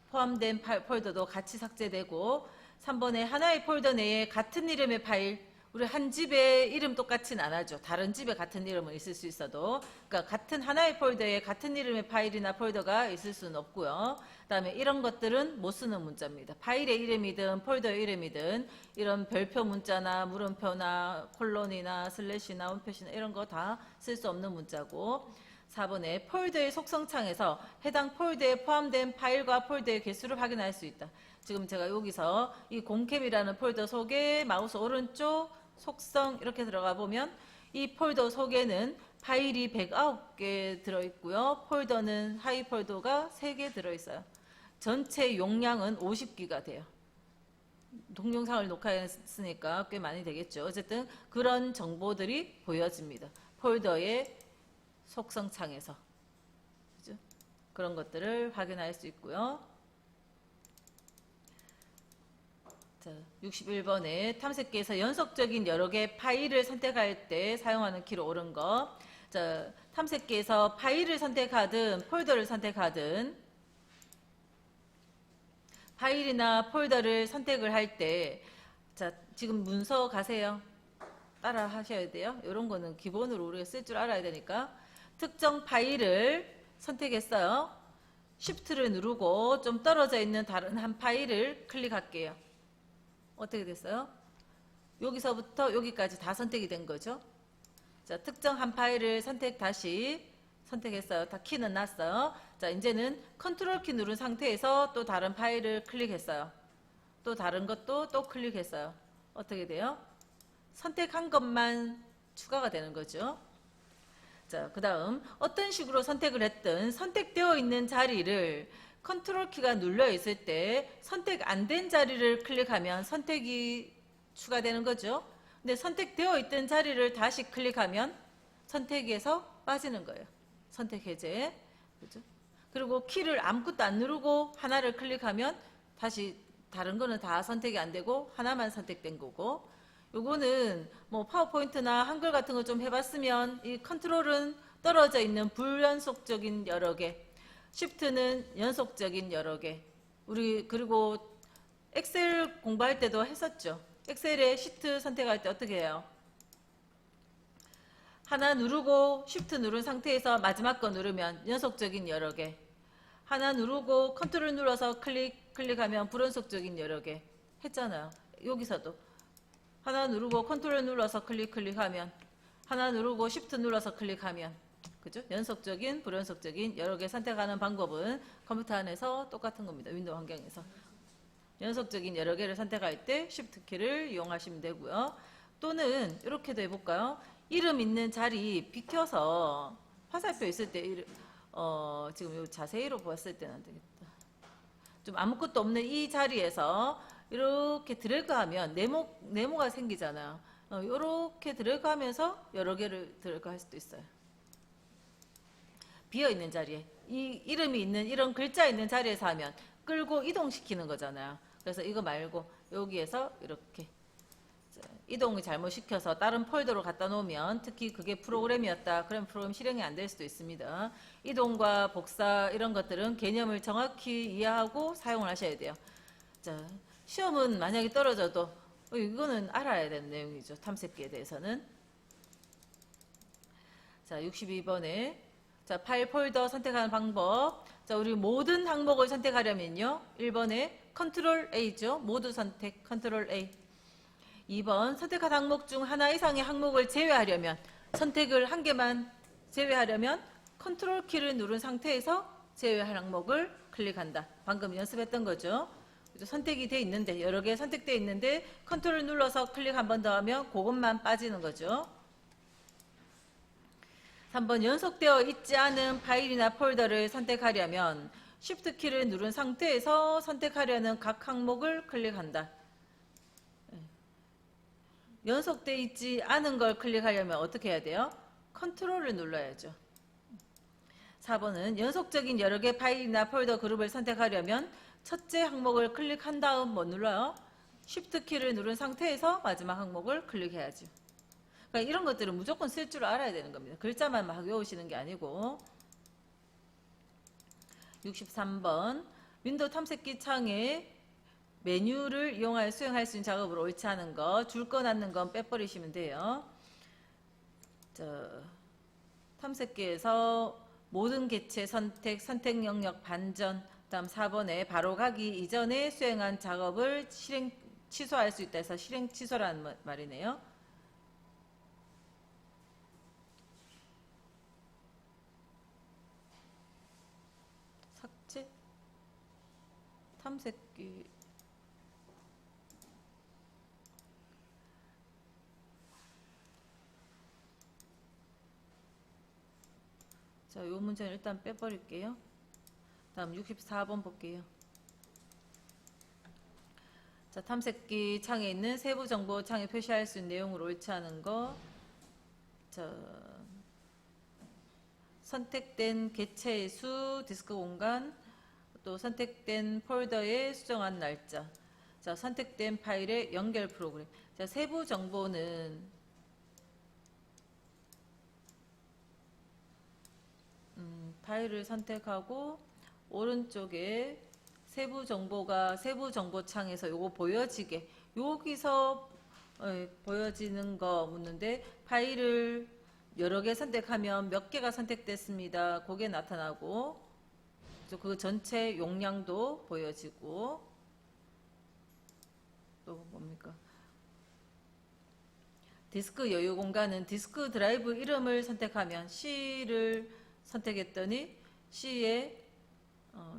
Speaker 1: 포함된 폴더도 같이 삭제되고, 3번에 하나의 폴더 내에 같은 이름의 파일, 우리 한 집에 이름 똑같진 않아죠. 다른 집에 같은 이름은 있을 수 있어도, 그러니까 같은 하나의 폴더에 같은 이름의 파일이나 폴더가 있을 수는 없고요. 그다음에 이런 것들은 못 쓰는 문자입니다. 파일의 이름이든 폴더의 이름이든 이런 별표 문자나 물음표나 콜론이나 슬래시나 원표시나 이런 거 다 쓸 수 없는 문자고, 4번에 폴더의 속성창에서 해당 폴더에 포함된 파일과 폴더의 개수를 확인할 수 있다. 지금 제가 여기서 이 곰캠이라는 폴더 속에 마우스 오른쪽 속성 이렇게 들어가 보면 이 폴더 속에는 파일이 109개 들어있고요. 폴더는 하이 폴더가 3개 들어있어요. 전체 용량은 50기가 돼요. 동영상을 녹화했으니까 꽤 많이 되겠죠. 어쨌든 그런 정보들이 보여집니다. 폴더의 속성창에서. 그죠? 그런 것들을 확인할 수 있고요. 자, 61번에 탐색기에서 연속적인 여러 개의 파일을 선택할 때 사용하는 키로 옳은 거. 자, 탐색기에서 파일을 선택하든 폴더를 선택하든 파일이나 폴더를 선택을 할 때, 자, 지금 문서 가세요. 따라 하셔야 돼요. 이런 거는 기본으로 우리가 쓸 줄 알아야 되니까. 특정 파일을 선택했어요. Shift를 누르고 좀 떨어져 있는 다른 한 파일을 클릭할게요. 어떻게 됐어요? 여기서부터 여기까지 다 선택이 된 거죠. 자, 특정 한 파일을 다시 선택했어요. 다 키는 났어요. 자, 이제는 컨트롤 키 누른 상태에서 또 다른 파일을 클릭했어요. 또 다른 것도 또 클릭했어요. 어떻게 돼요? 선택한 것만 추가가 되는 거죠. 자, 그 다음 어떤 식으로 선택을 했든 선택되어 있는 자리를 컨트롤 키가 눌려 있을 때 선택 안 된 자리를 클릭하면 선택이 추가되는 거죠. 근데 선택되어 있던 자리를 다시 클릭하면 선택에서 빠지는 거예요. 선택 해제. 그죠? 그리고 키를 아무것도 안 누르고 하나를 클릭하면 다시 다른 거는 다 선택이 안 되고 하나만 선택된 거고, 요거는 뭐 파워포인트나 한글 같은 거 좀 해봤으면 이 컨트롤은 떨어져 있는 불연속적인 여러 개, Shift는 연속적인 여러 개. 우리 그리고 엑셀 공부할 때도 했었죠. 엑셀에 시트 선택할 때 어떻게 해요? 하나 누르고 Shift 누른 상태에서 마지막 거 누르면 연속적인 여러 개. 하나 누르고 컨트롤 눌러서 클릭하면 불연속적인 여러 개. 했잖아요. 여기서도 하나 누르고 컨트롤 눌러서 클릭하면, 하나 누르고 Shift 눌러서 클릭하면, 그죠? 연속적인 불연속적인 여러 개 선택하는 방법은 컴퓨터 안에서 똑같은 겁니다. 윈도우 환경에서 연속적인 여러 개를 선택할 때 Shift 키를 이용하시면 되고요. 또는 이렇게도 해볼까요? 이름 있는 자리 비켜서 화살표 있을 때 지금 이 자세히로 보았을 때는 안 되겠다. 좀 아무것도 없는 이 자리에서 이렇게 드래그하면 네모가 생기잖아요. 이렇게 드래그하면서 여러 개를 드래그할 수도 있어요. 비어 있는 자리에 이 이름이 있는 이런 글자 있는 자리에서 하면 끌고 이동시키는 거잖아요. 그래서 이거 말고 여기에서 이렇게 이동을 잘못시켜서 다른 폴더로 갖다 놓으면, 특히 그게 프로그램이었다 그럼 프로그램 실행이 안 될 수도 있습니다. 이동과 복사 이런 것들은 개념을 정확히 이해하고 사용을 하셔야 돼요. 자, 시험은 만약에 떨어져도 이거는 알아야 되는 내용이죠. 탐색기에 대해서는. 자, 62번에 자, 파일 폴더 선택하는 방법. 자, 우리 모든 항목을 선택하려면요. 1번에 컨트롤 A죠. 모두 선택 컨트롤 A. 2번 선택한 항목 중 하나 이상의 항목을 제외하려면, 선택을 한 개만 제외하려면 컨트롤 키를 누른 상태에서 제외할 항목을 클릭한다. 방금 연습했던 거죠. 선택이 돼 있는데, 여러 개 선택돼 있는데 컨트롤 눌러서 클릭 한 번 더 하면 그것만 빠지는 거죠. 3번 연속되어 있지 않은 파일이나 폴더를 선택하려면 Shift 키를 누른 상태에서 선택하려는 각 항목을 클릭한다. 연속되어 있지 않은 걸 클릭하려면 어떻게 해야 돼요? 컨트롤을 눌러야죠. 4번은 연속적인 여러 개 파일이나 폴더 그룹을 선택하려면 첫째 항목을 클릭한 다음 뭐 눌러요? Shift 키를 누른 상태에서 마지막 항목을 클릭해야죠. 그러니까 이런 것들은 무조건 쓸 줄 알아야 되는 겁니다. 글자만 막 외우시는 게 아니고. 63번 윈도우 탐색기 창에 메뉴를 이용하여 수행할 수 있는 작업을 옳지 않은 거, 줄 거 놨는 건 빼버리시면 돼요. 탐색기에서 모든 개체 선택 영역 반전, 다음 4번에 바로 가기 이전에 수행한 작업을 취소할 수 있다 해서 실행 취소라는 말이네요. 삭제? 탐색기 자, 요 문제는 일단 빼버릴게요. 다음 64번 볼게요. 자, 탐색기 창에 있는 세부 정보 창에 표시할 수 있는 내용을 옳지 않은 거. 자, 선택된 개체의 수, 디스크 공간, 또 선택된 폴더의 수정한 날짜. 자, 선택된 파일의 연결 프로그램. 자, 세부 정보는 파일을 선택하고 오른쪽에 세부 정보가 세부 정보 창에서 요거 보여지게, 여기서 보여지는 거 묻는데, 파일을 여러 개 선택하면 몇 개가 선택됐습니다. 그게 나타나고, 그 전체 용량도 보여지고, 또 뭡니까? 디스크 여유 공간은 디스크 드라이브 이름을 선택하면 C를 선택했더니 C에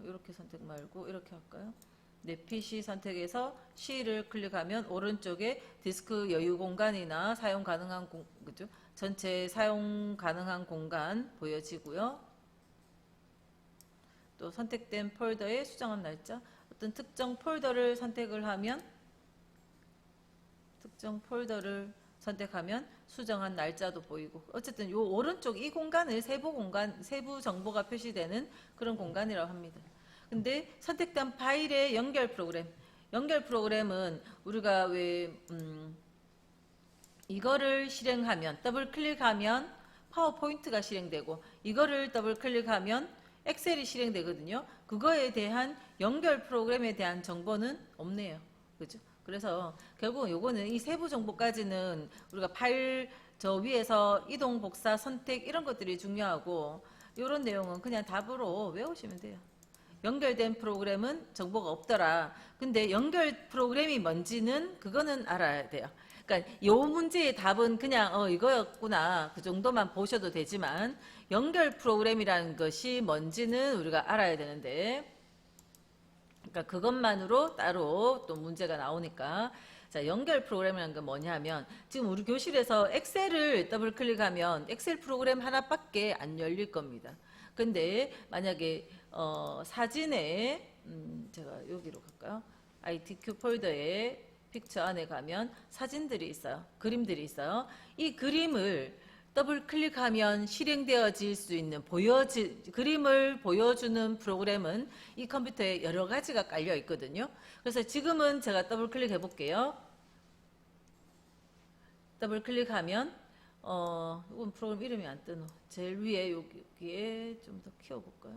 Speaker 1: 이렇게 선택 말고 이렇게 할까요? 네, PC 선택해서 C를 클릭하면 오른쪽에 디스크 여유 공간이나 사용 가능한 그죠? 전체 사용 가능한 공간 보여지고요. 또 선택된 폴더의 수정한 날짜, 어떤 특정 폴더를 선택을 하면 특정 폴더를 선택하면 수정한 날짜도 보이고, 어쨌든 요 오른쪽 이 공간을 세부 정보가 표시되는 그런 공간이라고 합니다. 근데 선택된 파일의 연결 프로그램은 우리가 왜 이거를 실행하면 더블 클릭하면 파워포인트가 실행되고 이거를 더블 클릭하면 엑셀이 실행되거든요. 그거에 대한 연결 프로그램에 대한 정보는 없네요. 그죠? 그래서 결국 요거는 이 세부 정보까지는 우리가 파일 저 위에서 이동, 복사, 선택 이런 것들이 중요하고 이런 내용은 그냥 답으로 외우시면 돼요. 연결된 프로그램은 정보가 없더라. 근데 연결 프로그램이 뭔지는 그거는 알아야 돼요. 그러니까 이 문제의 답은 그냥 이거였구나 그 정도만 보셔도 되지만 연결 프로그램이라는 것이 뭔지는 우리가 알아야 되는데 그러니까 그것만으로 따로 또 문제가 나오니까 자, 연결 프로그램이라는 건 뭐냐면 지금 우리 교실에서 엑셀을 더블 클릭하면 엑셀 프로그램 하나밖에 안 열릴 겁니다. 근데 만약에 사진에 제가 여기로 갈까요? ITQ 폴더에 픽처 안에 가면 사진들이 있어요. 그림들이 있어요. 이 그림을 더블 클릭하면 실행되어질 수 있는 그림을 보여주는 프로그램은 이 컴퓨터에 여러 가지가 깔려 있거든요. 그래서 지금은 제가 더블 클릭해 볼게요. 더블 클릭하면 이건 프로그램 이름이 안 뜨노. 제일 위에 여기에 좀 더 키워볼까요?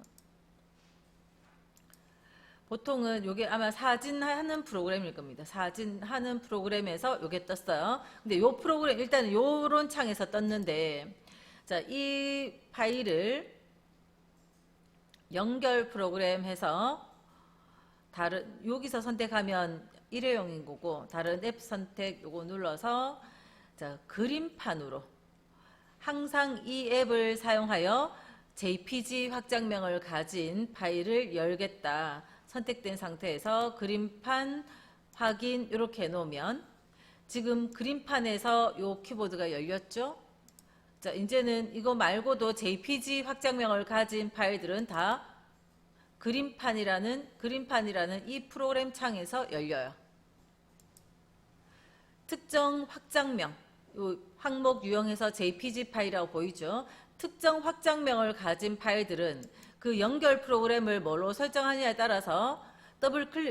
Speaker 1: 보통은 이게 아마 사진 하는 프로그램일 겁니다. 사진 하는 프로그램에서 이게 떴어요. 근데 요 프로그램 일단 요런 창에서 떴는데 자, 이 파일을 연결 프로그램 해서 다른 여기서 선택하면 일회용인 거고 다른 앱 선택 요거 눌러서 자, 그림판으로 항상 이 앱을 사용하여 JPG 확장명을 가진 파일을 열겠다. 선택된 상태에서 그림판 확인 이렇게 해놓으면 지금 그림판에서 요 키보드가 열렸죠. 자, 이제는 이거 말고도 JPG 확장명을 가진 파일들은 다 그림판이라는 이 프로그램 창에서 열려요. 특정 확장명, 요 항목 유형에서 JPG 파일이라고 보이죠. 특정 확장명을 가진 파일들은 그 연결 프로그램을 뭘로 설정하느냐에 따라서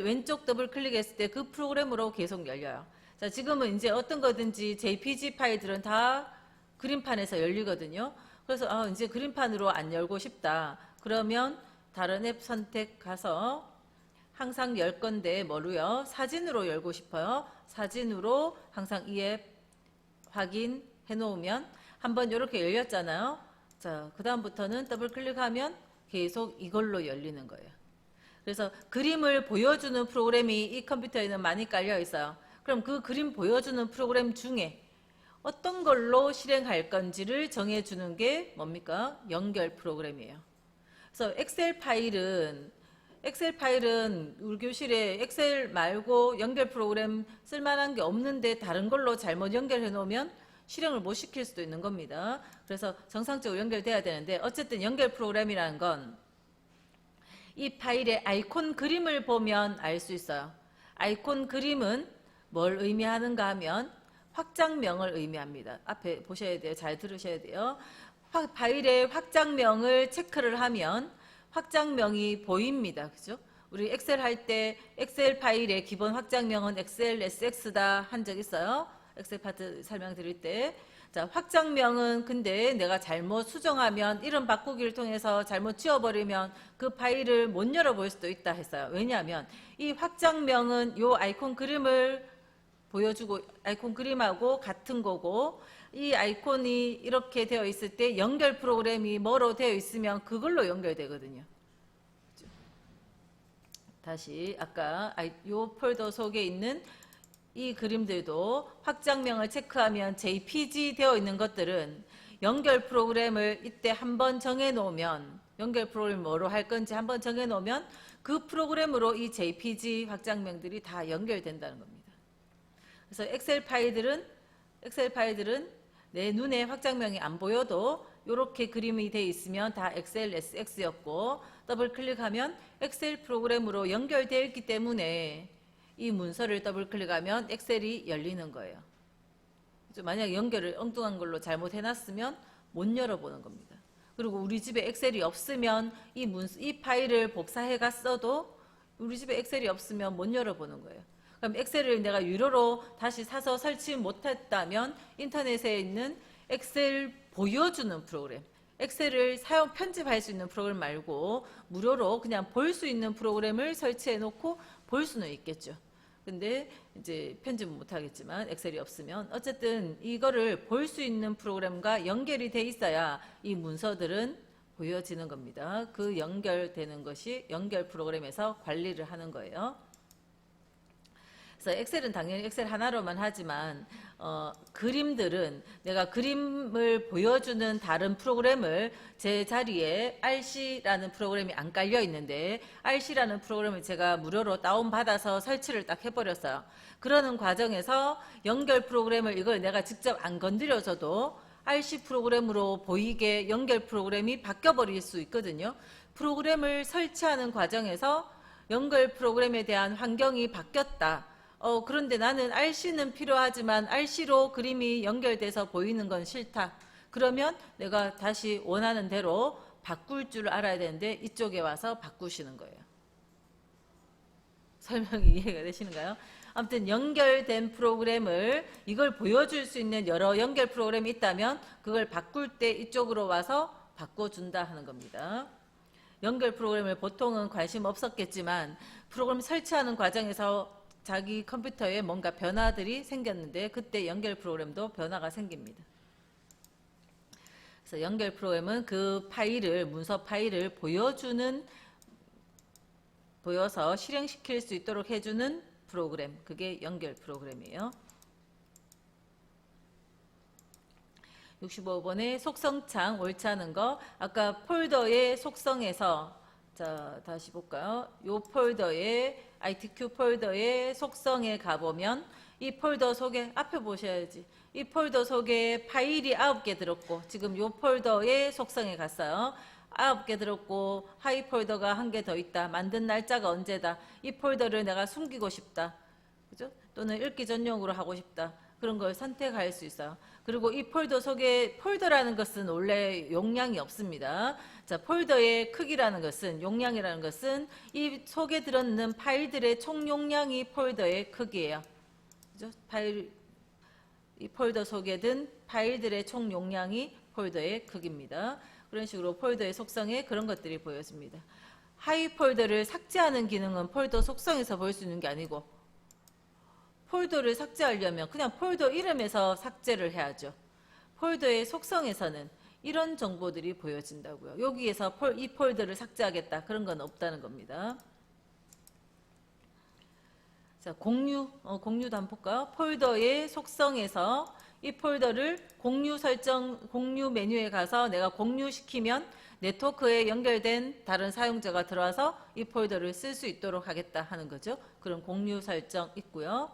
Speaker 1: 왼쪽 더블 클릭했을 때 그 프로그램으로 계속 열려요. 자, 지금은 이제 어떤 거든지 JPG 파일들은 다 그림판에서 열리거든요. 그래서 이제 그림판으로 안 열고 싶다. 그러면 다른 앱 선택 가서 항상 열 건데 뭐로요? 사진으로 열고 싶어요. 사진으로 항상 이 앱 확인해 놓으면 한번 이렇게 열렸잖아요. 자, 그 다음부터는 더블 클릭하면 계속 이걸로 열리는 거예요. 그래서 그림을 보여주는 프로그램이 이 컴퓨터에는 많이 깔려 있어요. 그럼 그 그림 보여주는 프로그램 중에 어떤 걸로 실행할 건지를 정해주는 게 뭡니까? 연결 프로그램이에요. 그래서 엑셀 파일은 우리 교실에 엑셀 말고 연결 프로그램 쓸만한 게 없는데 다른 걸로 잘못 연결해 놓으면 실행을 못 시킬 수도 있는 겁니다. 그래서 정상적으로 연결돼야 되는데 어쨌든 연결 프로그램이라는 건 이 파일의 아이콘 그림을 보면 알 수 있어요. 아이콘 그림은 뭘 의미하는가 하면 확장명을 의미합니다. 앞에 보셔야 돼요. 잘 들으셔야 돼요. 파일의 확장명을 체크를 하면 확장명이 보입니다. 그죠? 우리 엑셀 할 때 엑셀 파일의 기본 확장명은 XLSX다 한 적 있어요. 엑셀 파트 설명드릴 때. 자, 확장명은 근데 내가 잘못 수정하면 이름 바꾸기를 통해서 잘못 지워버리면 그 파일을 못 열어볼 수도 있다 했어요. 왜냐하면 이 확장명은 요 아이콘 그림을 보여주고 아이콘 그림하고 같은 거고 이 아이콘이 이렇게 되어 있을 때 연결 프로그램이 뭐로 되어 있으면 그걸로 연결되거든요. 다시 아까 요 폴더 속에 있는 이 그림들도 확장명을 체크하면 JPG 되어 있는 것들은 연결 프로그램을 이때 한번 정해 놓으면 연결 프로그램 뭐로 할 건지 한번 정해 놓으면 그 프로그램으로 이 JPG 확장명들이 다 연결된다는 겁니다. 그래서 엑셀 파일들은 내 눈에 확장명이 안 보여도 이렇게 그림이 되어 있으면 다 XLSX였고 더블 클릭하면 엑셀 프로그램으로 연결되어 있기 때문에 이 문서를 더블 클릭하면 엑셀이 열리는 거예요. 만약 연결을 엉뚱한 걸로 잘못 해놨으면 못 열어보는 겁니다. 그리고 우리 집에 엑셀이 없으면 이 파일을 복사해 갔어도 우리 집에 엑셀이 없으면 못 열어보는 거예요. 그럼 엑셀을 내가 유료로 다시 사서 설치 못했다면 인터넷에 있는 엑셀 보여주는 프로그램. 엑셀을 사용 편집할 수 있는 프로그램 말고 무료로 그냥 볼 수 있는 프로그램을 설치해 놓고 볼 수는 있겠죠. 근데 이제 편집은 못 하겠지만 엑셀이 없으면 어쨌든 이거를 볼 수 있는 프로그램과 연결이 돼 있어야 이 문서들은 보여지는 겁니다. 그 연결되는 것이 연결 프로그램에서 관리를 하는 거예요. 그래서 엑셀은 당연히 엑셀 하나로만 하지만 그림들은 내가 그림을 보여주는 다른 프로그램을 제 자리에 RC라는 프로그램이 안 깔려 있는데 RC라는 프로그램을 제가 무료로 다운받아서 설치를 딱 해버렸어요. 그러는 과정에서 연결 프로그램을 이걸 내가 직접 안 건드려줘도 RC 프로그램으로 보이게 연결 프로그램이 바뀌어버릴 수 있거든요. 프로그램을 설치하는 과정에서 연결 프로그램에 대한 환경이 바뀌었다. 그런데 나는 RC는 필요하지만 RC로 그림이 연결돼서 보이는 건 싫다. 그러면 내가 다시 원하는 대로 바꿀 줄 알아야 되는데 이쪽에 와서 바꾸시는 거예요. 설명이 이해가 되시는가요? 아무튼 연결된 프로그램을 이걸 보여줄 수 있는 여러 연결 프로그램이 있다면 그걸 바꿀 때 이쪽으로 와서 바꿔준다 하는 겁니다. 연결 프로그램을 보통은 관심 없었겠지만 프로그램 설치하는 과정에서 자기 컴퓨터에 뭔가 변화들이 생겼는데 그때 연결 프로그램도 변화가 생깁니다. 그래서 연결 프로그램은 그 파일을 문서 파일을 보여서 실행시킬 수 있도록 해주는 프로그램, 그게 연결 프로그램이에요. 65번에 속성창 옳지 않은 거, 아까 폴더의 속성에서 자 다시 볼까요? 요 폴더의 ITQ 폴더의 속성에 가보면 이 폴더 속에 앞에 보셔야지. 이 폴더 속에 파일이 9개 들었고 지금 요 폴더의 속성에 갔어요. 9개 들었고 하이 폴더가 1개 더 있다. 만든 날짜가 언제다. 이 폴더를 내가 숨기고 싶다. 그죠? 또는 읽기 전용으로 하고 싶다. 그런 걸 선택할 수 있어요. 그리고 이 폴더 속에 폴더라는 것은 원래 용량이 없습니다. 자, 폴더의 크기라는 것은 용량이라는 것은 이 속에 들어있는 파일들의 총 용량이 폴더의 크기예요. 그죠? 이 폴더 속에 든 파일들의 총 용량이 폴더의 크기입니다. 그런 식으로 폴더의 속성에 그런 것들이 보여집니다. 하이 폴더를 삭제하는 기능은 폴더 속성에서 볼 수 있는 게 아니고 폴더를 삭제하려면 그냥 폴더 이름에서 삭제를 해야죠. 폴더의 속성에서는 이런 정보들이 보여진다고요. 여기에서 이 폴더를 삭제하겠다. 그런 건 없다는 겁니다. 자, 공유도 한번 볼까요? 폴더의 속성에서 이 폴더를 공유 메뉴에 가서 내가 공유시키면 네트워크에 연결된 다른 사용자가 들어와서 이 폴더를 쓸 수 있도록 하겠다 하는 거죠. 그런 공유 설정 있고요.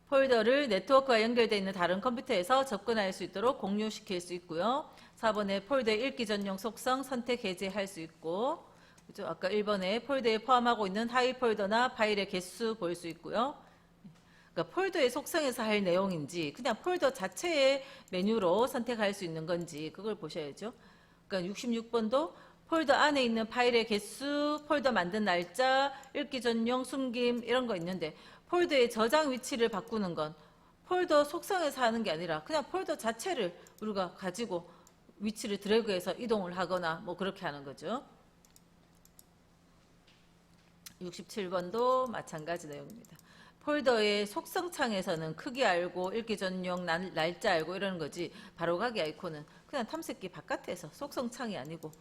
Speaker 1: 폴더를 네트워크와 연결되어 있는 다른 컴퓨터에서 접근할 수 있도록 공유시킬 수 있고요. 4번에 폴더의 읽기 전용 속성 선택 해제할 수 있고, 그죠? 아까 1번에 폴더에 포함하고 있는 하위 폴더나 파일의 개수 볼 수 있고요. 그러니까 폴더의 속성에서 할 내용인지 그냥 폴더 자체의 메뉴로 선택할 수 있는 건지 그걸 보셔야죠. 그러니까 66번도 폴더 안에 있는 파일의 개수, 폴더 만든 날짜, 읽기 전용, 숨김 이런 거 있는데 폴더의 저장 위치를 바꾸는 건 폴더 속성에서 하는 게 아니라 그냥 폴더 자체를 우리가 가지고 위치를 드래그해서 이동을 하거나 뭐 그렇게 하는 거죠. 67번도 마찬가지 내용입니다. 폴더의 속성 창에서는 크기 알고 읽기 전용 날짜 알고 이러는 거지 바로가기 아이콘은 그냥 탐색기 바깥에서 속성 창이 아니고.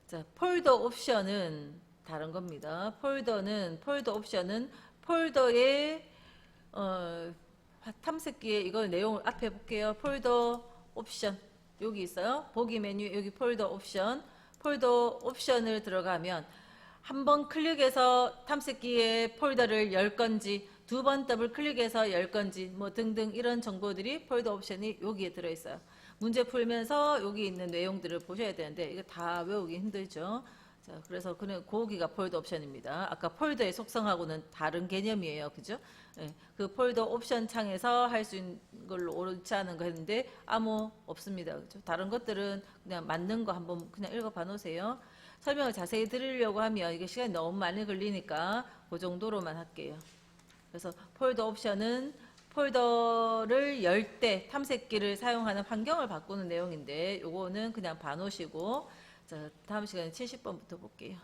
Speaker 1: 자, 폴더 옵션은 다른 겁니다. 폴더 옵션은 폴더의 탐색기에 이걸 내용을 앞에 볼게요. 폴더 옵션 여기 있어요. 보기 메뉴 여기 폴더 옵션. 폴더 옵션을 들어가면 한 번 클릭해서 탐색기에 폴더를 열 건지 두 번 더블 클릭해서 열 건지 뭐 등등 이런 정보들이 폴더 옵션이 여기에 들어있어요. 문제 풀면서 여기 있는 내용들을 보셔야 되는데 이거 다 외우기 힘들죠. 자, 그래서 그냥 거기가 폴더 옵션입니다. 아까 폴더의 속성하고는 다른 개념이에요. 그죠? 네, 그 폴더 옵션 창에서 할 수 있는 걸로 옳지 않은 거 했는데 아무 없습니다. 그죠? 다른 것들은 그냥 맞는 거 한번 그냥 읽어봐 놓으세요. 설명을 자세히 드리려고 하면 이게 시간이 너무 많이 걸리니까 그 정도로만 할게요. 그래서 폴더 옵션은 폴더를 열 때 탐색기를 사용하는 환경을 바꾸는 내용인데 요거는 그냥 봐놓으시고 자, 다음 시간에 70번부터 볼게요.